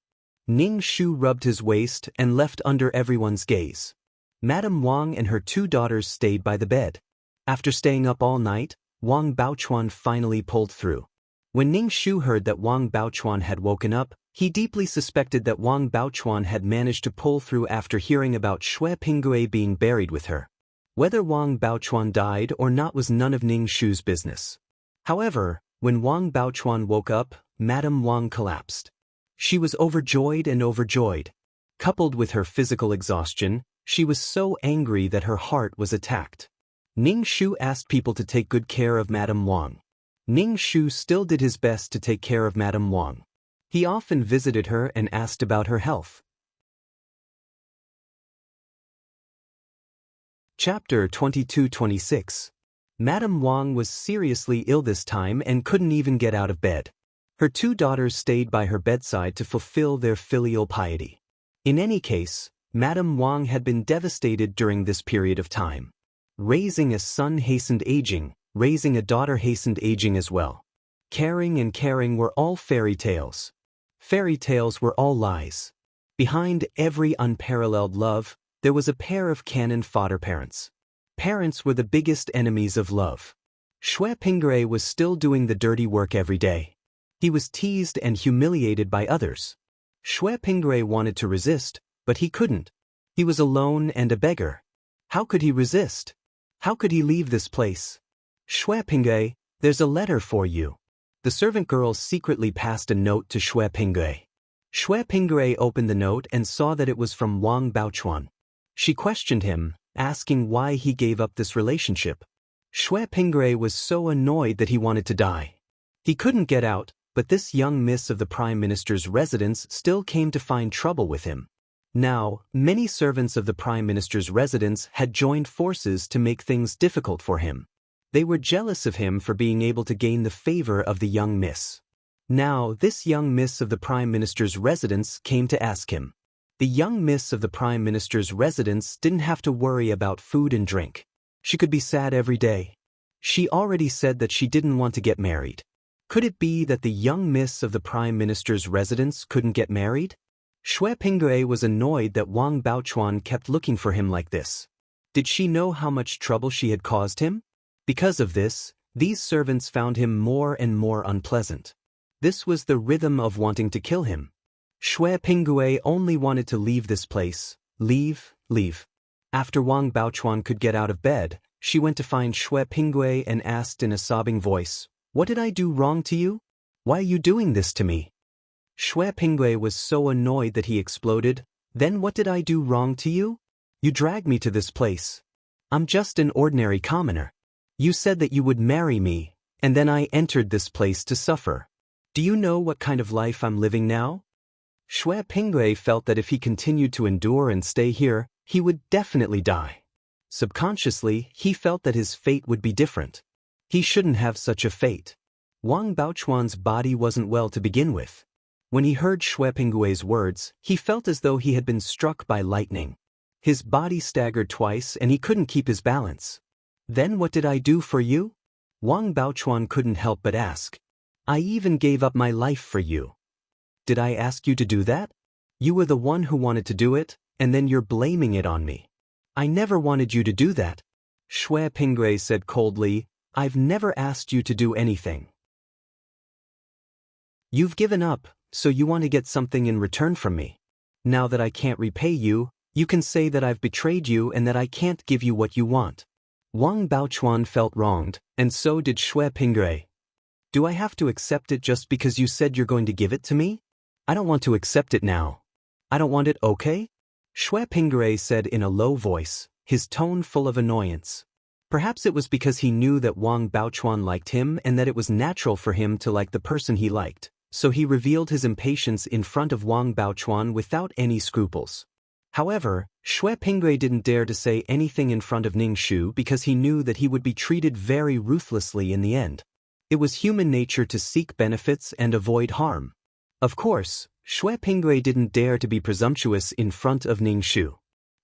Ning Shu rubbed his waist and left under everyone's gaze. Madame Wang and her 2 daughters stayed by the bed. After staying up all night, Wang Baochuan finally pulled through. When Ning Shu heard that Wang Baochuan had woken up, he deeply suspected that Wang Baochuan had managed to pull through after hearing about Shui Pingwei being buried with her. Whether Wang Baochuan died or not was none of Ning Shu's business. However, when Wang Baochuan woke up, Madame Wang collapsed. She was overjoyed and overjoyed. Coupled with her physical exhaustion, she was so angry that her heart was attacked. Ning Shu asked people to take good care of Madame Wang. Ning Shu still did his best to take care of Madame Wang. He often visited her and asked about her health. Chapter 22-26. Madame Wang was seriously ill this time and couldn't even get out of bed. Her 2 daughters stayed by her bedside to fulfill their filial piety. In any case, Madame Wang had been devastated during this period of time. Raising a son hastened aging, raising a daughter hastened aging as well. Caring and caring were all fairy tales. Fairy tales were all lies. Behind every unparalleled love, there was a pair of canon fodder parents. Parents were the biggest enemies of love. Xue Pingre was still doing the dirty work every day. He was teased and humiliated by others. Xue Pingre wanted to resist, but he couldn't. He was alone and a beggar. How could he resist? How could he leave this place? Xue Pingre, there's a letter for you. The servant girl secretly passed a note to Xue Pingre. Xue Pingre opened the note and saw that it was from Wang Baochuan. She questioned him, asking why he gave up this relationship. Xue Pingre was so annoyed that he wanted to die. He couldn't get out, but this young miss of the Prime Minister's residence still came to find trouble with him. Now, many servants of the Prime Minister's residence had joined forces to make things difficult for him. They were jealous of him for being able to gain the favor of the young miss. Now, this young miss of the Prime Minister's residence came to ask him. The young miss of the Prime Minister's residence didn't have to worry about food and drink. She could be sad every day. She already said that she didn't want to get married. Could it be that the young miss of the Prime Minister's residence couldn't get married? Xue Pingre was annoyed that Wang Baochuan kept looking for him like this. Did she know how much trouble she had caused him? Because of this, these servants found him more and more unpleasant. This was the rhythm of wanting to kill him. Xue Pingre only wanted to leave this place. Leave. After Wang Baochuan could get out of bed, she went to find Xue Pingre and asked in a sobbing voice, "What did I do wrong to you? Why are you doing this to me?" Xue Pingre was so annoyed that he exploded. "Then what did I do wrong to you? You dragged me to this place. I'm just an ordinary commoner. You said that you would marry me, and then I entered this place to suffer. Do you know what kind of life I'm living now?" Xue Pingre felt that if he continued to endure and stay here, he would definitely die. Subconsciously, he felt that his fate would be different. He shouldn't have such a fate. Wang Baochuan's body wasn't well to begin with. When he heard Xue Pingre's words, he felt as though he had been struck by lightning. His body staggered twice and he couldn't keep his balance. "Then what did I do for you?" Wang Baochuan couldn't help but ask. "I even gave up my life for you. Did I ask you to do that? You were the one who wanted to do it, and then you're blaming it on me. I never wanted you to do that." Xue Pingre said coldly, "I've never asked you to do anything. You've given up, so you want to get something in return from me. Now that I can't repay you, you can say that I've betrayed you and that I can't give you what you want." Wang Baochuan felt wronged, and so did Xue Pingre. "Do I have to accept it just because you said you're going to give it to me? I don't want to accept it now. I don't want it, okay?" Xue Pingre said in a low voice, his tone full of annoyance. Perhaps it was because he knew that Wang Baochuan liked him and that it was natural for him to like the person he liked, so he revealed his impatience in front of Wang Baochuan without any scruples. However, Xue Pingre didn't dare to say anything in front of Ning Shu because he knew that he would be treated very ruthlessly in the end. It was human nature to seek benefits and avoid harm. Of course, Xue Pingre didn't dare to be presumptuous in front of Ning Shu.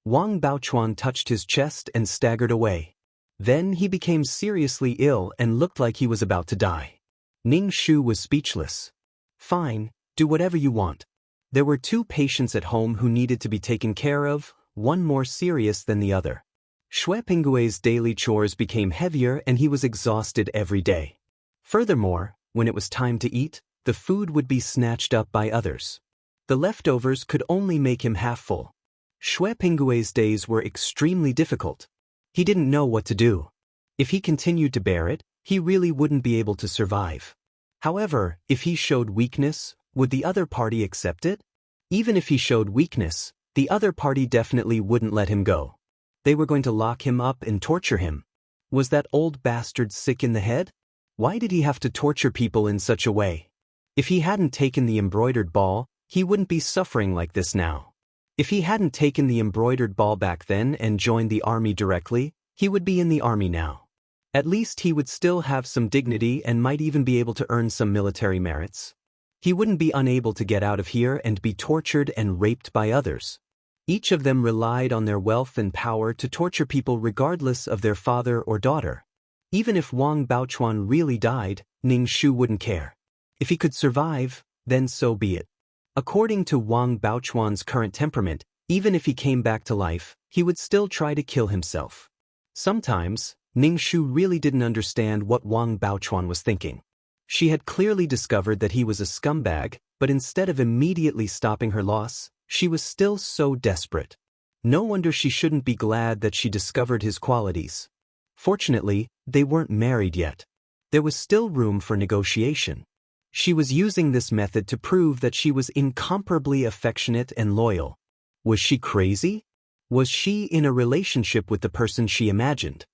Wang Baochuan touched his chest and staggered away. Then he became seriously ill and looked like he was about to die. Ning Shu was speechless. "Fine, do whatever you want." There were 2 patients at home who needed to be taken care of, one more serious than the other. Xue Pingre's daily chores became heavier and he was exhausted every day. Furthermore, when it was time to eat, the food would be snatched up by others. The leftovers could only make him half full. Xue Pingre's days were extremely difficult. He didn't know what to do. If he continued to bear it, he really wouldn't be able to survive. However, if he showed weakness, would the other party accept it? Even if he showed weakness, the other party definitely wouldn't let him go. They were going to lock him up and torture him. Was that old bastard sick in the head? Why did he have to torture people in such a way? If he hadn't taken the embroidered ball, he wouldn't be suffering like this now. If he hadn't taken the embroidered ball back then and joined the army directly, he would be in the army now. At least he would still have some dignity and might even be able to earn some military merits. He wouldn't be unable to get out of here and be tortured and raped by others. Each of them relied on their wealth and power to torture people regardless of their father or daughter. Even if Wang Baochuan really died, Ning Shu wouldn't care. If he could survive, then so be it. According to Wang Baochuan's current temperament, even if he came back to life, he would still try to kill himself. Sometimes, Ning Shu really didn't understand what Wang Baochuan was thinking. She had clearly discovered that he was a scumbag, but instead of immediately stopping her loss, she was still so desperate. No wonder she shouldn't be glad that she discovered his qualities. Fortunately, they weren't married yet. There was still room for negotiation. She was using this method to prove that she was incomparably affectionate and loyal. Was she crazy? Was she in a relationship with the person she imagined?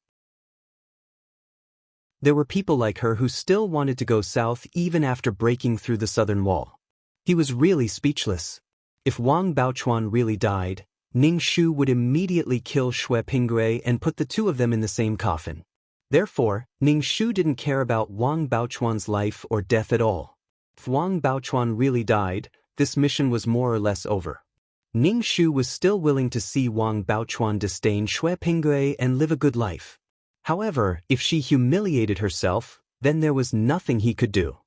There were people like her who still wanted to go south even after breaking through the southern wall. He was really speechless. If Wang Baochuan really died, Ning Shu would immediately kill Xue Pinggui and put the two of them in the same coffin. Therefore, Ning Shu didn't care about Wang Baochuan's life or death at all. If Wang Baochuan really died, this mission was more or less over. Ning Shu was still willing to see Wang Baochuan disdain Xue Pinggui and live a good life. However, if she humiliated herself, then there was nothing he could do.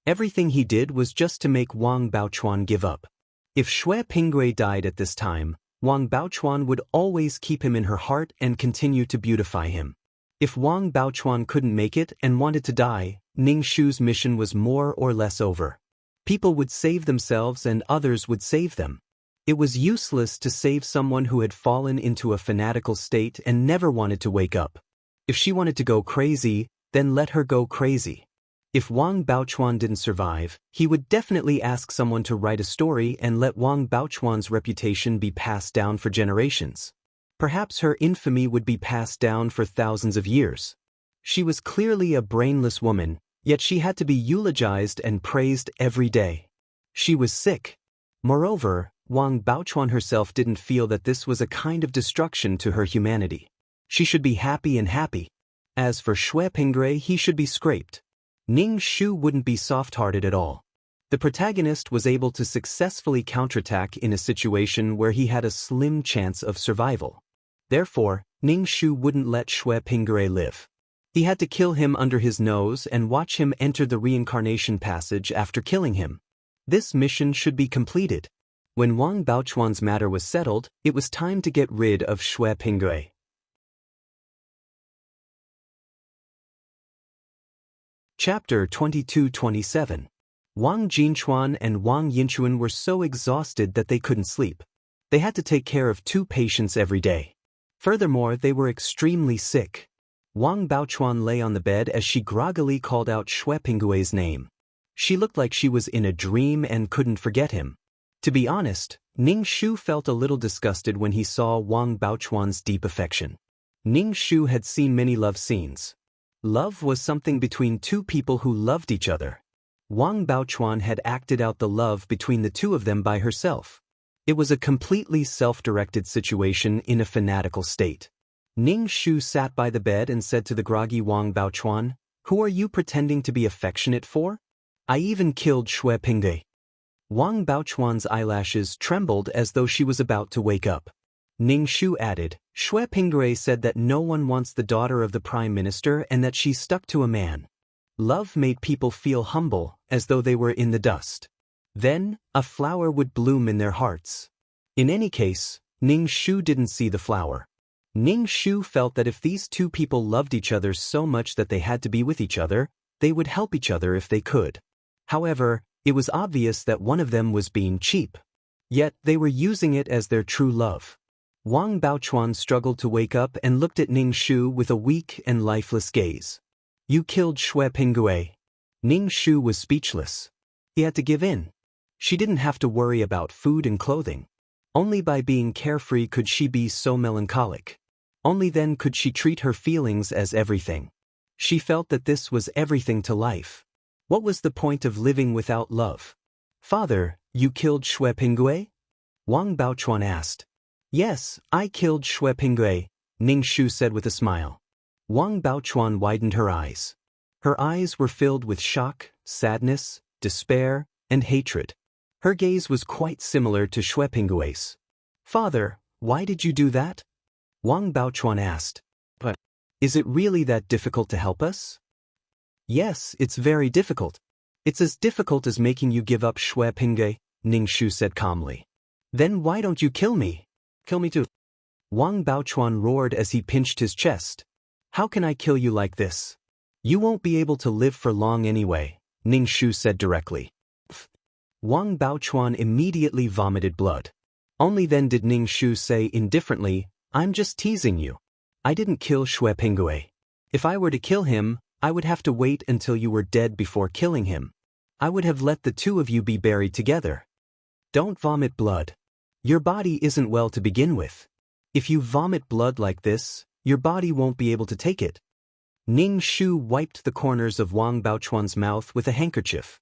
Everything he did was just to make Wang Baochuan give up. If Xue Pinggui died at this time, Wang Baochuan would always keep him in her heart and continue to beautify him. If Wang Baochuan couldn't make it and wanted to die, Ning Shu's mission was more or less over. People would save themselves and others would save them. It was useless to save someone who had fallen into a fanatical state and never wanted to wake up. If she wanted to go crazy, then let her go crazy. If Wang Baochuan didn't survive, he would definitely ask someone to write a story and let Wang Baochuan's reputation be passed down for generations. Perhaps her infamy would be passed down for thousands of years. She was clearly a brainless woman, yet she had to be eulogized and praised every day. She was sick. Moreover, Wang Baochuan herself didn't feel that this was a kind of destruction to her humanity. She should be happy and happy. As for Xue Pinggui, he should be scraped. Ning Shu wouldn't be soft-hearted at all. The protagonist was able to successfully counterattack in a situation where he had a slim chance of survival. Therefore, Ning Shu wouldn't let Xue Pinggui live. He had to kill him under his nose and watch him enter the reincarnation passage after killing him. This mission should be completed. When Wang Baochuan's matter was settled, it was time to get rid of Xue Pinggui. Chapter 22-27. Wang Jinchuan and Wang Yinchuan were so exhausted that they couldn't sleep. They had to take care of 2 patients every day. Furthermore, they were extremely sick. Wang Baochuan lay on the bed as she groggily called out Xue Pinggui's name. She looked like she was in a dream and couldn't forget him. To be honest, Ning Shu felt a little disgusted when he saw Wang Baochuan's deep affection. Ning Shu had seen many love scenes. Love was something between 2 people who loved each other. Wang Baochuan had acted out the love between the 2 of them by herself. It was a completely self-directed situation in a fanatical state. Ning Shu sat by the bed and said to the groggy Wang Baochuan, "Who are you pretending to be affectionate for? I even killed Xue Pinggui." Wang Baochuan's eyelashes trembled as though she was about to wake up. Ning Shu added, "Xue Pinggui said that no one wants the daughter of the Prime Minister and that she stuck to a man. Love made people feel humble, as though they were in the dust. Then, a flower would bloom in their hearts." In any case, Ning Shu didn't see the flower. Ning Shu felt that if these 2 people loved each other so much that they had to be with each other, they would help each other if they could. However, it was obvious that one of them was being cheap. Yet, they were using it as their true love. Wang Baochuan struggled to wake up and looked at Ning Shu with a weak and lifeless gaze. "You killed Xue Pinggui." Ning Shu was speechless. He had to give in. She didn't have to worry about food and clothing. Only by being carefree could she be so melancholic. Only then could she treat her feelings as everything. She felt that this was everything to life. What was the point of living without love? Father, you killed Shui Pingui? Wang Baochuan asked. Yes, I killed Shui Pingui, Ning Shu said with a smile. Wang Baochuan widened her eyes. Her eyes were filled with shock, sadness, despair, and hatred. Her gaze was quite similar to Shui Pingui's. Father, why did you do that? Wang Baochuan asked. But is it really that difficult to help us? Yes, it's very difficult. It's as difficult as making you give up Shui Pingui, Ning Shu said calmly. Then why don't you kill me? Kill me too. Wang Baochuan roared as he pinched his chest. How can I kill you like this? You won't be able to live for long anyway, Ning Shu said directly. Wang Baochuan immediately vomited blood. Only then did Ning Shu say indifferently, I'm just teasing you. I didn't kill Shui Pingui. If I were to kill him, I would have to wait until you were dead before killing him. I would have let the two of you be buried together. Don't vomit blood. Your body isn't well to begin with. If you vomit blood like this, your body won't be able to take it. Ning Shu wiped the corners of Wang Baochuan's mouth with a handkerchief.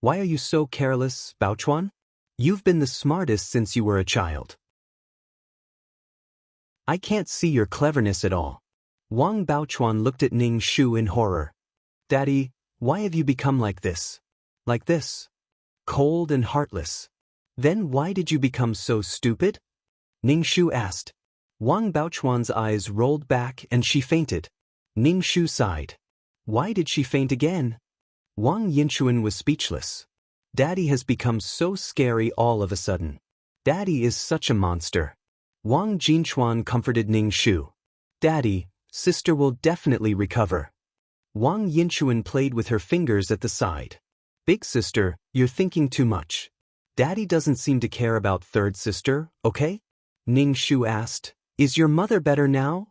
Why are you so careless, Baochuan? You've been the smartest since you were a child. I can't see your cleverness at all. Wang Baochuan looked at Ning Shu in horror. Daddy, why have you become like this? Like this? Cold and heartless. Then why did you become so stupid? Ning Shu asked. Wang Baochuan's eyes rolled back and she fainted. Ning Shu sighed. Why did she faint again? Wang Yinchuan was speechless. Daddy has become so scary all of a sudden. Daddy is such a monster. Wang Jinchuan comforted Ning Shu. Daddy, sister will definitely recover. Wang Yinchuan played with her fingers at the side. Big sister, you're thinking too much. Daddy doesn't seem to care about third sister, okay? Ning Shu asked. Is your mother better now?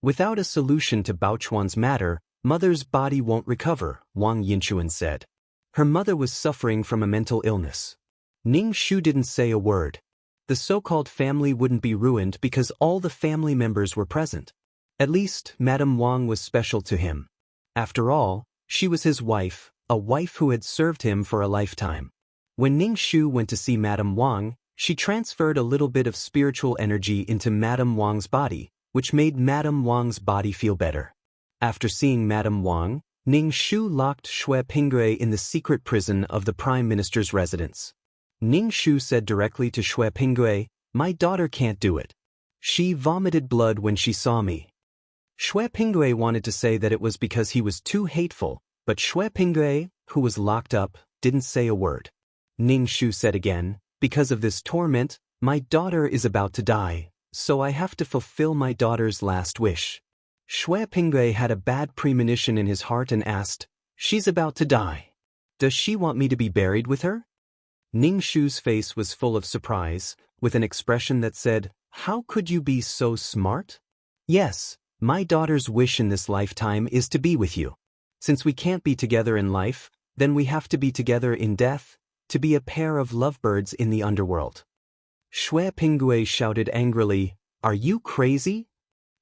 Without a solution to Baochuan's matter, mother's body won't recover, Wang Yinchuan said. Her mother was suffering from a mental illness. Ning Shu didn't say a word. The so-called family wouldn't be ruined because all the family members were present. At least, Madame Wang was special to him. After all, she was his wife, a wife who had served him for a lifetime. When Ning Shu went to see Madame Wang, she transferred a little bit of spiritual energy into Madame Wang's body, which made Madame Wang's body feel better. After seeing Madame Wang, Ning Shu locked Shui Pingui in the secret prison of the Prime Minister's residence. Ning Shu said directly to Shui Pingui, my daughter can't do it. She vomited blood when she saw me. Shui Pingui wanted to say that it was because he was too hateful, but Shui Pingui, who was locked up, didn't say a word. Ning Shu said again, because of this torment, my daughter is about to die, so I have to fulfill my daughter's last wish. Shui Pingui had a bad premonition in his heart and asked, she's about to die. Does she want me to be buried with her? Ning Shu's face was full of surprise, with an expression that said, how could you be so smart? Yes, my daughter's wish in this lifetime is to be with you. Since we can't be together in life, then we have to be together in death, to be a pair of lovebirds in the underworld. Shui Pingui shouted angrily, are you crazy?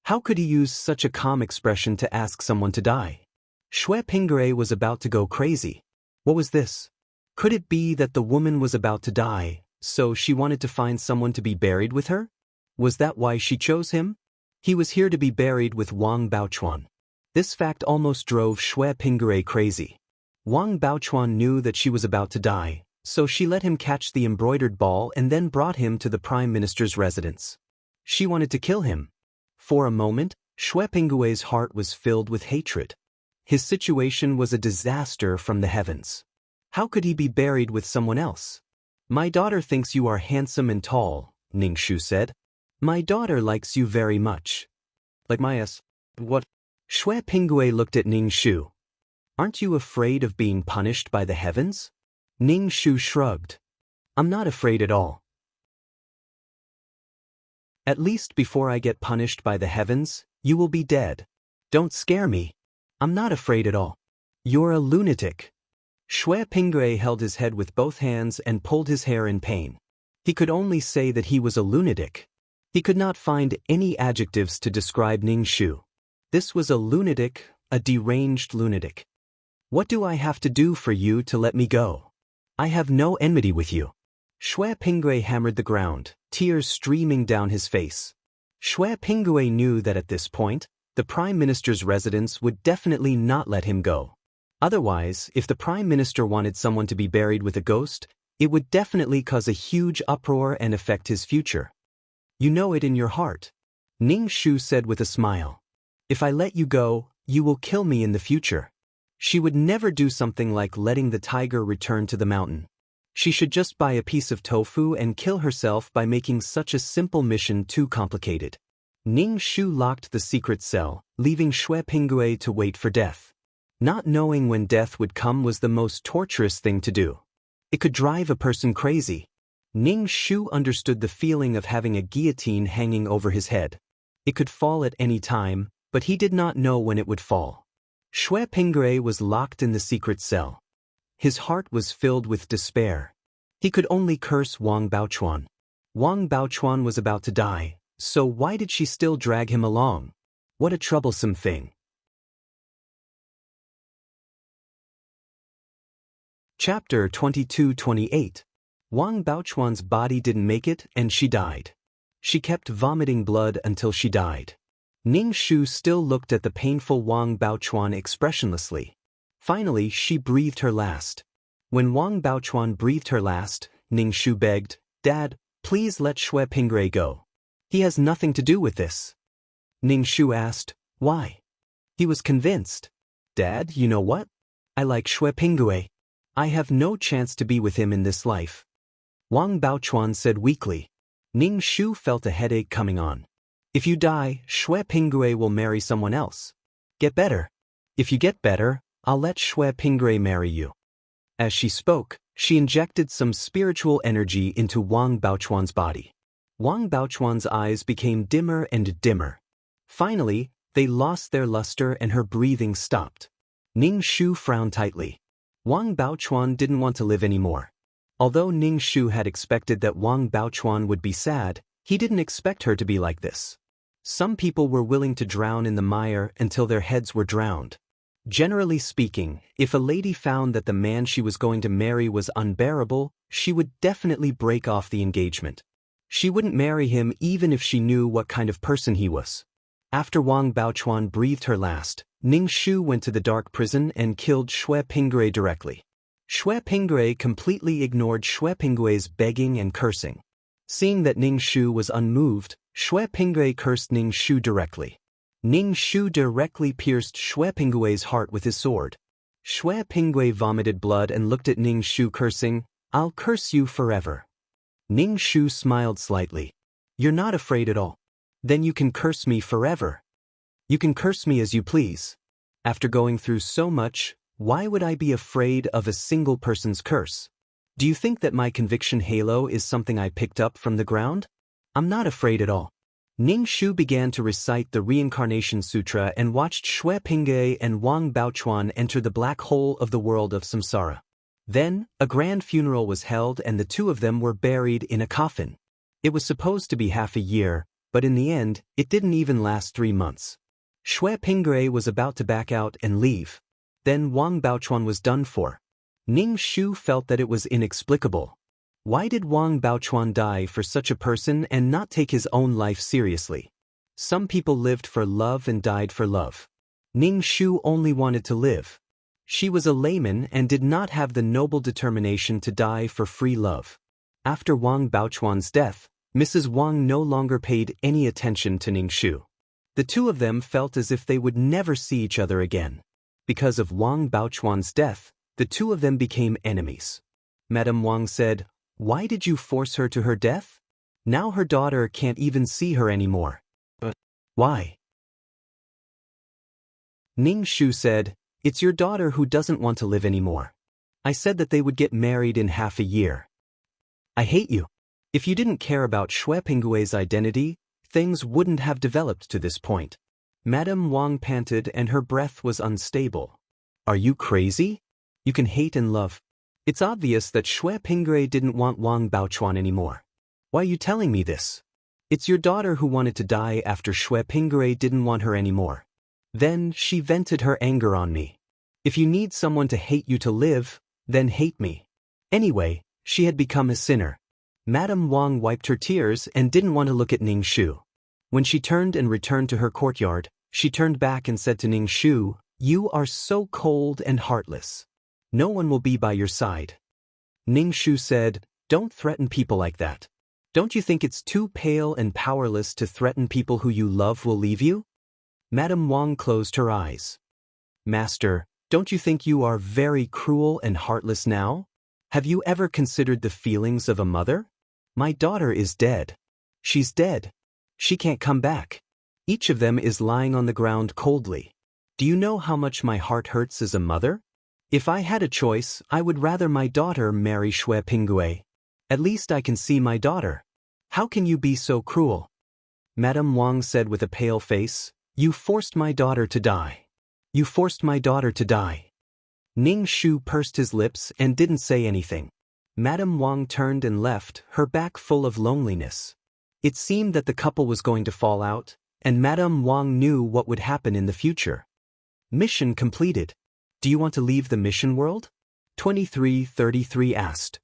How could he use such a calm expression to ask someone to die? Shui Pingui was about to go crazy. What was this? Could it be that the woman was about to die, so she wanted to find someone to be buried with her? Was that why she chose him? He was here to be buried with Wang Baochuan. This fact almost drove Shui Pingui crazy. Wang Baochuan knew that she was about to die, so she let him catch the embroidered ball and then brought him to the Prime Minister's residence. She wanted to kill him. For a moment, Shui Pingui's heart was filled with hatred. His situation was a disaster from the heavens. How could he be buried with someone else? My daughter thinks you are handsome and tall, Ning Shu said. My daughter likes you very much. Like my ass? What? Shui Pingui looked at Ning Shu. Aren't you afraid of being punished by the heavens? Ning Shu shrugged. I'm not afraid at all. At least before I get punished by the heavens, you will be dead. Don't scare me. I'm not afraid at all. You're a lunatic. Shui Pingui held his head with both hands and pulled his hair in pain. He could only say that he was a lunatic. He could not find any adjectives to describe Ning Shu. This was a lunatic, a deranged lunatic. What do I have to do for you to let me go? I have no enmity with you. Xue Pinggui hammered the ground, tears streaming down his face. Xue Pinggui knew that at this point, the Prime Minister's residence would definitely not let him go. Otherwise, if the Prime Minister wanted someone to be buried with a ghost, it would definitely cause a huge uproar and affect his future. You know it in your heart. Ning Shu said with a smile. If I let you go, you will kill me in the future. She would never do something like letting the tiger return to the mountain. She should just buy a piece of tofu and kill herself by making such a simple mission too complicated. Ning Shu locked the secret cell, leaving Xue Pinggui to wait for death. Not knowing when death would come was the most torturous thing to do. It could drive a person crazy. Ning Shu understood the feeling of having a guillotine hanging over his head. It could fall at any time, but he did not know when it would fall. Xue Pinggui was locked in the secret cell. His heart was filled with despair. He could only curse Wang Baochuan. Wang Baochuan was about to die, so why did she still drag him along? What a troublesome thing. Chapter 22-28. Wang Baochuan's body didn't make it and she died. She kept vomiting blood until she died. Ning Shu still looked at the painful Wang Baochuan expressionlessly. Finally, she breathed her last. When Wang Baochuan breathed her last, Ning Shu begged, "Dad, please let Xue Pinggui go. He has nothing to do with this." Ning Shu asked, "Why?" He was convinced. "Dad, you know what? I like Xue Pinggui. I have no chance to be with him in this life." Wang Baochuan said weakly. Ning Shu felt a headache coming on. "If you die, Xue Pinggui will marry someone else. Get better. If you get better, I'll let Xue Pinggui marry you." As she spoke, she injected some spiritual energy into Wang Baochuan's body. Wang Baochuan's eyes became dimmer and dimmer. Finally, they lost their luster and her breathing stopped. Ning Shu frowned tightly. Wang Baochuan didn't want to live anymore. Although Ning Shu had expected that Wang Baochuan would be sad, he didn't expect her to be like this. Some people were willing to drown in the mire until their heads were drowned. Generally speaking, if a lady found that the man she was going to marry was unbearable, she would definitely break off the engagement. She wouldn't marry him even if she knew what kind of person he was. After Wang Baochuan breathed her last, Ning Shu went to the dark prison and killed Xue Pinggui directly. Xue Pinggui completely ignored Xue Pinggui's begging and cursing. Seeing that Ning Shu was unmoved, Xue Pinggui cursed Ning Shu directly. Ning Shu directly pierced Xue Pinggui's heart with his sword. Xue Pinggui vomited blood and looked at Ning Shu cursing, "I'll curse you forever." Ning Shu smiled slightly. "You're not afraid at all. Then you can curse me forever. You can curse me as you please. After going through so much, why would I be afraid of a single person's curse? Do you think that my conviction halo is something I picked up from the ground? I'm not afraid at all." Ning Shu began to recite the Reincarnation Sutra and watched Xue Pinggui and Wang Baochuan enter the black hole of the world of samsara. Then, a grand funeral was held and the two of them were buried in a coffin. It was supposed to be half a year, but in the end, it didn't even last 3 months. Xue Pinggui was about to back out and leave. Then Wang Baochuan was done for. Ning Shu felt that it was inexplicable. Why did Wang Baochuan die for such a person and not take his own life seriously? Some people lived for love and died for love. Ning Shu only wanted to live. She was a layman and did not have the noble determination to die for free love. After Wang Baochuan's death, Mrs. Wang no longer paid any attention to Ning Shu. The two of them felt as if they would never see each other again. Because of Wang Baochuan's death, the two of them became enemies. Madame Wang said, "Why did you force her to her death? Now her daughter can't even see her anymore." "But why?" Ning Shu said, "It's your daughter who doesn't want to live anymore. I said that they would get married in half a year. I hate you. If you didn't care about Xue Pinggui's identity, things wouldn't have developed to this point." Madame Wang panted and her breath was unstable. "Are you crazy? You can hate and love. It's obvious that Xue Pinggui didn't want Wang Baochuan anymore. Why are you telling me this?" It's your daughter who wanted to die after Shui Pingui didn't want her anymore. Then she vented her anger on me. If you need someone to hate you to live, then hate me. Anyway, she had become a sinner. Madame Wang wiped her tears and didn't want to look at Ning Shu. When she turned and returned to her courtyard, she turned back and said to Ning Shu, "You are so cold and heartless. No one will be by your side." Ning Shu said, "Don't threaten people like that. Don't you think it's too pale and powerless to threaten people who you love will leave you?" Madame Wang closed her eyes. "Master, don't you think you are very cruel and heartless now? Have you ever considered the feelings of a mother? My daughter is dead. She's dead. She can't come back. Each of them is lying on the ground coldly. Do you know how much my heart hurts as a mother? If I had a choice, I would rather my daughter marry Shui Pingui. At least I can see my daughter. How can you be so cruel?" Madame Wang said with a pale face, "You forced my daughter to die. You forced my daughter to die." Ning Shu pursed his lips and didn't say anything. Madame Wang turned and left, her back full of loneliness. It seemed that the couple was going to fall out, and Madame Wang knew what would happen in the future. Mission completed. Do you want to leave the mission world? 2333 asked.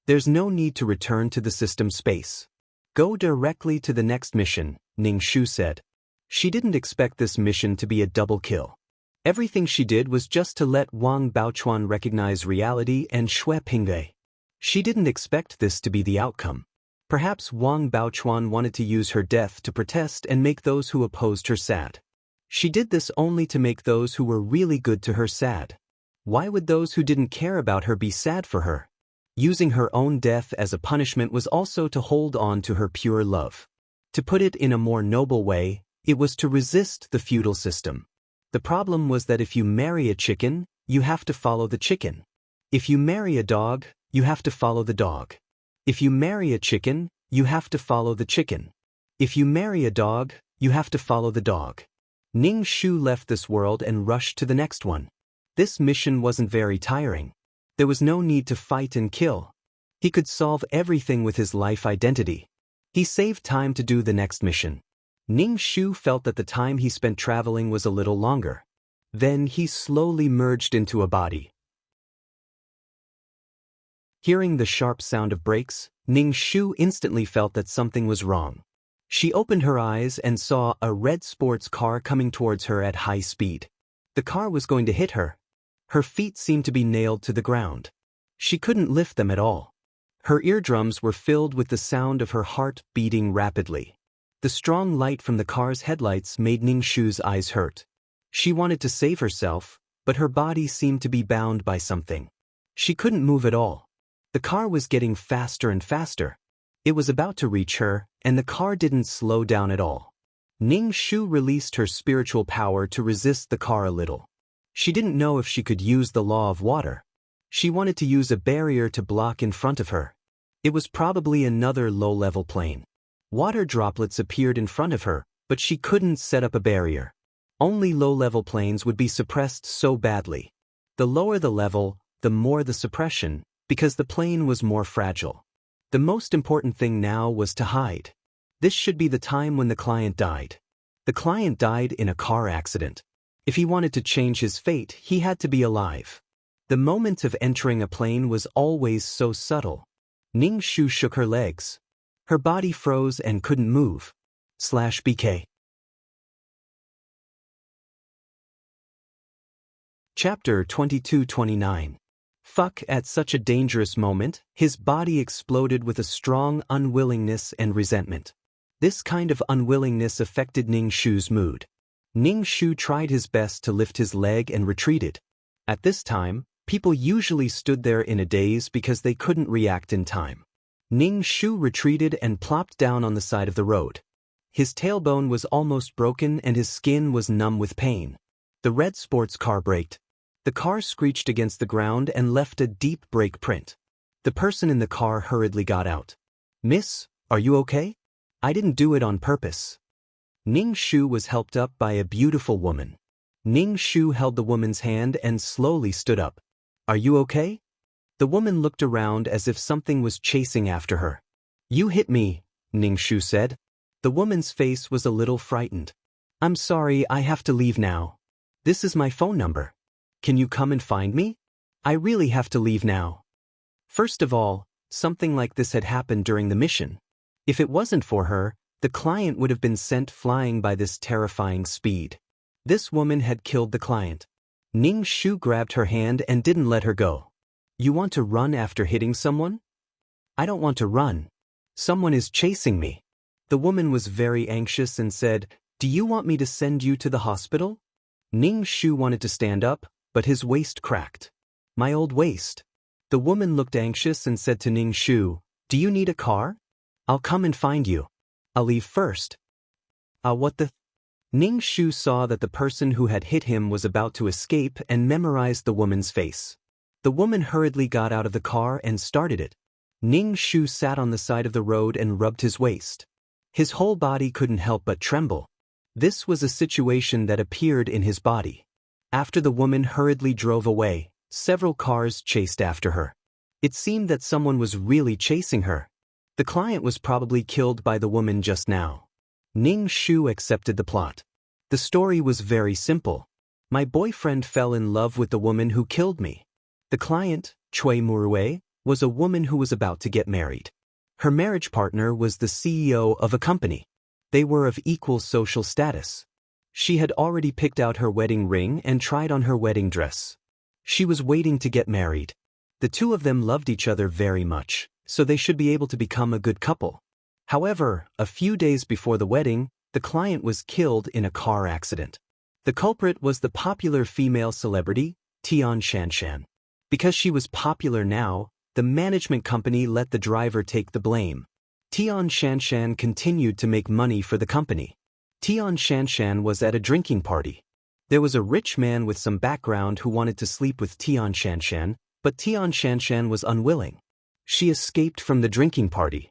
There's no need to return to the system space. Go directly to the next mission, Ning Shu said. She didn't expect this mission to be a double kill. Everything she did was just to let Wang Baochuan recognize reality and Shui Pingui. She didn't expect this to be the outcome. Perhaps Wang Baochuan wanted to use her death to protest and make those who opposed her sad. She did this only to make those who were really good to her sad. Why would those who didn't care about her be sad for her? Using her own death as a punishment was also to hold on to her pure love. To put it in a more noble way, it was to resist the feudal system. The problem was that if you marry a chicken, you have to follow the chicken. If you marry a dog, you have to follow the dog. If you marry a chicken, you have to follow the chicken. If you marry a dog, you have to follow the dog. Ning Shu left this world and rushed to the next one. This mission wasn't very tiring. There was no need to fight and kill. He could solve everything with his life identity. He saved time to do the next mission. Ning Shu felt that the time he spent traveling was a little longer. Then he slowly merged into a body. Hearing the sharp sound of brakes, Ning Shu instantly felt that something was wrong. She opened her eyes and saw a red sports car coming towards her at high speed. The car was going to hit her. Her feet seemed to be nailed to the ground. She couldn't lift them at all. Her eardrums were filled with the sound of her heart beating rapidly. The strong light from the car's headlights made Ning Shu's eyes hurt. She wanted to save herself, but her body seemed to be bound by something. She couldn't move at all. The car was getting faster and faster. It was about to reach her, and the car didn't slow down at all. Ning Shu released her spiritual power to resist the car a little. She didn't know if she could use the law of water. She wanted to use a barrier to block in front of her. It was probably another low-level plane. Water droplets appeared in front of her, but she couldn't set up a barrier. Only low-level planes would be suppressed so badly. The lower the level, the more the suppression, because the plane was more fragile. The most important thing now was to hide. This should be the time when the client died. The client died in a car accident. If he wanted to change his fate, he had to be alive. The moment of entering a plane was always so subtle. Ning Shu shook her legs. Her body froze and couldn't move. /BK. Chapter 2229. Fuck. At such a dangerous moment, his body exploded with a strong unwillingness and resentment. This kind of unwillingness affected Ning Shu's mood. Ning Shu tried his best to lift his leg and retreated. At this time, people usually stood there in a daze because they couldn't react in time. Ning Shu retreated and plopped down on the side of the road. His tailbone was almost broken and his skin was numb with pain. The red sports car braked. The car screeched against the ground and left a deep brake print. The person in the car hurriedly got out. "Miss, are you okay? I didn't do it on purpose." Ning Shu was helped up by a beautiful woman. Ning Shu held the woman's hand and slowly stood up. "Are you okay?" The woman looked around as if something was chasing after her. "You hit me, Ning Shu said. The woman's face was a little frightened. I'm sorry, I have to leave now. This is my phone number. Can you come and find me? I really have to leave now. First of all, something like this had happened during the mission. If it wasn't for her, the client would have been sent flying by this terrifying speed. This woman had killed the client. Ning Shu grabbed her hand and didn't let her go. You want to run after hitting someone? I don't want to run. Someone is chasing me. The woman was very anxious and said, Do you want me to send you to the hospital? Ning Shu wanted to stand up, but his waist cracked. My old waist. The woman looked anxious and said to Ning Shu, Do you need a car? I'll come and find you. I'll leave first. What the? Ning Shu saw that the person who had hit him was about to escape and memorized the woman's face. The woman hurriedly got out of the car and started it. Ning Shu sat on the side of the road and rubbed his waist. His whole body couldn't help but tremble. This was a situation that appeared in his body. After the woman hurriedly drove away, several cars chased after her. It seemed that someone was really chasing her. The client was probably killed by the woman just now. Ning Shu accepted the plot. The story was very simple. My boyfriend fell in love with the woman who killed me. The client, Chui Murue, was a woman who was about to get married. Her marriage partner was the CEO of a company. They were of equal social status. She had already picked out her wedding ring and tried on her wedding dress. She was waiting to get married. The two of them loved each other very much, so they should be able to become a good couple. However, a few days before the wedding, the client was killed in a car accident. The culprit was the popular female celebrity, Tian Shanshan. Because she was popular now, the management company let the driver take the blame. Tian Shanshan continued to make money for the company. Tian Shanshan was at a drinking party. There was a rich man with some background who wanted to sleep with Tian Shanshan, but Tian Shanshan was unwilling. She escaped from the drinking party.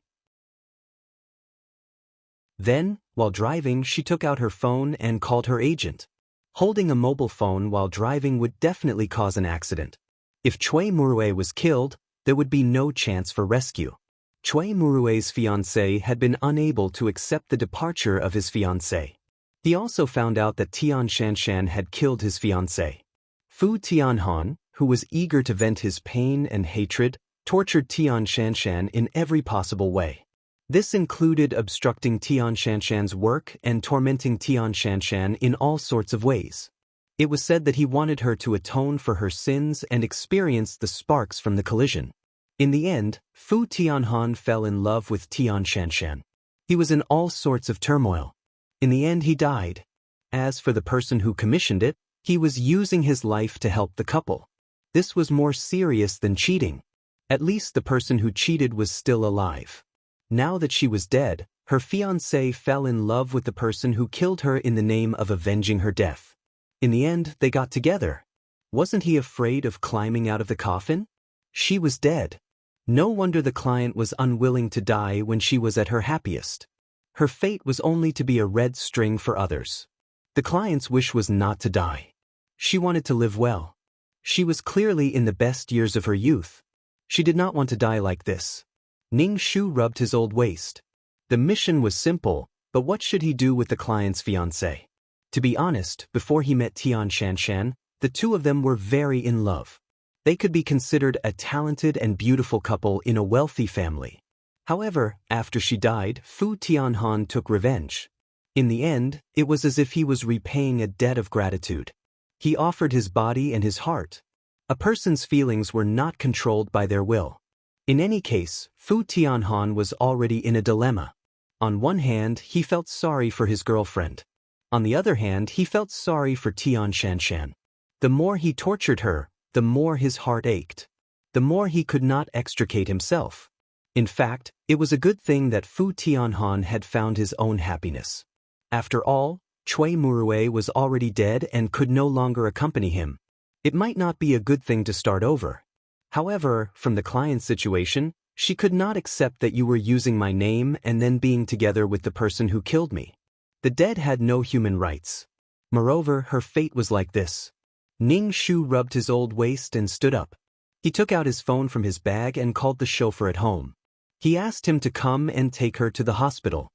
Then, while driving, she took out her phone and called her agent. Holding a mobile phone while driving would definitely cause an accident. If Chui Murue was killed, there would be no chance for rescue. Chui Murue's fiancé had been unable to accept the departure of his fiancée. He also found out that Tian Shanshan had killed his fiancée. Fu Tianhan, who was eager to vent his pain and hatred, tortured Tian Shanshan in every possible way. This included obstructing Tian Shanshan's work and tormenting Tian Shanshan in all sorts of ways. It was said that he wanted her to atone for her sins and experience the sparks from the collision. In the end, Fu Tianhan fell in love with Tian Shanshan. He was in all sorts of turmoil. In the end, he died. As for the person who commissioned it, he was using his life to help the couple. This was more serious than cheating. At least the person who cheated was still alive. Now that she was dead, her fiancé fell in love with the person who killed her in the name of avenging her death. In the end, they got together. Wasn't he afraid of climbing out of the coffin? She was dead. No wonder the client was unwilling to die when she was at her happiest. Her fate was only to be a red string for others. The client's wish was not to die. She wanted to live well. She was clearly in the best years of her youth. She did not want to die like this. Ning Shu rubbed his old waist. The mission was simple, but what should he do with the client's fiancée? To be honest, before he met Tian Shanshan, the two of them were very in love. They could be considered a talented and beautiful couple in a wealthy family. However, after she died, Fu Tianhan took revenge. In the end, it was as if he was repaying a debt of gratitude. He offered his body and his heart. A person's feelings were not controlled by their will. In any case, Fu Tianhan was already in a dilemma. On one hand, he felt sorry for his girlfriend. On the other hand, he felt sorry for Tian Shanshan. The more he tortured her, the more his heart ached. The more he could not extricate himself. In fact, it was a good thing that Fu Tianhan had found his own happiness. After all, Chui Murue was already dead and could no longer accompany him. It might not be a good thing to start over. However, from the client's situation, she could not accept that you were using my name and then being together with the person who killed me. The dead had no human rights. Moreover, her fate was like this. Ning Shu rubbed his old waist and stood up. He took out his phone from his bag and called the chauffeur at home. He asked him to come and take her to the hospital.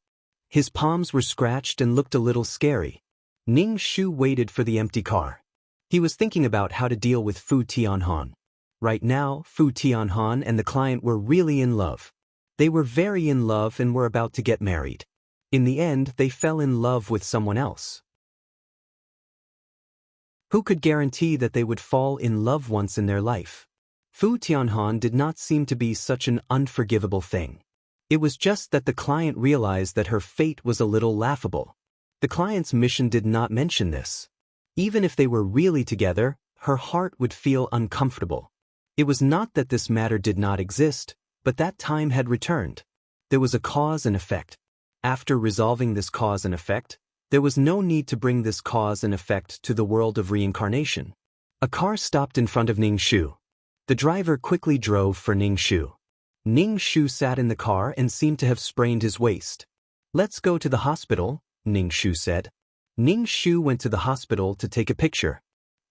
His palms were scratched and looked a little scary. Ning Shu waited for the empty car. He was thinking about how to deal with Fu Tianhan. Right now, Fu Tianhan and the client were really in love. They were very in love and were about to get married. In the end, they fell in love with someone else. Who could guarantee that they would fall in love once in their life? Fu Tianhan did not seem to be such an unforgivable thing. It was just that the client realized that her fate was a little laughable. The client's mission did not mention this. Even if they were really together, her heart would feel uncomfortable. It was not that this matter did not exist, but that time had returned. There was a cause and effect. After resolving this cause and effect, there was no need to bring this cause and effect to the world of reincarnation. A car stopped in front of Ning Shu. The driver quickly drove for Ning Shu. Ning Shu sat in the car and seemed to have sprained his waist. "Let's go to the hospital," Ning Shu said. Ning Shu went to the hospital to take a picture.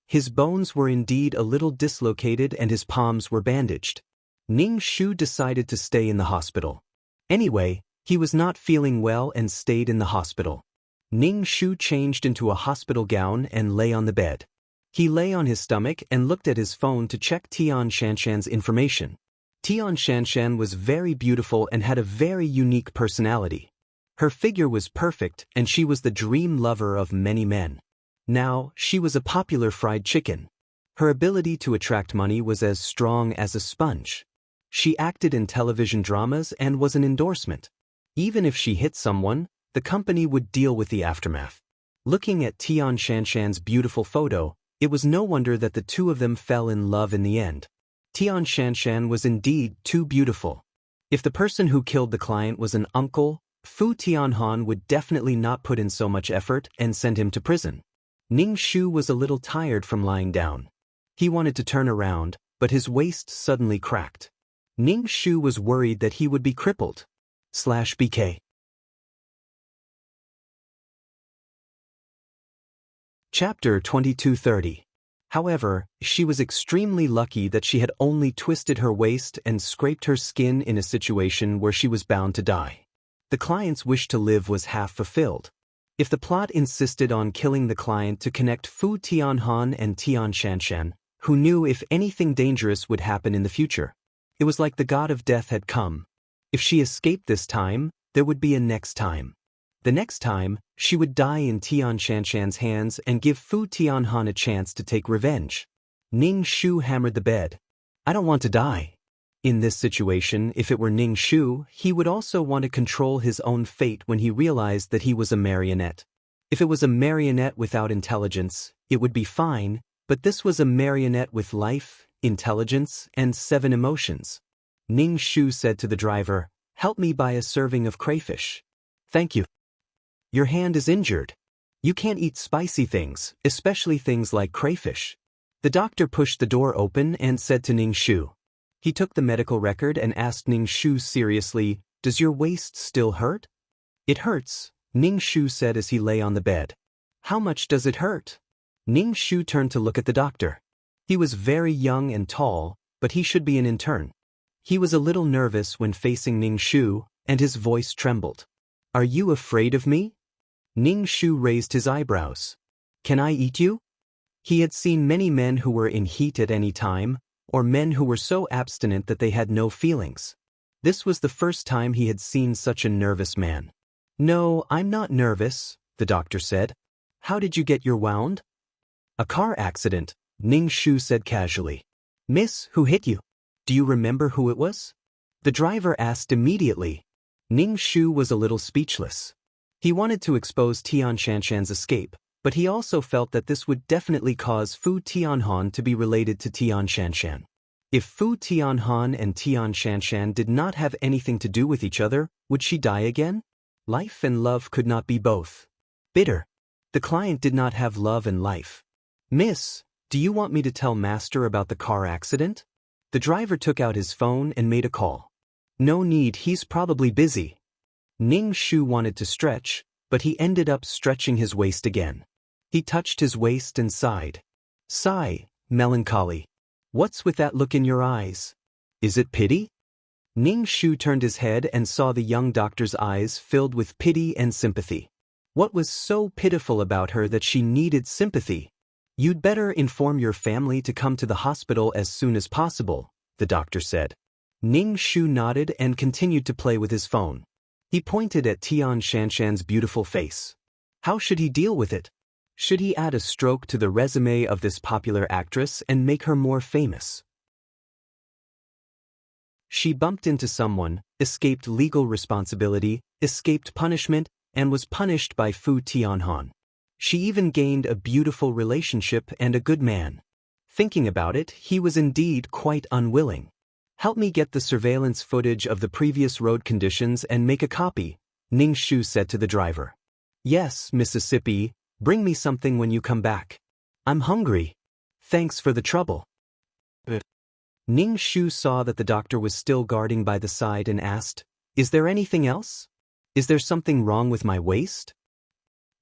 His bones were indeed a little dislocated and his palms were bandaged. Ning Shu decided to stay in the hospital. Anyway, he was not feeling well and stayed in the hospital. Ning Shu changed into a hospital gown and lay on the bed. He lay on his stomach and looked at his phone to check Tian Shanshan's information. Tian Shanshan was very beautiful and had a very unique personality. Her figure was perfect and she was the dream lover of many men. Now, she was a popular fried chicken. Her ability to attract money was as strong as a sponge. She acted in television dramas and was an endorsement. Even if she hit someone, the company would deal with the aftermath. Looking at Tian Shanshan's beautiful photo, it was no wonder that the two of them fell in love in the end. Tian Shanshan was indeed too beautiful. If the person who killed the client was an uncle, Fu Tianhan would definitely not put in so much effort and send him to prison. Ning Shu was a little tired from lying down. He wanted to turn around, but his waist suddenly cracked. Ning Shu was worried that he would be crippled. /BK Chapter 2230. However, she was extremely lucky that she had only twisted her waist and scraped her skin in a situation where she was bound to die. The client's wish to live was half fulfilled. If the plot insisted on killing the client to connect Fu Tianhan and Tian Shanshan, who knew if anything dangerous would happen in the future, it was like the god of death had come. If she escaped this time, there would be a next time. The next time, she would die in Tian Shanshan's hands and give Fu Tianhan a chance to take revenge. Ning Shu hammered the bed. "I don't want to die." In this situation, if it were Ning Shu, he would also want to control his own fate when he realized that he was a marionette. If it was a marionette without intelligence, it would be fine, but this was a marionette with life, intelligence, and 7 emotions. Ning Shu said to the driver, "Help me buy a serving of crayfish." "Thank you. Your hand is injured. You can't eat spicy things, especially things like crayfish." The doctor pushed the door open and said to Ning Shu. He took the medical record and asked Ning Shu seriously, "Does your waist still hurt?" "It hurts," Ning Shu said as he lay on the bed. "How much does it hurt?" Ning Shu turned to look at the doctor. He was very young and tall, but he should be an intern. He was a little nervous when facing Ning Shu, and his voice trembled. "Are you afraid of me?" Ning Shu raised his eyebrows. "Can I eat you?" He had seen many men who were in heat at any time, or men who were so abstinent that they had no feelings. This was the first time he had seen such a nervous man. "No, I'm not nervous," the doctor said. "How did you get your wound?" "A car accident," Ning Shu said casually. "Miss, who hit you? Do you remember who it was?" The driver asked immediately. Ning Shu was a little speechless. He wanted to expose Tian Shanshan's escape, but he also felt that this would definitely cause Fu Tianhan to be related to Tian Shanshan. If Fu Tianhan and Tian Shanshan did not have anything to do with each other, would she die again? Life and love could not be both. Bitter. The client did not have love and life. "Miss, do you want me to tell Master about the car accident?" The driver took out his phone and made a call. "No need, he's probably busy." Ning Shu wanted to stretch, but he ended up stretching his waist again. He touched his waist and sighed. "Sigh, melancholy. What's with that look in your eyes? Is it pity?" Ning Shu turned his head and saw the young doctor's eyes filled with pity and sympathy. What was so pitiful about her that she needed sympathy? You'd better inform your family to come to the hospital as soon as possible, the doctor said. Ning Shu nodded and continued to play with his phone. He pointed at Tian Shanshan's beautiful face. How should he deal with it? Should he add a stroke to the resume of this popular actress and make her more famous? She bumped into someone, escaped legal responsibility, escaped punishment, and was punished by Fu Tianhan. She even gained a beautiful relationship and a good man. Thinking about it, he was indeed quite unwilling. Help me get the surveillance footage of the previous road conditions and make a copy, Ning Shu said to the driver. Yes, Mississippi, bring me something when you come back. I'm hungry. Thanks for the trouble. Ning Shu saw that the doctor was still guarding by the side and asked, Is there anything else? Is there something wrong with my waist?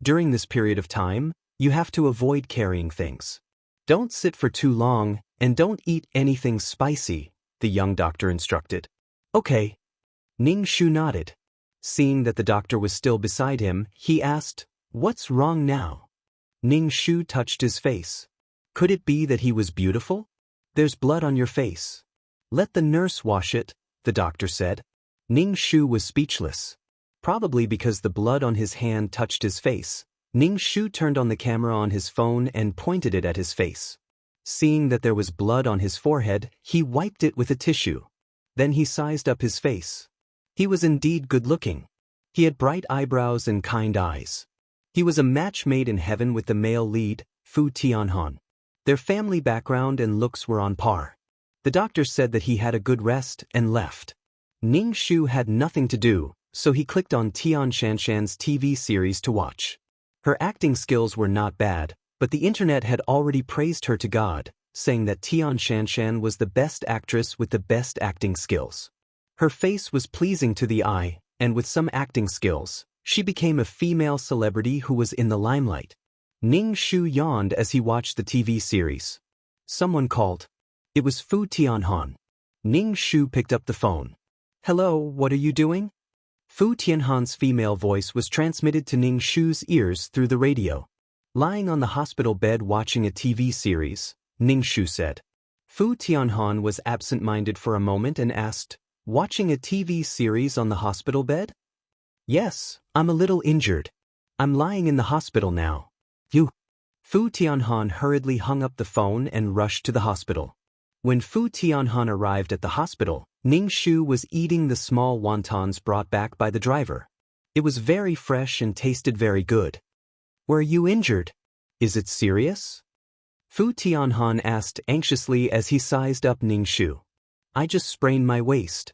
During this period of time, you have to avoid carrying things. Don't sit for too long, and don't eat anything spicy, the young doctor instructed. Okay. Ning Shu nodded. Seeing that the doctor was still beside him, he asked, What's wrong now? Ning Shu touched his face. Could it be that he was beautiful? There's blood on your face. Let the nurse wash it, the doctor said. Ning Shu was speechless. Probably because the blood on his hand touched his face, Ning Shu turned on the camera on his phone and pointed it at his face. Seeing that there was blood on his forehead, he wiped it with a tissue. Then he sized up his face. He was indeed good-looking. He had bright eyebrows and kind eyes. He was a match made in heaven with the male lead, Fu Tianhan. Their family background and looks were on par. The doctor said that he had a good rest and left. Ning Shu had nothing to do, so he clicked on Tian Shanshan's TV series to watch. Her acting skills were not bad, but the internet had already praised her to God, saying that Tian Shanshan was the best actress with the best acting skills. Her face was pleasing to the eye, and with some acting skills, she became a female celebrity who was in the limelight. Ning Shu yawned as he watched the TV series. Someone called. It was Fu Tianhan. Ning Shu picked up the phone. Hello, what are you doing? Fu Tianhan's female voice was transmitted to Ning Shu's ears through the radio. Lying on the hospital bed watching a TV series, Ning Shu said. Fu Tianhan was absent-minded for a moment and asked, Watching a TV series on the hospital bed? Yes, I'm a little injured. I'm lying in the hospital now. You. Fu Tianhan hurriedly hung up the phone and rushed to the hospital. When Fu Tianhan arrived at the hospital, Ning Shu was eating the small wontons brought back by the driver. It was very fresh and tasted very good. Were you injured? Is it serious? Fu Tianhan asked anxiously as he sized up Ning Shu. I just sprained my waist.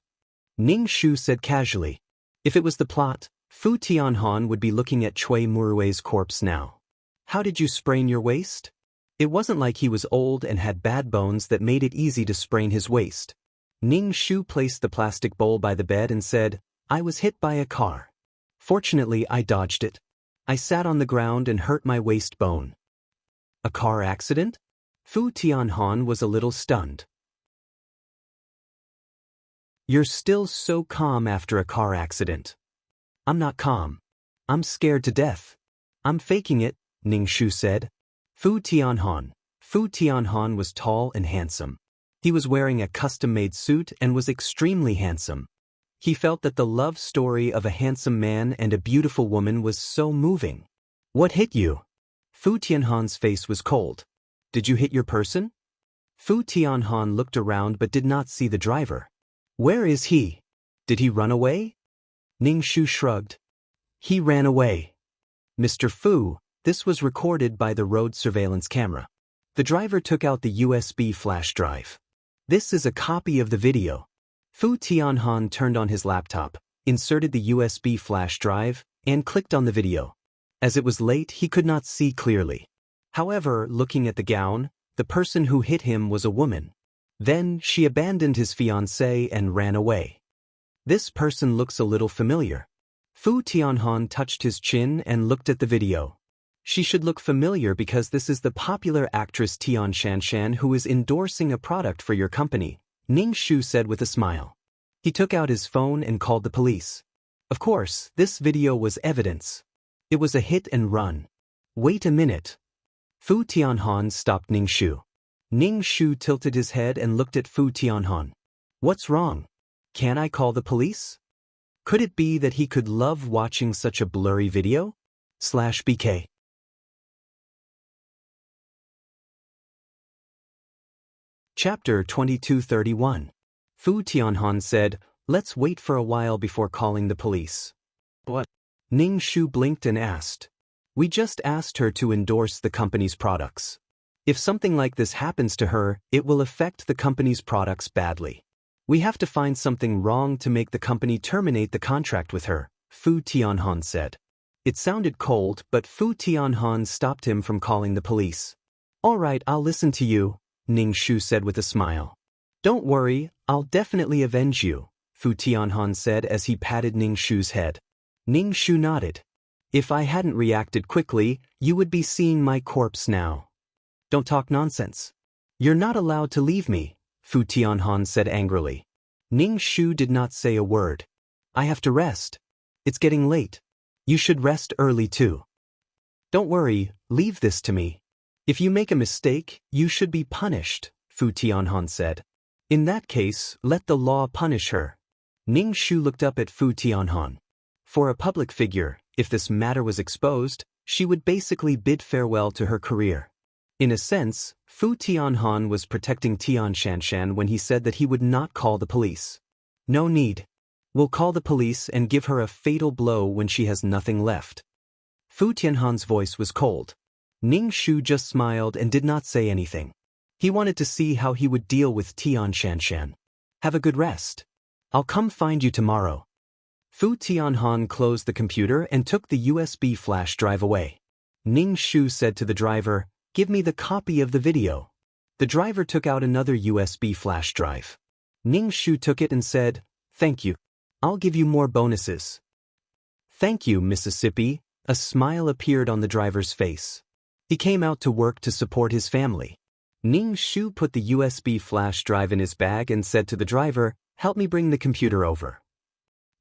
Ning Shu said casually. If it was the plot, Fu Tianhan would be looking at Cui Murue's corpse now. How did you sprain your waist? It wasn't like he was old and had bad bones that made it easy to sprain his waist. Ning Shu placed the plastic bowl by the bed and said, I was hit by a car. Fortunately, I dodged it. I sat on the ground and hurt my waist bone. A car accident? Fu Tianhan was a little stunned. You're still so calm after a car accident. I'm not calm. I'm scared to death. I'm faking it, Ning Shu said. Fu Tianhan was tall and handsome. He was wearing a custom-made suit and was extremely handsome. He felt that the love story of a handsome man and a beautiful woman was so moving. What hit you? Fu Tianhan's face was cold. Did you hit your person? Fu Tianhan looked around but did not see the driver. Where is he? Did he run away? Ning Shu shrugged. He ran away. Mr. Fu, this was recorded by the road surveillance camera. The driver took out the USB flash drive. This is a copy of the video. Fu Tianhan turned on his laptop, inserted the USB flash drive, and clicked on the video. As it was late, he could not see clearly. However, looking at the gown, the person who hit him was a woman. Then, she abandoned his fiancée and ran away. This person looks a little familiar. Fu Tianhan touched his chin and looked at the video. She should look familiar because this is the popular actress Tian Shanshan who is endorsing a product for your company, Ning Shu said with a smile. He took out his phone and called the police. Of course, this video was evidence. It was a hit and run. Wait a minute. Fu Tianhan stopped Ning Shu. Ning Shu tilted his head and looked at Fu Tianhan. What's wrong? Can I call the police? Could it be that he could love watching such a blurry video? /BK. Chapter 2231. Fu Tianhan said, let's wait for a while before calling the police. What? Ning Shu blinked and asked. We just asked her to endorse the company's products. If something like this happens to her, it will affect the company's products badly. We have to find something wrong to make the company terminate the contract with her, Fu Tianhan said. It sounded cold, but Fu Tianhan stopped him from calling the police. All right, I'll listen to you, Ning Shu said with a smile. Don't worry, I'll definitely avenge you, Fu Tianhan said as he patted Ning Shu's head. Ning Shu nodded. If I hadn't reacted quickly, you would be seeing my corpse now. Don't talk nonsense. You're not allowed to leave me, Fu Tianhan said angrily. Ning Shu did not say a word. I have to rest. It's getting late. You should rest early too. Don't worry, leave this to me. If you make a mistake, you should be punished, Fu Tianhan said. In that case, let the law punish her. Ning Shu looked up at Fu Tianhan. For a public figure, if this matter was exposed, she would basically bid farewell to her career. In a sense, Fu Tianhan was protecting Tian Shanshan when he said that he would not call the police. No need. We'll call the police and give her a fatal blow when she has nothing left. Fu Tianhan's voice was cold. Ning Shu just smiled and did not say anything. He wanted to see how he would deal with Tian Shanshan. Have a good rest. I'll come find you tomorrow. Fu Tianhan closed the computer and took the USB flash drive away. Ning Shu said to the driver, give me the copy of the video. The driver took out another USB flash drive. Ning Shu took it and said, thank you. I'll give you more bonuses. Thank you, Mississippi. A smile appeared on the driver's face. He came out to work to support his family. Ning Shu put the USB flash drive in his bag and said to the driver, help me bring the computer over.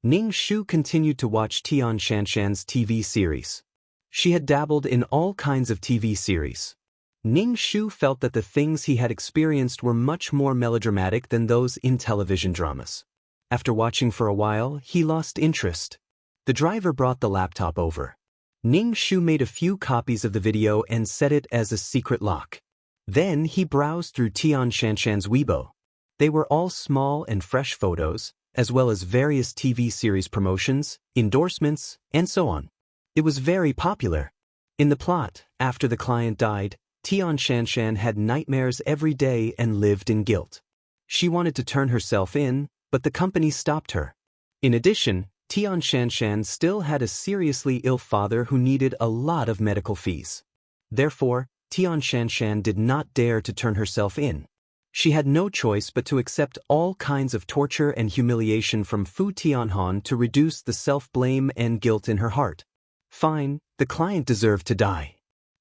Ning Shu continued to watch Tian Shanshan's TV series. She had dabbled in all kinds of TV series. Ning Shu felt that the things he had experienced were much more melodramatic than those in television dramas. After watching for a while, he lost interest. The driver brought the laptop over. Ning Shu made a few copies of the video and set it as a secret lock. Then he browsed through Tian Shanshan's Weibo. They were all small and fresh photos, as well as various TV series promotions, endorsements, and so on. It was very popular. In the plot, after the client died, Tian Shanshan had nightmares every day and lived in guilt. She wanted to turn herself in, but the company stopped her. In addition, Tian Shanshan still had a seriously ill father who needed a lot of medical fees. Therefore, Tian Shanshan did not dare to turn herself in. She had no choice but to accept all kinds of torture and humiliation from Fu Tianhan to reduce the self-blame and guilt in her heart. Fine, the client deserved to die.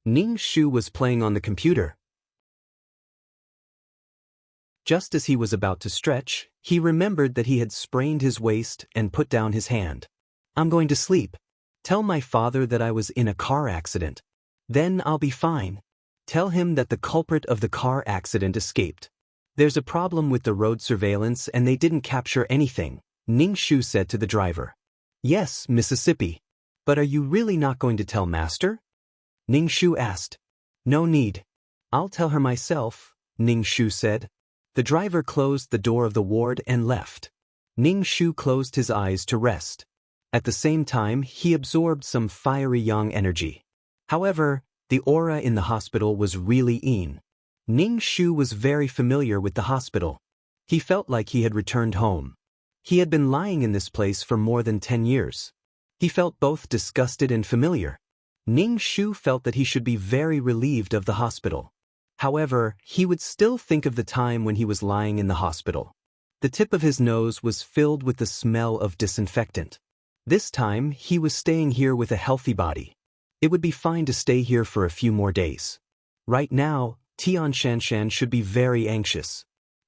Ning Shu was playing on the computer. Just as he was about to stretch, he remembered that he had sprained his waist and put down his hand. I'm going to sleep. Tell my father that I was in a car accident. Then I'll be fine. Tell him that the culprit of the car accident escaped. There's a problem with the road surveillance and they didn't capture anything, Ning Shu said to the driver. Yes, Mississippi. But are you really not going to tell Master? Ning Shu asked. No need. I'll tell her myself, Ning Shu said. The driver closed the door of the ward and left. Ning Shu closed his eyes to rest. At the same time, he absorbed some fiery yang energy. However, the aura in the hospital was really in. Ning Shu was very familiar with the hospital. He felt like he had returned home. He had been lying in this place for more than 10 years. He felt both disgusted and familiar. Ning Shu felt that he should be very relieved of the hospital. However, he would still think of the time when he was lying in the hospital. The tip of his nose was filled with the smell of disinfectant. This time, he was staying here with a healthy body. It would be fine to stay here for a few more days. Right now, Tian Shanshan should be very anxious.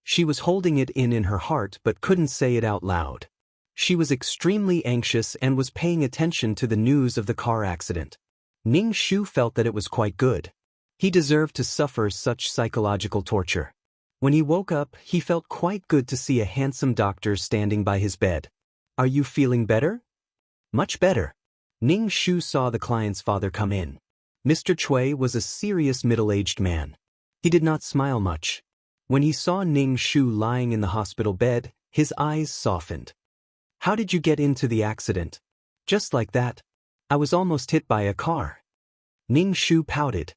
She was holding it in her heart but couldn't say it out loud. She was extremely anxious and was paying attention to the news of the car accident. Ning Shu felt that it was quite good. He deserved to suffer such psychological torture. When he woke up, he felt quite good to see a handsome doctor standing by his bed. "Are you feeling better?" "Much better." Ning Shu saw the client's father come in. Mr. Chui was a serious middle-aged man. He did not smile much. When he saw Ning Shu lying in the hospital bed, his eyes softened. "How did you get into the accident?" "Just like that. I was almost hit by a car." Ning Shu pouted.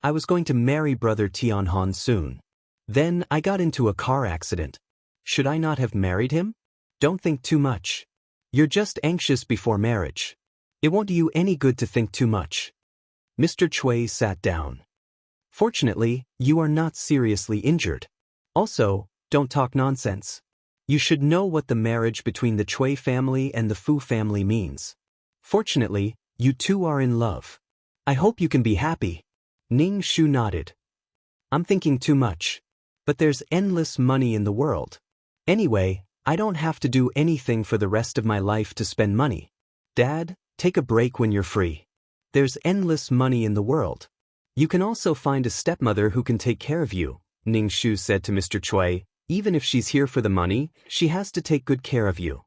"I was going to marry Brother Tianhon soon. Then I got into a car accident. Should I not have married him?" "Don't think too much. You're just anxious before marriage. It won't do you any good to think too much." Mr. Chui sat down. "Fortunately, you are not seriously injured. Also, don't talk nonsense. You should know what the marriage between the Chui family and the Fu family means. Fortunately, you two are in love. I hope you can be happy." Ning Shu nodded. "I'm thinking too much. But there's endless money in the world. Anyway, I don't have to do anything for the rest of my life to spend money. Dad, take a break when you're free. There's endless money in the world. You can also find a stepmother who can take care of you," Ning Shu said to Mr. Chui. "Even if she's here for the money, she has to take good care of you.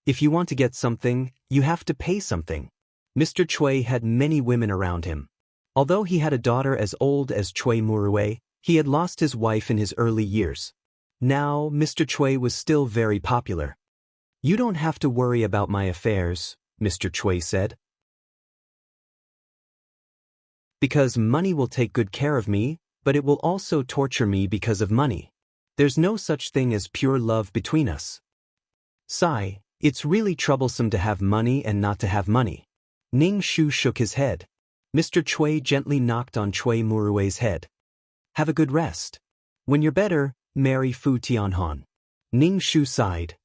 If you want to get something, you have to pay something." Mr. Chui had many women around him. Although he had a daughter as old as Chui Murue, he had lost his wife in his early years. Now, Mr. Chui was still very popular. "You don't have to worry about my affairs," Mr. Chui said. "Because money will take good care of me, but it will also torture me because of money. There's no such thing as pure love between us. Sigh, it's really troublesome to have money and not to have money." Ning Shu shook his head. Mr. Chui gently knocked on Chui Murue's head. "Have a good rest. When you're better, marry Fu Tianhon." Ning Shu sighed.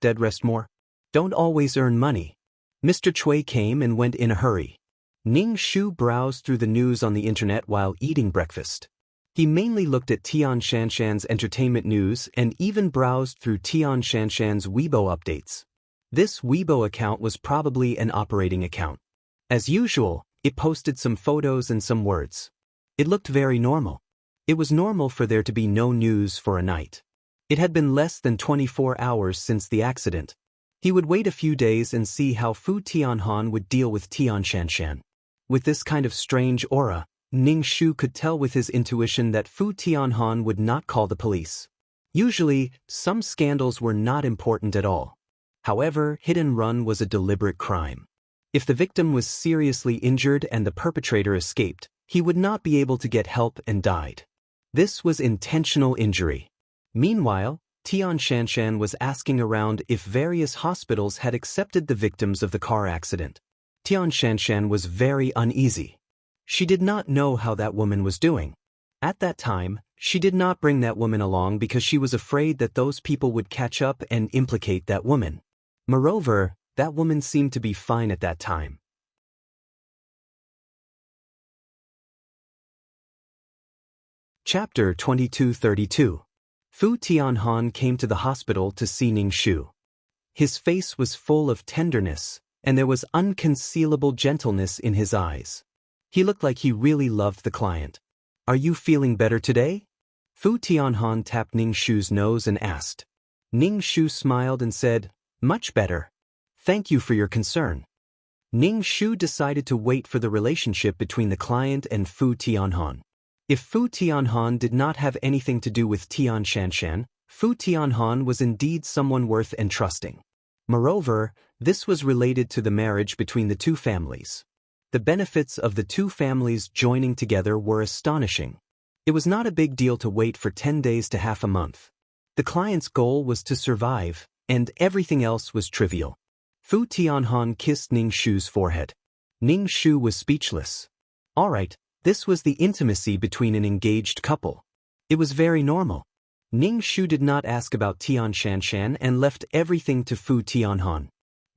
"Dead rest more? Don't always earn money." Mr. Chui came and went in a hurry. Ning Shu browsed through the news on the internet while eating breakfast. He mainly looked at Tian Shanshan's entertainment news and even browsed through Tian Shanshan's Weibo updates. This Weibo account was probably an operating account. As usual, it posted some photos and some words. It looked very normal. It was normal for there to be no news for a night. It had been less than 24 hours since the accident. He would wait a few days and see how Fu Tianhon would deal with Tian Shanshan. With this kind of strange aura, Ning Shu could tell with his intuition that Fu Tianhon would not call the police. Usually, some scandals were not important at all. However, hit and run was a deliberate crime. If the victim was seriously injured and the perpetrator escaped, he would not be able to get help and died. This was intentional injury. Meanwhile, Tian Shanshan was asking around if various hospitals had accepted the victims of the car accident. Tian Shanshan was very uneasy. She did not know how that woman was doing. At that time, she did not bring that woman along because she was afraid that those people would catch up and implicate that woman. Moreover, that woman seemed to be fine at that time. Chapter 2232. Fu Tianhon came to the hospital to see Ning Shu. His face was full of tenderness, and there was unconcealable gentleness in his eyes. He looked like he really loved the client. "Are you feeling better today?" Fu Tianhon tapped Ning Shu's nose and asked. Ning Shu smiled and said, "Much better. Thank you for your concern." Ning Shu decided to wait for the relationship between the client and Fu Tianhon. If Fu Tianhon did not have anything to do with Tian Shanshan, Fu Tianhon was indeed someone worth entrusting. Moreover, this was related to the marriage between the two families. The benefits of the two families joining together were astonishing. It was not a big deal to wait for 10 days to half a month. The client's goal was to survive, and everything else was trivial. Fu Tianhon kissed Ning Shu's forehead. Ning Shu was speechless. All right. This was the intimacy between an engaged couple. It was very normal. Ning Shu did not ask about Tian Shanshan and left everything to Fu Tianhon.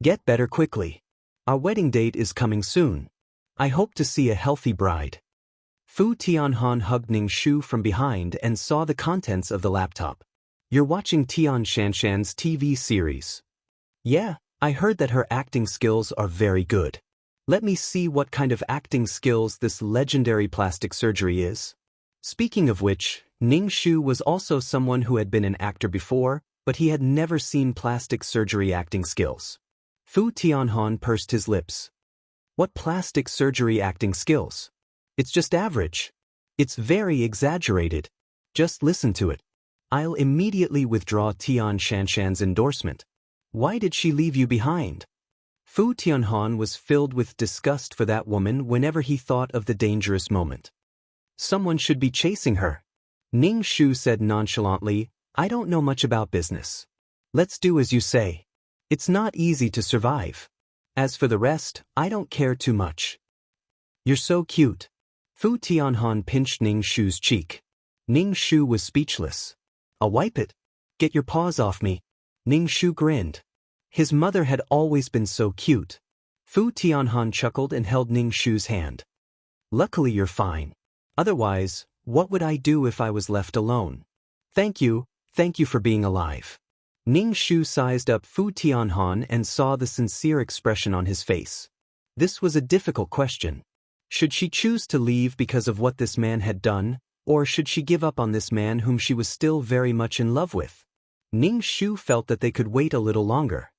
"Get better quickly. Our wedding date is coming soon. I hope to see a healthy bride." Fu Tianhon hugged Ning Shu from behind and saw the contents of the laptop. You're watching Tian Shanshan's TV series. Yeah, I heard that her acting skills are very good. Let me see what kind of acting skills this legendary plastic surgery is. Speaking of which, Ning Shu was also someone who had been an actor before, but he had never seen plastic surgery acting skills. Fu Tianhong pursed his lips. What plastic surgery acting skills? It's just average. It's very exaggerated. Just listen to it. I'll immediately withdraw Tian Shanshan's endorsement. Why did she leave you behind? Fu Tianhong was filled with disgust for that woman whenever he thought of the dangerous moment. Someone should be chasing her. Ning Shu said nonchalantly, I don't know much about business. Let's do as you say. It's not easy to survive. As for the rest, I don't care too much. You're so cute. Fu Tianhong pinched Ning Shu's cheek. Ning Shu was speechless. I'll wipe it. Get your paws off me. Ning Shu grinned. His mother had always been so cute. Fu Tianhong chuckled and held Ning Shu's hand. Luckily you're fine. Otherwise, what would I do if I was left alone? Thank you for being alive. Ning Shu sized up Fu Tianhong and saw the sincere expression on his face. This was a difficult question. Should she choose to leave because of what this man had done, or should she give up on this man whom she was still very much in love with? Ning Shu felt that they could wait a little longer.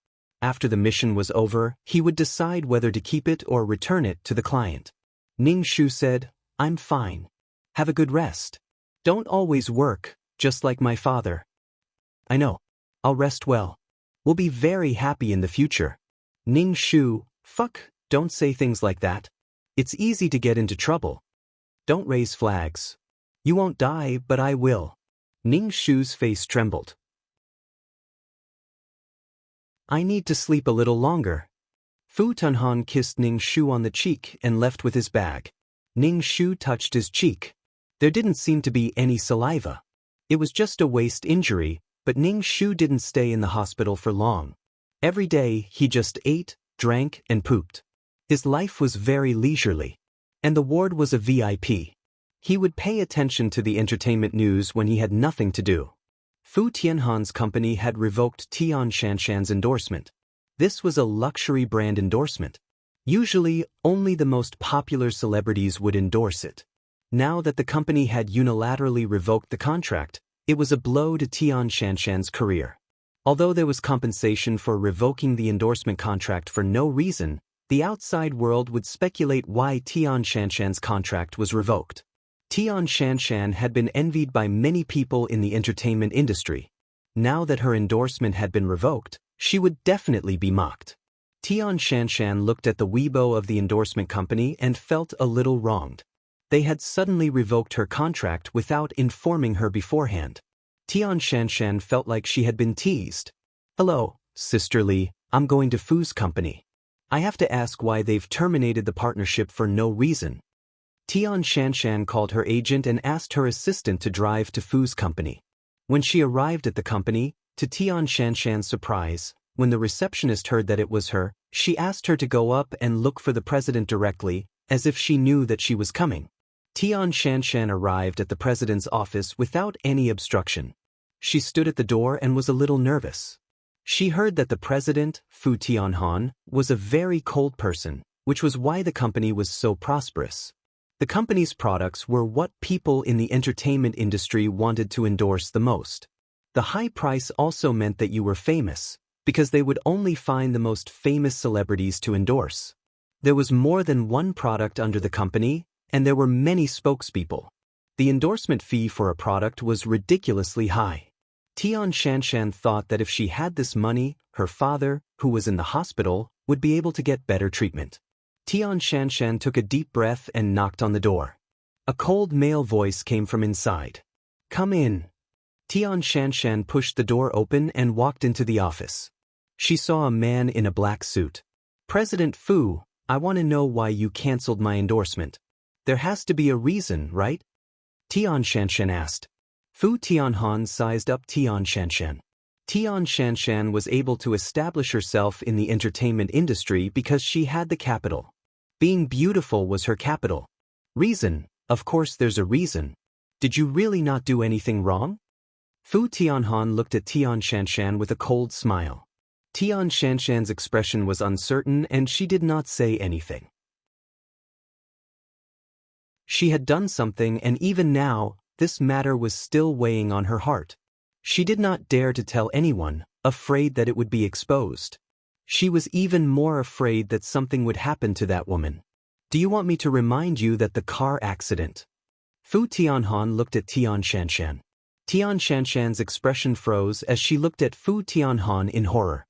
After the mission was over, he would decide whether to keep it or return it to the client. Ning Shu said, I'm fine. Have a good rest. Don't always work, just like my father. I know. I'll rest well. We'll be very happy in the future. Ning Shu, don't say things like that. It's easy to get into trouble. Don't raise flags. You won't die, but I will. Ning Shu's face trembled. I need to sleep a little longer. Fu Tianhong kissed Ning Shu on the cheek and left with his bag. Ning Shu touched his cheek. There didn't seem to be any saliva. It was just a waist injury, but Ning Shu didn't stay in the hospital for long. Every day, he just ate, drank, and pooped. His life was very leisurely. And the ward was a VIP. He would pay attention to the entertainment news when he had nothing to do. Fu Tianhong's company had revoked Tian Shanshan's endorsement. This was a luxury brand endorsement. Usually, only the most popular celebrities would endorse it. Now that the company had unilaterally revoked the contract, it was a blow to Tian Shanshan's career. Although there was compensation for revoking the endorsement contract for no reason, the outside world would speculate why Tian Shanshan's contract was revoked. Tian Shanshan had been envied by many people in the entertainment industry. Now that her endorsement had been revoked, she would definitely be mocked. Tian Shanshan looked at the Weibo of the endorsement company and felt a little wronged. They had suddenly revoked her contract without informing her beforehand. Tian Shanshan felt like she had been teased. Hello, Sister Li, I'm going to Fu's company. I have to ask why they've terminated the partnership for no reason. Tian Shanshan called her agent and asked her assistant to drive to Fu's company. When she arrived at the company, to Tian Shanshan's surprise, when the receptionist heard that it was her, she asked her to go up and look for the president directly, as if she knew that she was coming. Tian Shanshan arrived at the president's office without any obstruction. She stood at the door and was a little nervous. She heard that the president, Fu Tianhong, was a very cold person, which was why the company was so prosperous. The company's products were what people in the entertainment industry wanted to endorse the most. The high price also meant that you were famous, because they would only find the most famous celebrities to endorse. There was more than one product under the company, and there were many spokespeople. The endorsement fee for a product was ridiculously high. Tian Shanshan thought that if she had this money, her father, who was in the hospital, would be able to get better treatment. Tian Shanshan took a deep breath and knocked on the door. A cold male voice came from inside. Come in. Tian Shanshan pushed the door open and walked into the office. She saw a man in a black suit. President Fu, I want to know why you canceled my endorsement. There has to be a reason, right? Tian Shanshan asked. Fu Tianhong sized up Tian Shanshan. Tian Shanshan was able to establish herself in the entertainment industry because she had the capital. Being beautiful was her capital. Reason, of course there's a reason. Did you really not do anything wrong? Fu Tianhan looked at Tian Shanshan with a cold smile. Tian Shanshan's expression was uncertain and she did not say anything. She had done something and even now, this matter was still weighing on her heart. She did not dare to tell anyone, afraid that it would be exposed. She was even more afraid that something would happen to that woman. Do you want me to remind you that the car accident? Fu Tianhan looked at Tian Shanshan. Tian Shanshan's expression froze as she looked at Fu Tianhan in horror.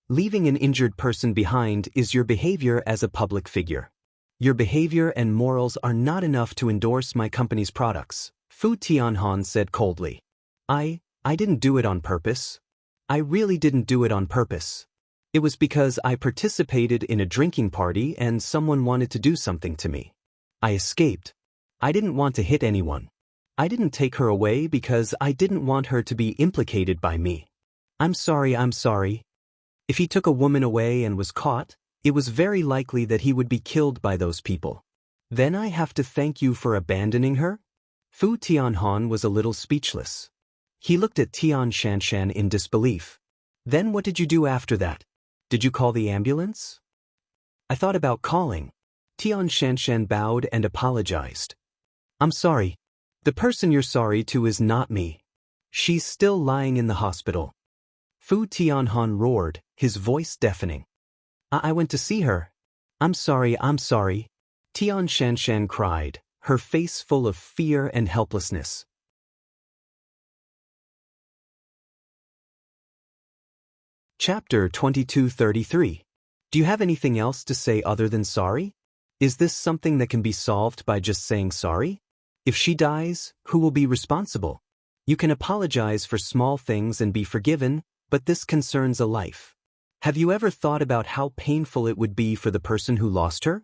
Leaving an injured person behind is your behavior as a public figure. Your behavior and morals are not enough to endorse my company's products, Fu Tianhan said coldly. I didn't do it on purpose. I really didn't do it on purpose. It was because I participated in a drinking party and someone wanted to do something to me. I escaped. I didn't want to hit anyone. I didn't take her away because I didn't want her to be implicated by me. I'm sorry. If he took a woman away and was caught, it was very likely that he would be killed by those people. Then I have to thank you for abandoning her? Fu Tianhan was a little speechless. He looked at Tian Shanshan in disbelief. Then what did you do after that? Did you call the ambulance? I thought about calling. Tian Shanshan bowed and apologized. I'm sorry. The person you're sorry to is not me. She's still lying in the hospital. Fu Tianhan roared, his voice deafening. I went to see her. I'm sorry. Tian Shanshan cried, her face full of fear and helplessness. Chapter 2233. Do you have anything else to say other than sorry? Is this something that can be solved by just saying sorry? If she dies, who will be responsible? You can apologize for small things and be forgiven, but this concerns a life. Have you ever thought about how painful it would be for the person who lost her?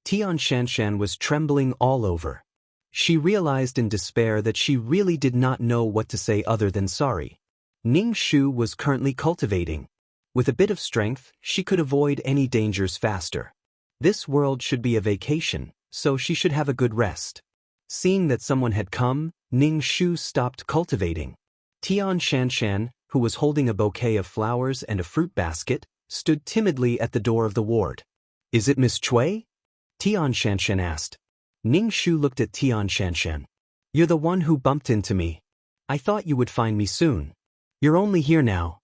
Tian Shanshan was trembling all over. She realized in despair that she really did not know what to say other than sorry. Ning Shu was currently cultivating. With a bit of strength, she could avoid any dangers faster. This world should be a vacation, so she should have a good rest. Seeing that someone had come, Ning Shu stopped cultivating. Tian Shanshan, who was holding a bouquet of flowers and a fruit basket, stood timidly at the door of the ward. Is it Miss Cui? Tian Shanshan asked. Ning Shu looked at Tian Shanshan. You're the one who bumped into me. I thought you would find me soon. You're only here now.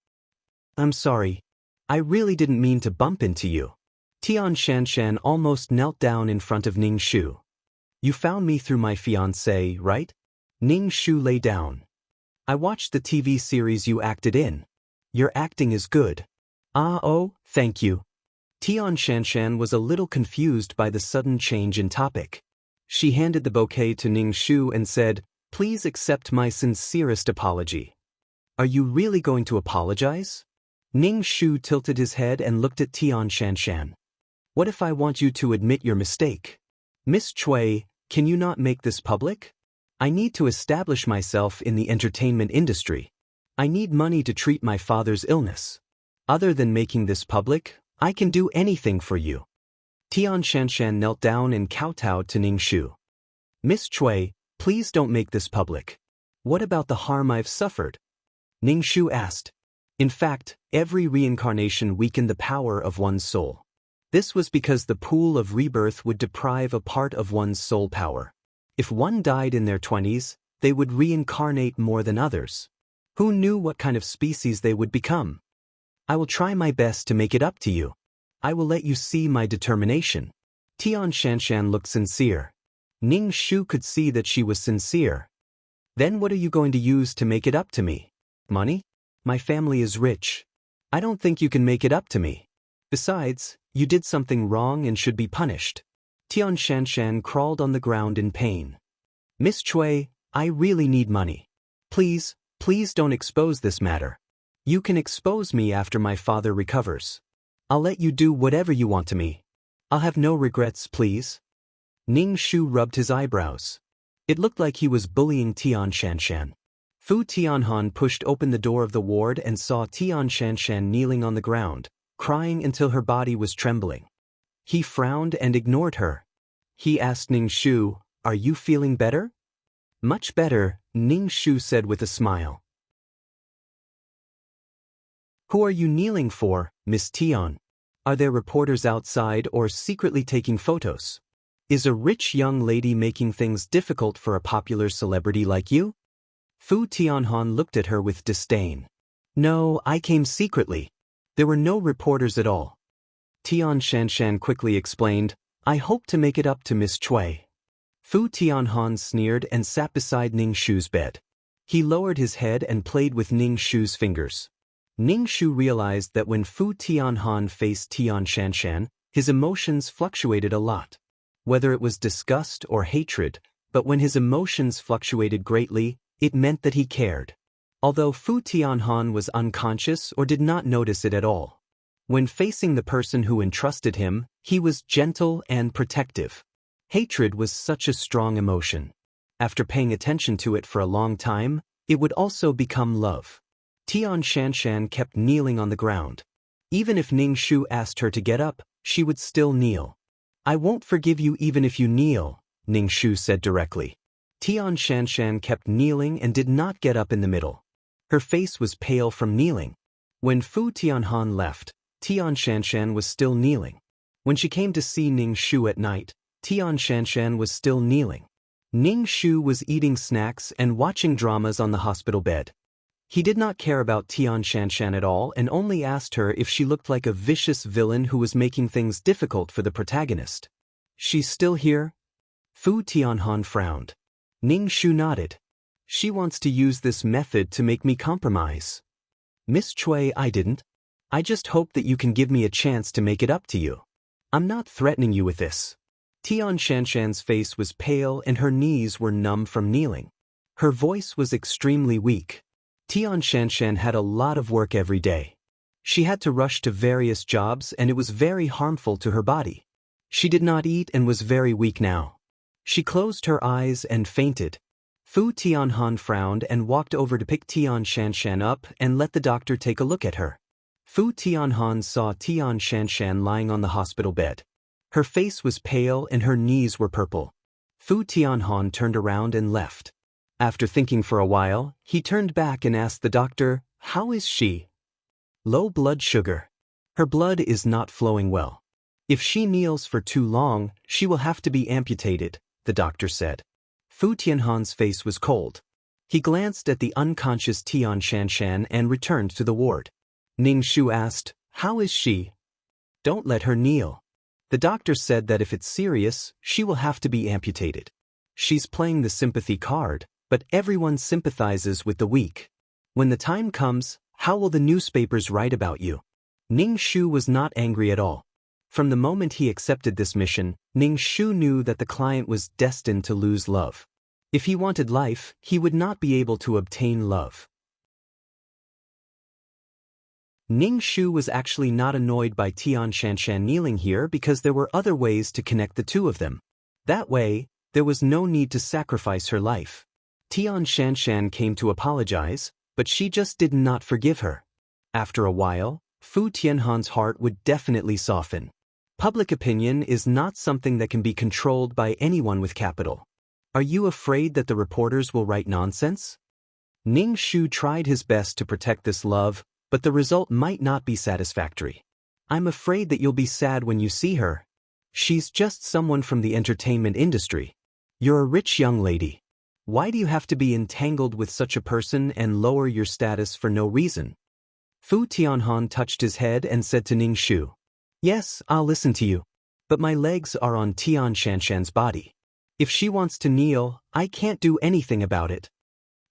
I'm sorry. I really didn't mean to bump into you. Tian Shanshan almost knelt down in front of Ning Shu. You found me through my fiancé, right? Ning Shu lay down. I watched the TV series you acted in. Your acting is good. Oh, thank you. Tian Shanshan was a little confused by the sudden change in topic. She handed the bouquet to Ning Shu and said, Please accept my sincerest apology. Are you really going to apologize? Ning Shu tilted his head and looked at Tian Shanshan. What if I want you to admit your mistake? Miss Cui, can you not make this public? I need to establish myself in the entertainment industry. I need money to treat my father's illness. Other than making this public, I can do anything for you. Tian Shanshan knelt down and kowtowed to Ning Shu. Miss Cui, please don't make this public. What about the harm I've suffered? Ning Shu asked. In fact, every reincarnation weakened the power of one's soul. This was because the pool of rebirth would deprive a part of one's soul power. If one died in their 20s, they would reincarnate more than others. Who knew what kind of species they would become? I will try my best to make it up to you. I will let you see my determination. Tian Shanshan looked sincere. Ning Shu could see that she was sincere. Then what are you going to use to make it up to me? Money? My family is rich. I don't think you can make it up to me. Besides, you did something wrong and should be punished. Tian Shanshan crawled on the ground in pain. Miss Cui, I really need money. Please don't expose this matter. You can expose me after my father recovers. I'll let you do whatever you want to me. I'll have no regrets, please. Ning Shu rubbed his eyebrows. It looked like he was bullying Tian Shanshan. Fu Tianhan pushed open the door of the ward and saw Tian Shanshan kneeling on the ground, crying until her body was trembling. He frowned and ignored her. He asked Ning Shu, Are you feeling better? Much better, Ning Shu said with a smile. Who are you kneeling for, Miss Tian? Are there reporters outside or secretly taking photos? Is a rich young lady making things difficult for a popular celebrity like you? Fu Tianhan looked at her with disdain. No, I came secretly. There were no reporters at all. Tian Shanshan quickly explained, I hope to make it up to Miss Cui. Fu Tianhan sneered and sat beside Ning Shu's bed. He lowered his head and played with Ning Shu's fingers. Ning Shu realized that when Fu Tianhan faced Tian Shanshan, his emotions fluctuated a lot. Whether it was disgust or hatred, but when his emotions fluctuated greatly, it meant that he cared. Although Fu Tianhan was unconscious or did not notice it at all. When facing the person who entrusted him, he was gentle and protective. Hatred was such a strong emotion. After paying attention to it for a long time, it would also become love. Tian Shanshan kept kneeling on the ground. Even if Ning Shu asked her to get up, she would still kneel. I won't forgive you even if you kneel, Ning Shu said directly. Tian Shanshan kept kneeling and did not get up in the middle. Her face was pale from kneeling. When Fu Tianhan left, Tian Shanshan was still kneeling. When she came to see Ning Shu at night, Tian Shanshan was still kneeling. Ning Shu was eating snacks and watching dramas on the hospital bed. He did not care about Tian Shanshan at all and only asked her if she looked like a vicious villain who was making things difficult for the protagonist. She's still here? Fu Tianhan frowned. Ning Shu nodded. She wants to use this method to make me compromise. Miss Cui, I didn't. I just hope that you can give me a chance to make it up to you. I'm not threatening you with this. Tian Shanshan's face was pale and her knees were numb from kneeling. Her voice was extremely weak. Tian Shanshan had a lot of work every day. She had to rush to various jobs and it was very harmful to her body. She did not eat and was very weak now. She closed her eyes and fainted. Fu Tianhan frowned and walked over to pick Tian Shanshan up and let the doctor take a look at her. Fu Tianhan saw Tian Shanshan lying on the hospital bed. Her face was pale and her knees were purple. Fu Tianhan turned around and left. After thinking for a while, he turned back and asked the doctor, how is she? Low blood sugar. Her blood is not flowing well. If she kneels for too long, she will have to be amputated, the doctor said. Fu Tianhan's face was cold. He glanced at the unconscious Tian Shanshan and returned to the ward. Ning Shu asked, how is she? Don't let her kneel. The doctor said that if it's serious, she will have to be amputated. She's playing the sympathy card, but everyone sympathizes with the weak. When the time comes, how will the newspapers write about you? Ning Shu was not angry at all. From the moment he accepted this mission, Ning Shu knew that the client was destined to lose love. If he wanted life, he would not be able to obtain love. Ning Shu was actually not annoyed by Tian Shanshan kneeling here because there were other ways to connect the two of them. That way, there was no need to sacrifice her life. Tian Shanshan came to apologize, but she just did not forgive her. After a while, Fu Tianhan's heart would definitely soften. Public opinion is not something that can be controlled by anyone with capital. Are you afraid that the reporters will write nonsense? Ning Shu tried his best to protect this love, but the result might not be satisfactory. I'm afraid that you'll be sad when you see her. She's just someone from the entertainment industry. You're a rich young lady. Why do you have to be entangled with such a person and lower your status for no reason? Fu Tianhan touched his head and said to Ning Shu, yes, I'll listen to you. But my legs are on Tian Shanshan's body. If she wants to kneel, I can't do anything about it.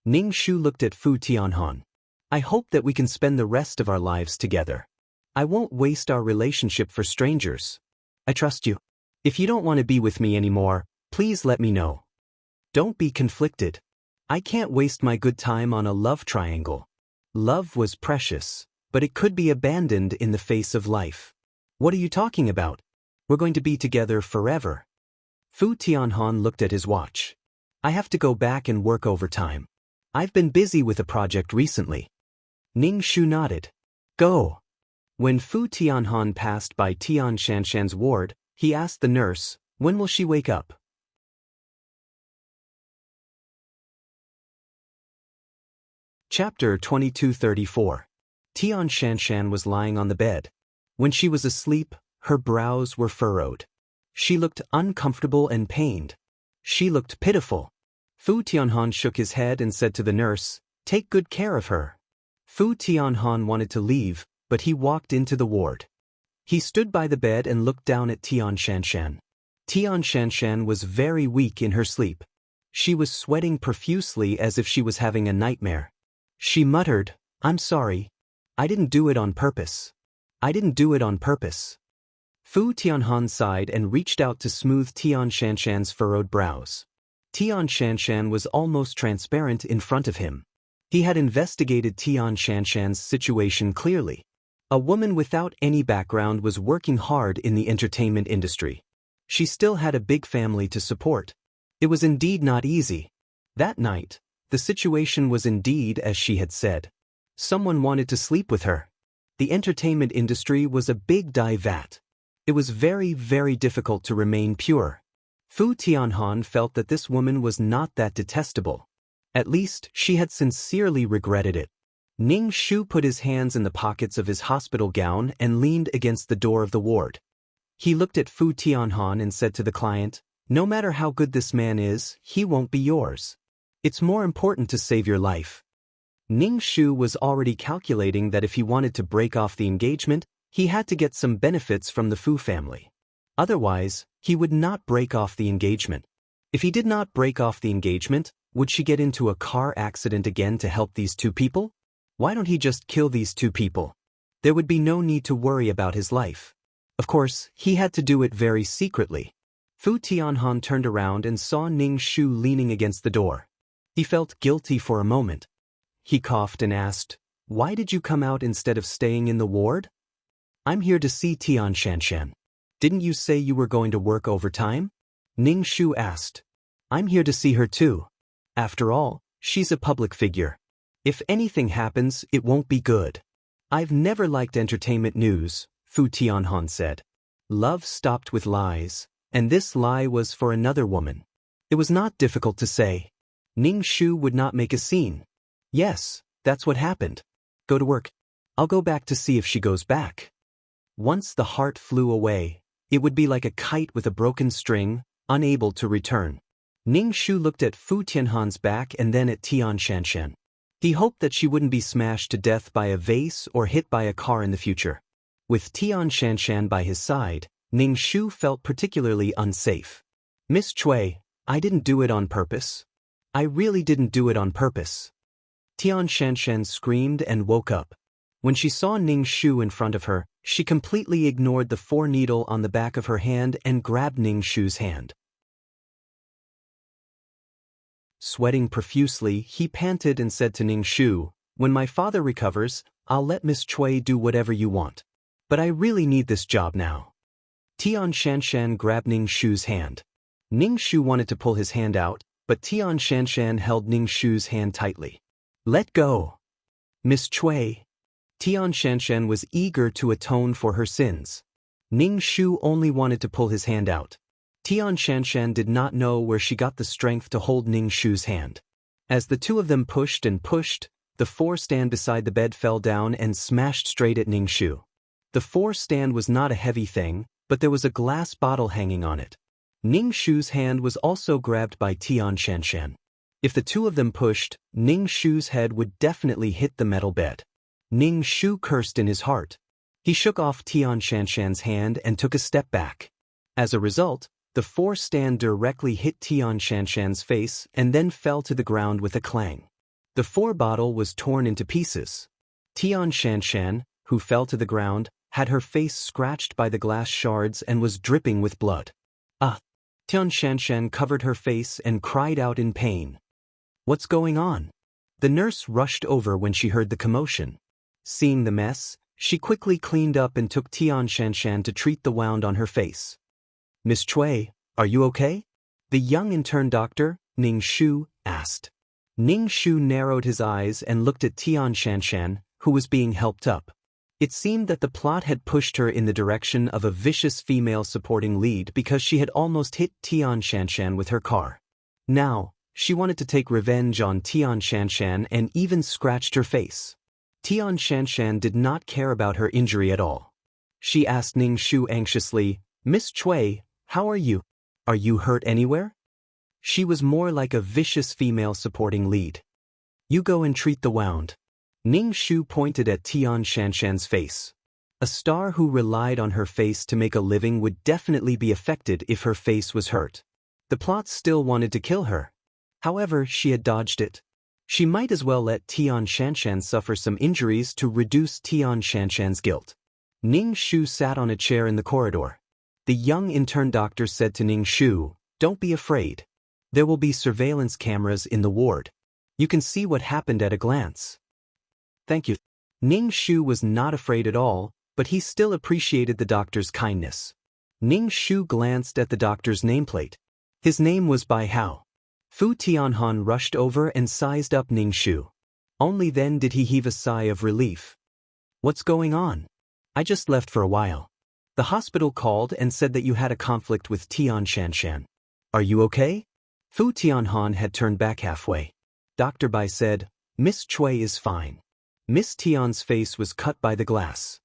Ning Shu looked at Fu Tianhan. I hope that we can spend the rest of our lives together. I won't waste our relationship for strangers. I trust you. If you don't want to be with me anymore, please let me know. Don't be conflicted. I can't waste my good time on a love triangle. Love was precious, but it could be abandoned in the face of life. What are you talking about? We're going to be together forever. Fu Tianhan looked at his watch. I have to go back and work overtime. I've been busy with a project recently. Ning Shu nodded. Go. When Fu Tianhan passed by Tian Shanshan's ward, he asked the nurse, when will she wake up? Chapter 2234. Tian Shanshan was lying on the bed. When she was asleep, her brows were furrowed. She looked uncomfortable and pained. She looked pitiful. Fu Tianhan shook his head and said to the nurse, "Take good care of her." Fu Tianhan wanted to leave, but he walked into the ward. He stood by the bed and looked down at Tian Shanshan. Tian Shanshan was very weak in her sleep. She was sweating profusely as if she was having a nightmare. She muttered, "I'm sorry. I didn't do it on purpose. I didn't do it on purpose." Fu Tianhan sighed and reached out to smooth Tian Shanshan's furrowed brows. Tian Shanshan was almost transparent in front of him. He had investigated Tian Shanshan's situation clearly. A woman without any background was working hard in the entertainment industry. She still had a big family to support. It was indeed not easy. That night, the situation was indeed as she had said. Someone wanted to sleep with her. The entertainment industry was a big dye vat. It was very, very difficult to remain pure. Fu Tianhan felt that this woman was not that detestable. At least, she had sincerely regretted it. Ning Shu put his hands in the pockets of his hospital gown and leaned against the door of the ward. He looked at Fu Tianhan and said to the client, "No matter how good this man is, he won't be yours. It's more important to save your life." Ning Shu was already calculating that if he wanted to break off the engagement, he had to get some benefits from the Fu family. Otherwise, he would not break off the engagement. If he did not break off the engagement, would she get into a car accident again to help these two people? Why don't he just kill these two people? There would be no need to worry about his life. Of course, he had to do it very secretly. Fu Tianhan turned around and saw Ning Shu leaning against the door. He felt guilty for a moment. He coughed and asked, "Why did you come out instead of staying in the ward?" "I'm here to see Tian Shanshan." "Didn't you say you were going to work overtime?" Ning Shu asked. "I'm here to see her too. After all, she's a public figure. If anything happens, it won't be good." "I've never liked entertainment news," Fu Tianhan said. Love stopped with lies, and this lie was for another woman. It was not difficult to say. Ning Shu would not make a scene. "Yes, that's what happened. Go to work. I'll go back to see if she goes back." Once the heart flew away, it would be like a kite with a broken string, unable to return. Ning Shu looked at Fu Tianhan's back and then at Tian Shanshan. He hoped that she wouldn't be smashed to death by a vase or hit by a car in the future. With Tian Shanshan by his side, Ning Shu felt particularly unsafe. "Miss Cui, I didn't do it on purpose. I really didn't do it on purpose." Tian Shanshan screamed and woke up. When she saw Ning Shu in front of her, she completely ignored the 4-needle on the back of her hand and grabbed Ning Shu's hand. Sweating profusely, he panted and said to Ning Shu, "When my father recovers, I'll let Miss Cui do whatever you want. But I really need this job now." Tian Shanshan grabbed Ning Shu's hand. Ning Shu wanted to pull his hand out, but Tian Shanshan held Ning Shu's hand tightly. "Let go. Miss Cui." Tian Shanshan was eager to atone for her sins. Ning Shu only wanted to pull his hand out. Tian Shanshan did not know where she got the strength to hold Ning Shu's hand. As the two of them pushed and pushed, the 4-stand beside the bed fell down and smashed straight at Ning Shu. The 4-stand was not a heavy thing, but there was a glass bottle hanging on it. Ning Shu's hand was also grabbed by Tian Shanshan. If the two of them pushed, Ning Shu's head would definitely hit the metal bed. Ning Shu cursed in his heart. He shook off Tian Shanshan's hand and took a step back. As a result, the 4-stand directly hit Tian Shanshan's face and then fell to the ground with a clang. The 4-bottle was torn into pieces. Tian Shanshan, who fell to the ground, had her face scratched by the glass shards and was dripping with blood. "Ah!" Tian Shanshan covered her face and cried out in pain. "What's going on?" The nurse rushed over when she heard the commotion. Seeing the mess, she quickly cleaned up and took Tian Shanshan to treat the wound on her face. "Miss Cui, are you okay?" the young intern doctor, Ning Shu, asked. Ning Shu narrowed his eyes and looked at Tian Shanshan, who was being helped up. It seemed that the plot had pushed her in the direction of a vicious female supporting lead because she had almost hit Tian Shanshan with her car. Now, She wanted to take revenge on Tian Shanshan and even scratched her face. Tian Shanshan did not care about her injury at all. She asked Ning Shu anxiously, "Miss Cui, how are you? Are you hurt anywhere?" She was more like a vicious female supporting lead. "You go and treat the wound." Ning Shu pointed at Tian Shanshan's face. A star who relied on her face to make a living would definitely be affected if her face was hurt. The plot still wanted to kill her. However, she had dodged it. She might as well let Tian Shanshan suffer some injuries to reduce Tian Shanshan's guilt. Ning Shu sat on a chair in the corridor. The young intern doctor said to Ning Shu, "Don't be afraid. There will be surveillance cameras in the ward. You can see what happened at a glance." "Thank you." Ning Shu was not afraid at all, but he still appreciated the doctor's kindness. Ning Shu glanced at the doctor's nameplate. His name was Bai Hao. Fu Tianhan rushed over and sized up Ning Shu. Only then did he heave a sigh of relief. "What's going on?" "I just left for a while. The hospital called and said that you had a conflict with Tian Shanshan. Are you okay?" Fu Tianhan had turned back halfway. Dr. Bai said, "Miss Cui is fine." Miss Tian's face was cut by the glass.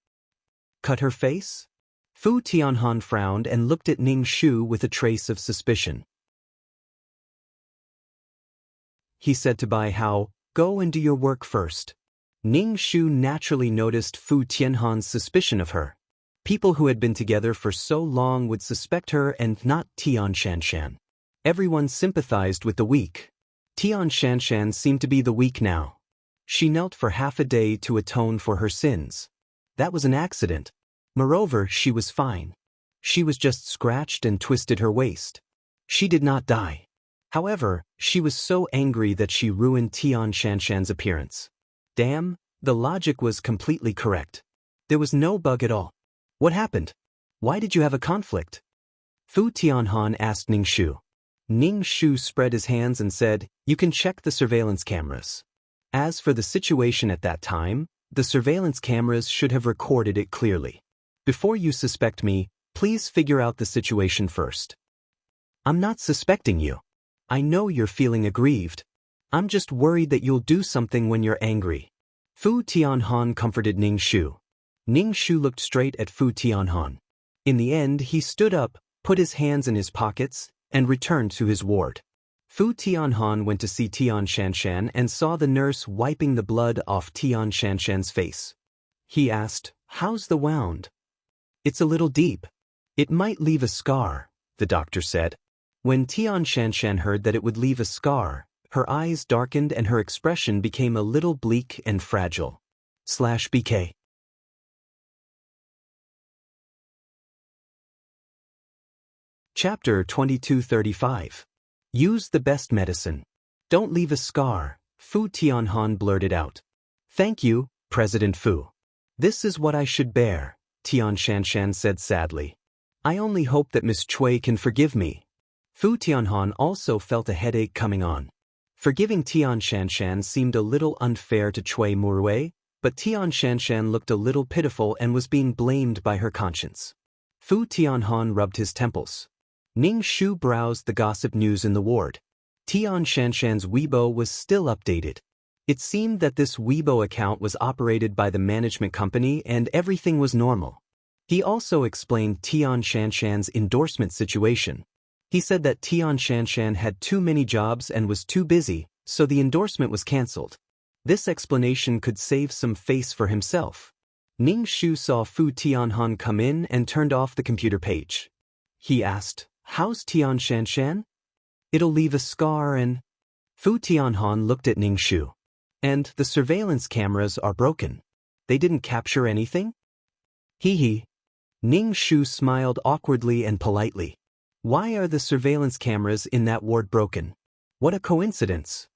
"Cut her face?" Fu Tianhan frowned and looked at Ning Shu with a trace of suspicion. He said to Bai Hao, "Go and do your work first." Ning Shu naturally noticed Fu Tianhan's suspicion of her. People who had been together for so long would suspect her and not Tian Shanshan. Everyone sympathized with the weak. Tian Shanshan seemed to be the weak now. She knelt for half a day to atone for her sins. That was an accident. Moreover, she was fine. She was just scratched and twisted her waist. She did not die. However, she was so angry that she ruined Tian Shanshan's appearance. Damn, the logic was completely correct. There was no bug at all. "What happened? Why did you have a conflict?" Fu Tianhan asked Ning Shu. Ning Shu spread his hands and said, "You can check the surveillance cameras." As for the situation at that time, the surveillance cameras should have recorded it clearly. "Before you suspect me, please figure out the situation first." "I'm not suspecting you. I know you're feeling aggrieved. I'm just worried that you'll do something when you're angry." Fu Tianhan comforted Ning Shu. Ning Shu looked straight at Fu Tianhan. In the end, he stood up, put his hands in his pockets, and returned to his ward. Fu Tianhan went to see Tian Shanshan and saw the nurse wiping the blood off Tian Shanshan's face. He asked, "How's the wound?" "It's a little deep. It might leave a scar," the doctor said. When Tian Shanshan heard that it would leave a scar, her eyes darkened and her expression became a little bleak and fragile. /BK Chapter 2235. Use the best medicine. "Don't leave a scar," Fu Tianhan blurted out. "Thank you, President Fu. This is what I should bear," Tian Shanshan said sadly. "I only hope that Miss Cui can forgive me." Fu Tianhan also felt a headache coming on. Forgiving Tian Shanshan seemed a little unfair to Cui Murue, but Tian Shanshan looked a little pitiful and was being blamed by her conscience. Fu Tianhan rubbed his temples. Ning Shu browsed the gossip news in the ward. Tian Shanshan's Weibo was still updated. It seemed that this Weibo account was operated by the management company and everything was normal. He also explained Tian Shanshan's endorsement situation. He said that Tian Shanshan had too many jobs and was too busy, so the endorsement was cancelled. This explanation could save some face for himself. Ning Shu saw Fu Tianhan come in and turned off the computer page. He asked, "How's Tian Shanshan?" "It'll leave a scar and—" Fu Tianhan looked at Ning Shu. "And the surveillance cameras are broken. They didn't capture anything?" Hee. Ning Shu smiled awkwardly and politely. "Why are the surveillance cameras in that ward broken? What a coincidence."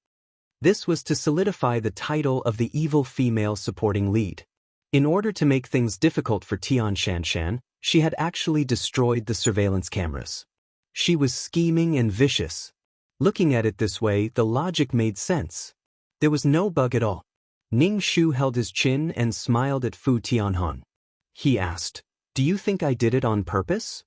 This was to solidify the title of the evil female supporting lead. In order to make things difficult for Tian Shanshan, she had actually destroyed the surveillance cameras. She was scheming and vicious. Looking at it this way, the logic made sense. There was no bug at all. Ning Shu held his chin and smiled at Fu Tianhan. He asked, "Do you think I did it on purpose?"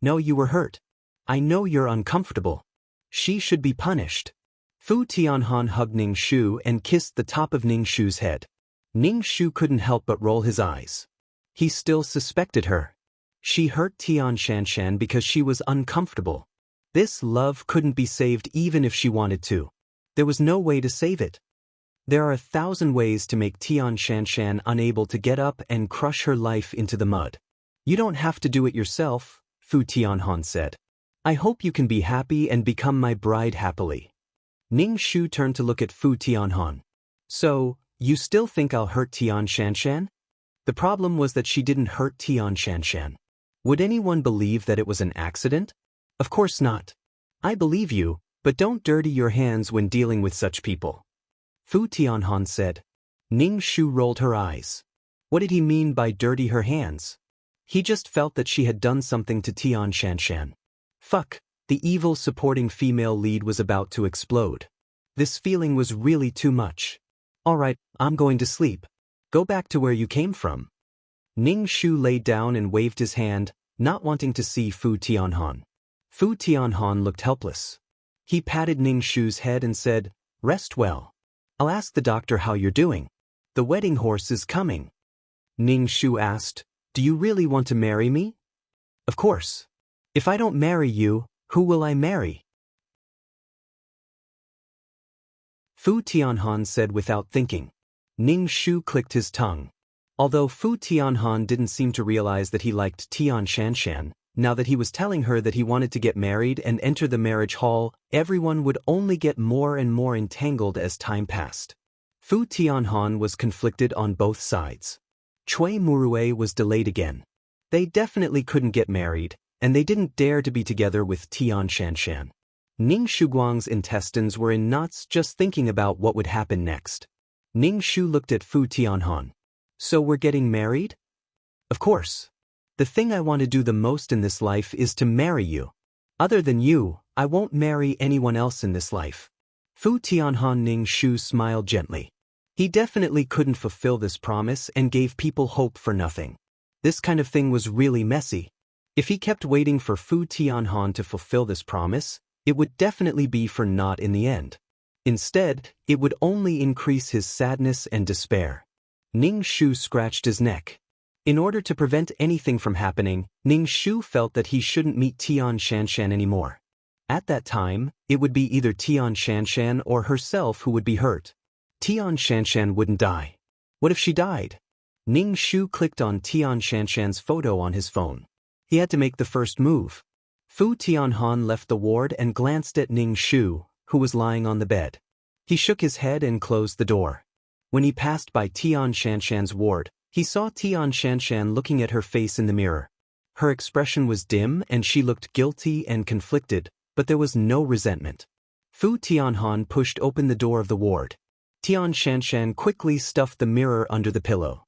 "No, you were hurt. I know you're uncomfortable. She should be punished." Fu Tianhan hugged Ning Shu and kissed the top of Ning Shu's head. Ning Shu couldn't help but roll his eyes. He still suspected her. She hurt Tian Shanshan because she was uncomfortable. This love couldn't be saved even if she wanted to. There was no way to save it. There are 1,000 ways to make Tian Shanshan unable to get up and crush her life into the mud. You don't have to do it yourself, Fu Tianhan said. I hope you can be happy and become my bride happily. Ning Shu turned to look at Fu Tianhan. So, you still think I'll hurt Tian Shanshan? The problem was that she didn't hurt Tian Shanshan. Would anyone believe that it was an accident? Of course not. I believe you, but don't dirty your hands when dealing with such people. Fu Tianhan said. Ning Shu rolled her eyes. What did he mean by dirty her hands? He just felt that she had done something to Tian Shanshan. Fuck, the evil supporting female lead was about to explode. This feeling was really too much. Alright, I'm going to sleep. Go back to where you came from. Ning Shu lay down and waved his hand, not wanting to see Fu Tianhan. Fu Tianhan looked helpless. He patted Ning Shu's head and said, Rest well. I'll ask the doctor how you're doing. The wedding horse is coming. Ning Shu asked, Do you really want to marry me? Of course. If I don't marry you, who will I marry? Fu Tianhan said without thinking. Ning Shu clicked his tongue. Although Fu Tianhan didn't seem to realize that he liked Tian Shanshan, now that he was telling her that he wanted to get married and enter the marriage hall, everyone would only get more and more entangled as time passed. Fu Tianhan was conflicted on both sides. Cui Murue was delayed again. They definitely couldn't get married, and they didn't dare to be together with Tian Shanshan. Ning Shuguang's intestines were in knots just thinking about what would happen next. Ning Shu looked at Fu Tianhan. So we're getting married? Of course. The thing I want to do the most in this life is to marry you. Other than you, I won't marry anyone else in this life. Fu Tianhan Ning Shu smiled gently. He definitely couldn't fulfill this promise and gave people hope for nothing. This kind of thing was really messy. If he kept waiting for Fu Tianhan to fulfill this promise, it would definitely be for naught in the end. Instead, it would only increase his sadness and despair. Ning Shu scratched his neck. In order to prevent anything from happening, Ning Shu felt that he shouldn't meet Tian Shanshan anymore. At that time, it would be either Tian Shanshan or herself who would be hurt. Tian Shanshan wouldn't die. What if she died? Ning Shu clicked on Tian Shanshan's photo on his phone. He had to make the first move. Fu Tianhan left the ward and glanced at Ning Shu, who was lying on the bed. He shook his head and closed the door. When he passed by Tian Shanshan's ward, he saw Tian Shanshan looking at her face in the mirror. Her expression was dim and she looked guilty and conflicted, but there was no resentment. Fu Tianhan pushed open the door of the ward. Tian Shanshan quickly stuffed the mirror under the pillow.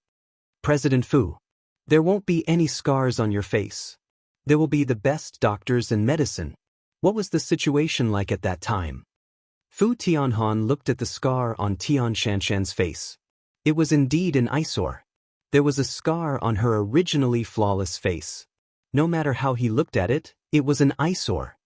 President Fu, there won't be any scars on your face. There will be the best doctors and medicine. What was the situation like at that time? Fu Tianhan looked at the scar on Tian Shanshan's face. It was indeed an eyesore. There was a scar on her originally flawless face. No matter how he looked at it, it was an eyesore.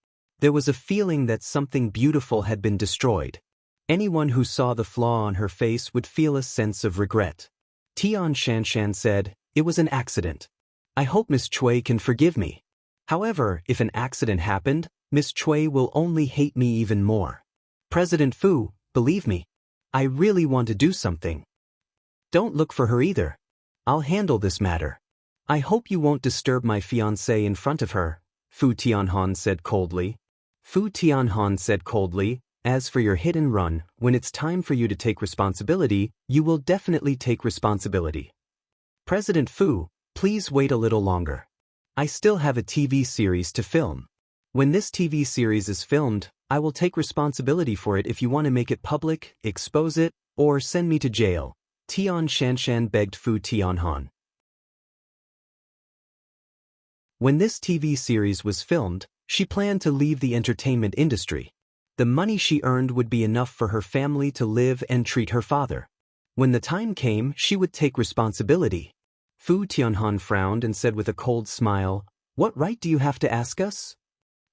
There was a feeling that something beautiful had been destroyed. Anyone who saw the flaw on her face would feel a sense of regret. Tian Shanshan said, It was an accident. I hope Miss Cui can forgive me. However, if an accident happened, Miss Cui will only hate me even more. President Fu, believe me. I really want to do something. Don't look for her either. I'll handle this matter. I hope you won't disturb my fiancée in front of her, Fu Tianhan said coldly. Fu Tianhan said coldly, As for your hit and run, when it's time for you to take responsibility, you will definitely take responsibility. President Fu, please wait a little longer. I still have a TV series to film. When this TV series is filmed, I will take responsibility for it if you want to make it public, expose it, or send me to jail, Tian Shanshan begged Fu Tianhan. When this TV series was filmed, she planned to leave the entertainment industry. The money she earned would be enough for her family to live and treat her father. When the time came, she would take responsibility. Fu Tianhan frowned and said with a cold smile, What right do you have to ask us?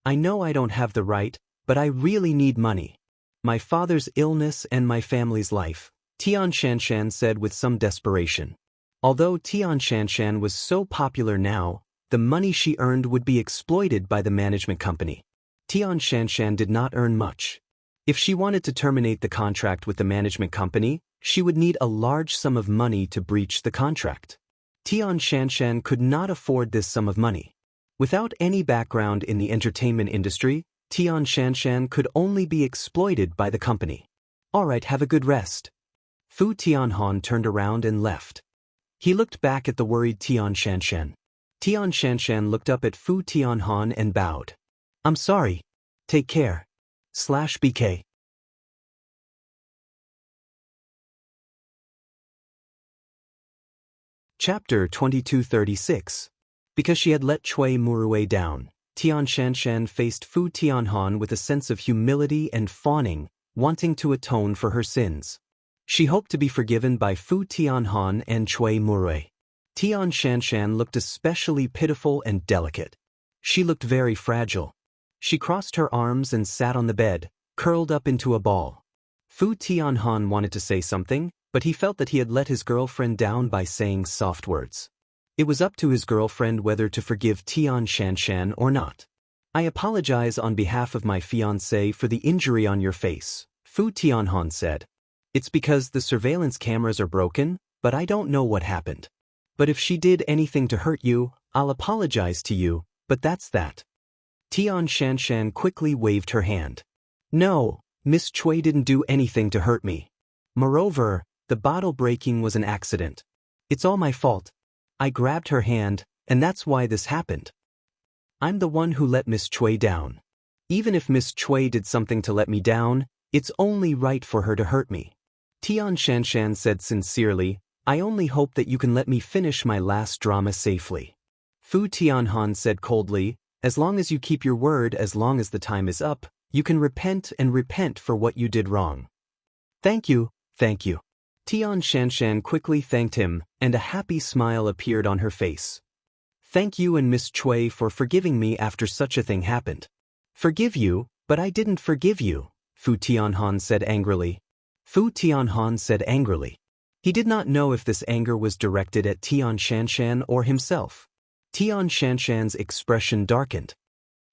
I know I don't have the right, but I really need money. My father's illness and my family's life, Tian Shanshan said with some desperation. Although Tian Shanshan was so popular now, the money she earned would be exploited by the management company. Tian Shanshan did not earn much. If she wanted to terminate the contract with the management company, she would need a large sum of money to breach the contract. Tian Shanshan could not afford this sum of money. Without any background in the entertainment industry, Tian Shanshan could only be exploited by the company. Alright, have a good rest. Fu Tianhan turned around and left. He looked back at the worried Tian Shanshan. Tian Shanshan looked up at Fu Tianhan and bowed. I'm sorry. Take care. /BK. Chapter 2236. Because she had let Chui Murue down, Tian Shanshan faced Fu Tianhan with a sense of humility and fawning, wanting to atone for her sins. She hoped to be forgiven by Fu Tianhan and Chui Murue. Tian Shanshan looked especially pitiful and delicate. She looked very fragile. She crossed her arms and sat on the bed, curled up into a ball. Fu Tianhan wanted to say something, but he felt that he had let his girlfriend down by saying soft words. It was up to his girlfriend whether to forgive Tian Shanshan or not. I apologize on behalf of my fiancé for the injury on your face, Fu Tianhan said. It's because the surveillance cameras are broken, but I don't know what happened. But if she did anything to hurt you, I'll apologize to you, but that's that. Tian Shanshan quickly waved her hand. No, Miss Chui didn't do anything to hurt me. Moreover, the bottle breaking was an accident. It's all my fault. I grabbed her hand, and that's why this happened. I'm the one who let Miss Chui down. Even if Miss Chui did something to let me down, it's only right for her to hurt me. Tian Shanshan said sincerely, I only hope that you can let me finish my last drama safely. Fu Tianhan said coldly, as long as you keep your word, as long as the time is up, you can repent and repent for what you did wrong. Thank you, thank you. Tian Shanshan quickly thanked him, and a happy smile appeared on her face. Thank you and Miss Chui for forgiving me after such a thing happened. Forgive you, but I didn't forgive you, Fu Tianhan said angrily. Fu Tianhan said angrily. He did not know if this anger was directed at Tian Shanshan or himself. Tian Shanshan's expression darkened.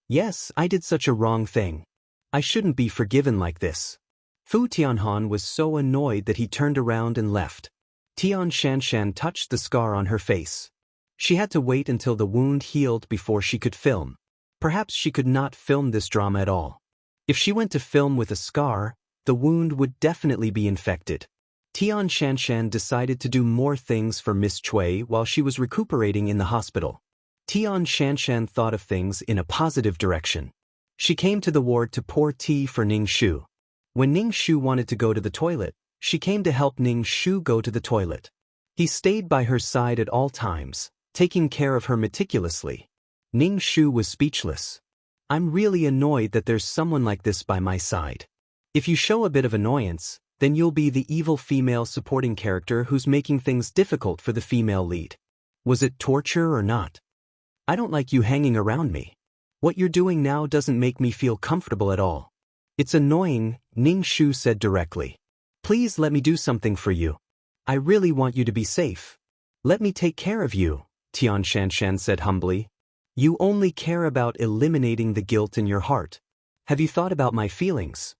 Yes, I did such a wrong thing. I shouldn't be forgiven like this. Fu Tianhan was so annoyed that he turned around and left. Tian Shanshan touched the scar on her face. She had to wait until the wound healed before she could film. Perhaps she could not film this drama at all. If she went to film with a scar, the wound would definitely be infected. Tian Shanshan decided to do more things for Miss Chui while she was recuperating in the hospital. Tian Shanshan thought of things in a positive direction. She came to the ward to pour tea for Ning Shu. When Ning Shu wanted to go to the toilet, she came to help Ning Shu go to the toilet. He stayed by her side at all times, taking care of her meticulously. Ning Shu was speechless. I'm really annoyed that there's someone like this by my side. If you show a bit of annoyance, then you'll be the evil female supporting character who's making things difficult for the female lead. Was it torture or not? I don't like you hanging around me. What you're doing now doesn't make me feel comfortable at all. It's annoying, Ning Shu said directly. Please let me do something for you. I really want you to be safe. Let me take care of you, Tian Shanshan said humbly. You only care about eliminating the guilt in your heart. Have you thought about my feelings?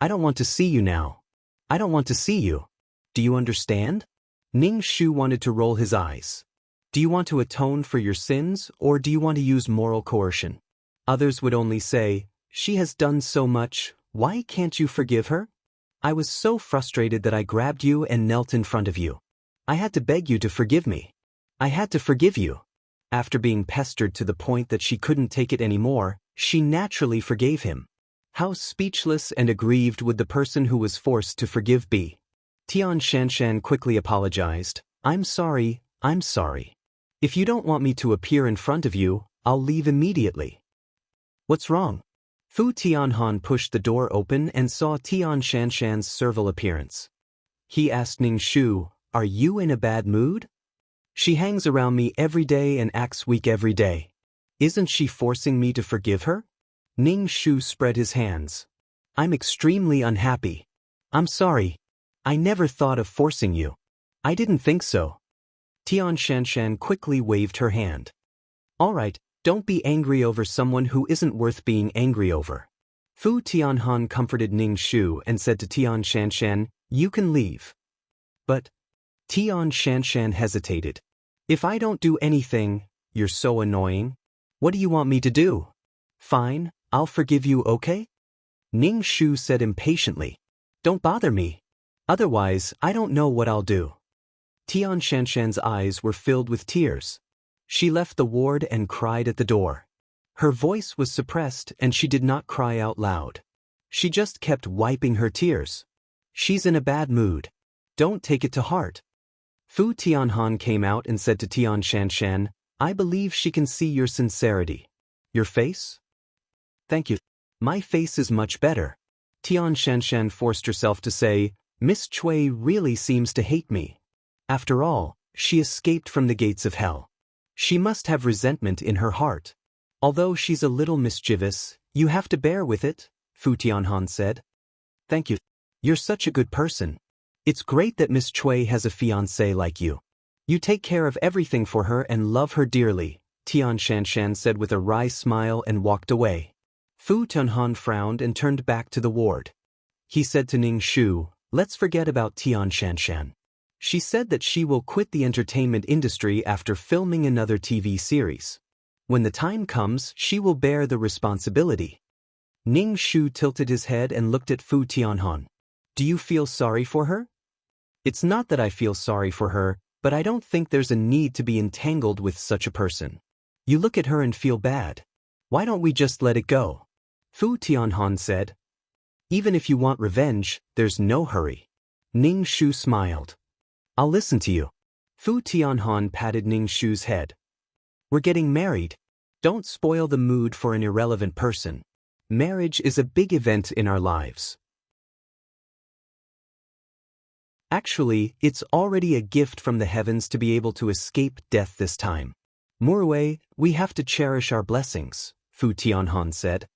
I don't want to see you now. I don't want to see you. Do you understand? Ning Shu wanted to roll his eyes. Do you want to atone for your sins, or do you want to use moral coercion? Others would only say, she has done so much, why can't you forgive her? I was so frustrated that I grabbed you and knelt in front of you. I had to beg you to forgive me. I had to forgive you. After being pestered to the point that she couldn't take it anymore, she naturally forgave him. How speechless and aggrieved would the person who was forced to forgive be? Tian Shanshan quickly apologized. I'm sorry. If you don't want me to appear in front of you, I'll leave immediately. What's wrong? Fu Tianhan pushed the door open and saw Tian Shanshan's servile appearance. He asked Ning Shu, are you in a bad mood? She hangs around me every day and acts weak every day. Isn't she forcing me to forgive her? Ning Shu spread his hands. I'm extremely unhappy. I'm sorry. I never thought of forcing you. I didn't think so. Tian Shanshan quickly waved her hand. All right, don't be angry over someone who isn't worth being angry over. Fu Tianhan comforted Ning Shu and said to Tian Shanshan, you can leave. But Tian Shanshan hesitated. If I don't do anything, you're so annoying. What do you want me to do? Fine, I'll forgive you, okay? Ning Shu said impatiently. Don't bother me. Otherwise, I don't know what I'll do. Tian Shanshan's eyes were filled with tears. She left the ward and cried at the door. Her voice was suppressed and she did not cry out loud. She just kept wiping her tears. She's in a bad mood. Don't take it to heart. Fu Tianhan came out and said to Tian Shanshan, I believe she can see your sincerity. Your face? Thank you. My face is much better. Tian Shanshan forced herself to say, Miss Cui really seems to hate me. After all, she escaped from the gates of hell. She must have resentment in her heart. Although she's a little mischievous, you have to bear with it, Fu Tianhan said. Thank you. You're such a good person. It's great that Miss Cui has a fiancé like you. You take care of everything for her and love her dearly, Tian Shanshan said with a wry smile and walked away. Fu Tianhan frowned and turned back to the ward. He said to Ning Shu, let's forget about Tian Shanshan. She said that she will quit the entertainment industry after filming another TV series. When the time comes, she will bear the responsibility. Ning Shu tilted his head and looked at Fu Tianhan. Do you feel sorry for her? It's not that I feel sorry for her, but I don't think there's a need to be entangled with such a person. You look at her and feel bad. Why don't we just let it go? Fu Tianhan said. Even if you want revenge, there's no hurry. Ning Shu smiled. I'll listen to you. Fu Tianhan patted Ning Shu's head. We're getting married. Don't spoil the mood for an irrelevant person. Marriage is a big event in our lives. Actually, it's already a gift from the heavens to be able to escape death this time. Murue, we have to cherish our blessings, Fu Tianhan said.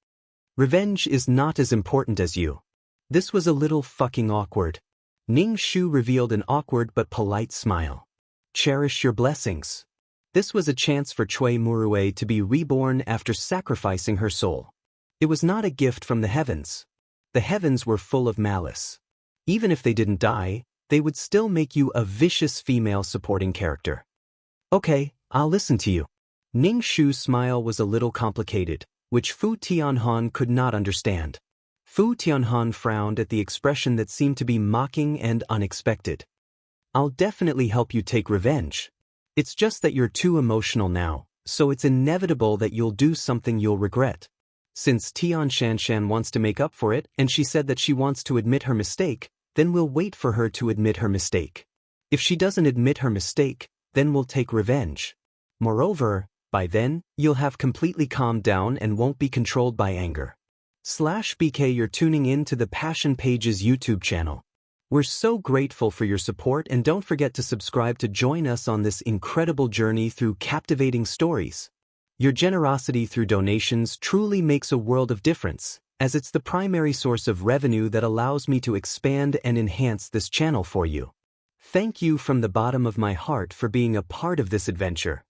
Revenge is not as important as you. This was a little fucking awkward. Ning Shu revealed an awkward but polite smile. Cherish your blessings. This was a chance for Cui Murue to be reborn after sacrificing her soul. It was not a gift from the heavens. The heavens were full of malice. Even if they didn't die, they would still make you a vicious female supporting character. Okay, I'll listen to you. Ning Shu's smile was a little complicated, which Fu Tianhan could not understand. Fu Tianhan frowned at the expression that seemed to be mocking and unexpected. I'll definitely help you take revenge. It's just that you're too emotional now, so it's inevitable that you'll do something you'll regret. Since Tian Shanshan wants to make up for it and she said that she wants to admit her mistake, then we'll wait for her to admit her mistake. If she doesn't admit her mistake, then we'll take revenge. Moreover, by then, you'll have completely calmed down and won't be controlled by anger. /BK, you're tuning in to the Passion Pages YouTube channel. We're so grateful for your support and don't forget to subscribe to join us on this incredible journey through captivating stories. Your generosity through donations truly makes a world of difference, as it's the primary source of revenue that allows me to expand and enhance this channel for you. Thank you from the bottom of my heart for being a part of this adventure.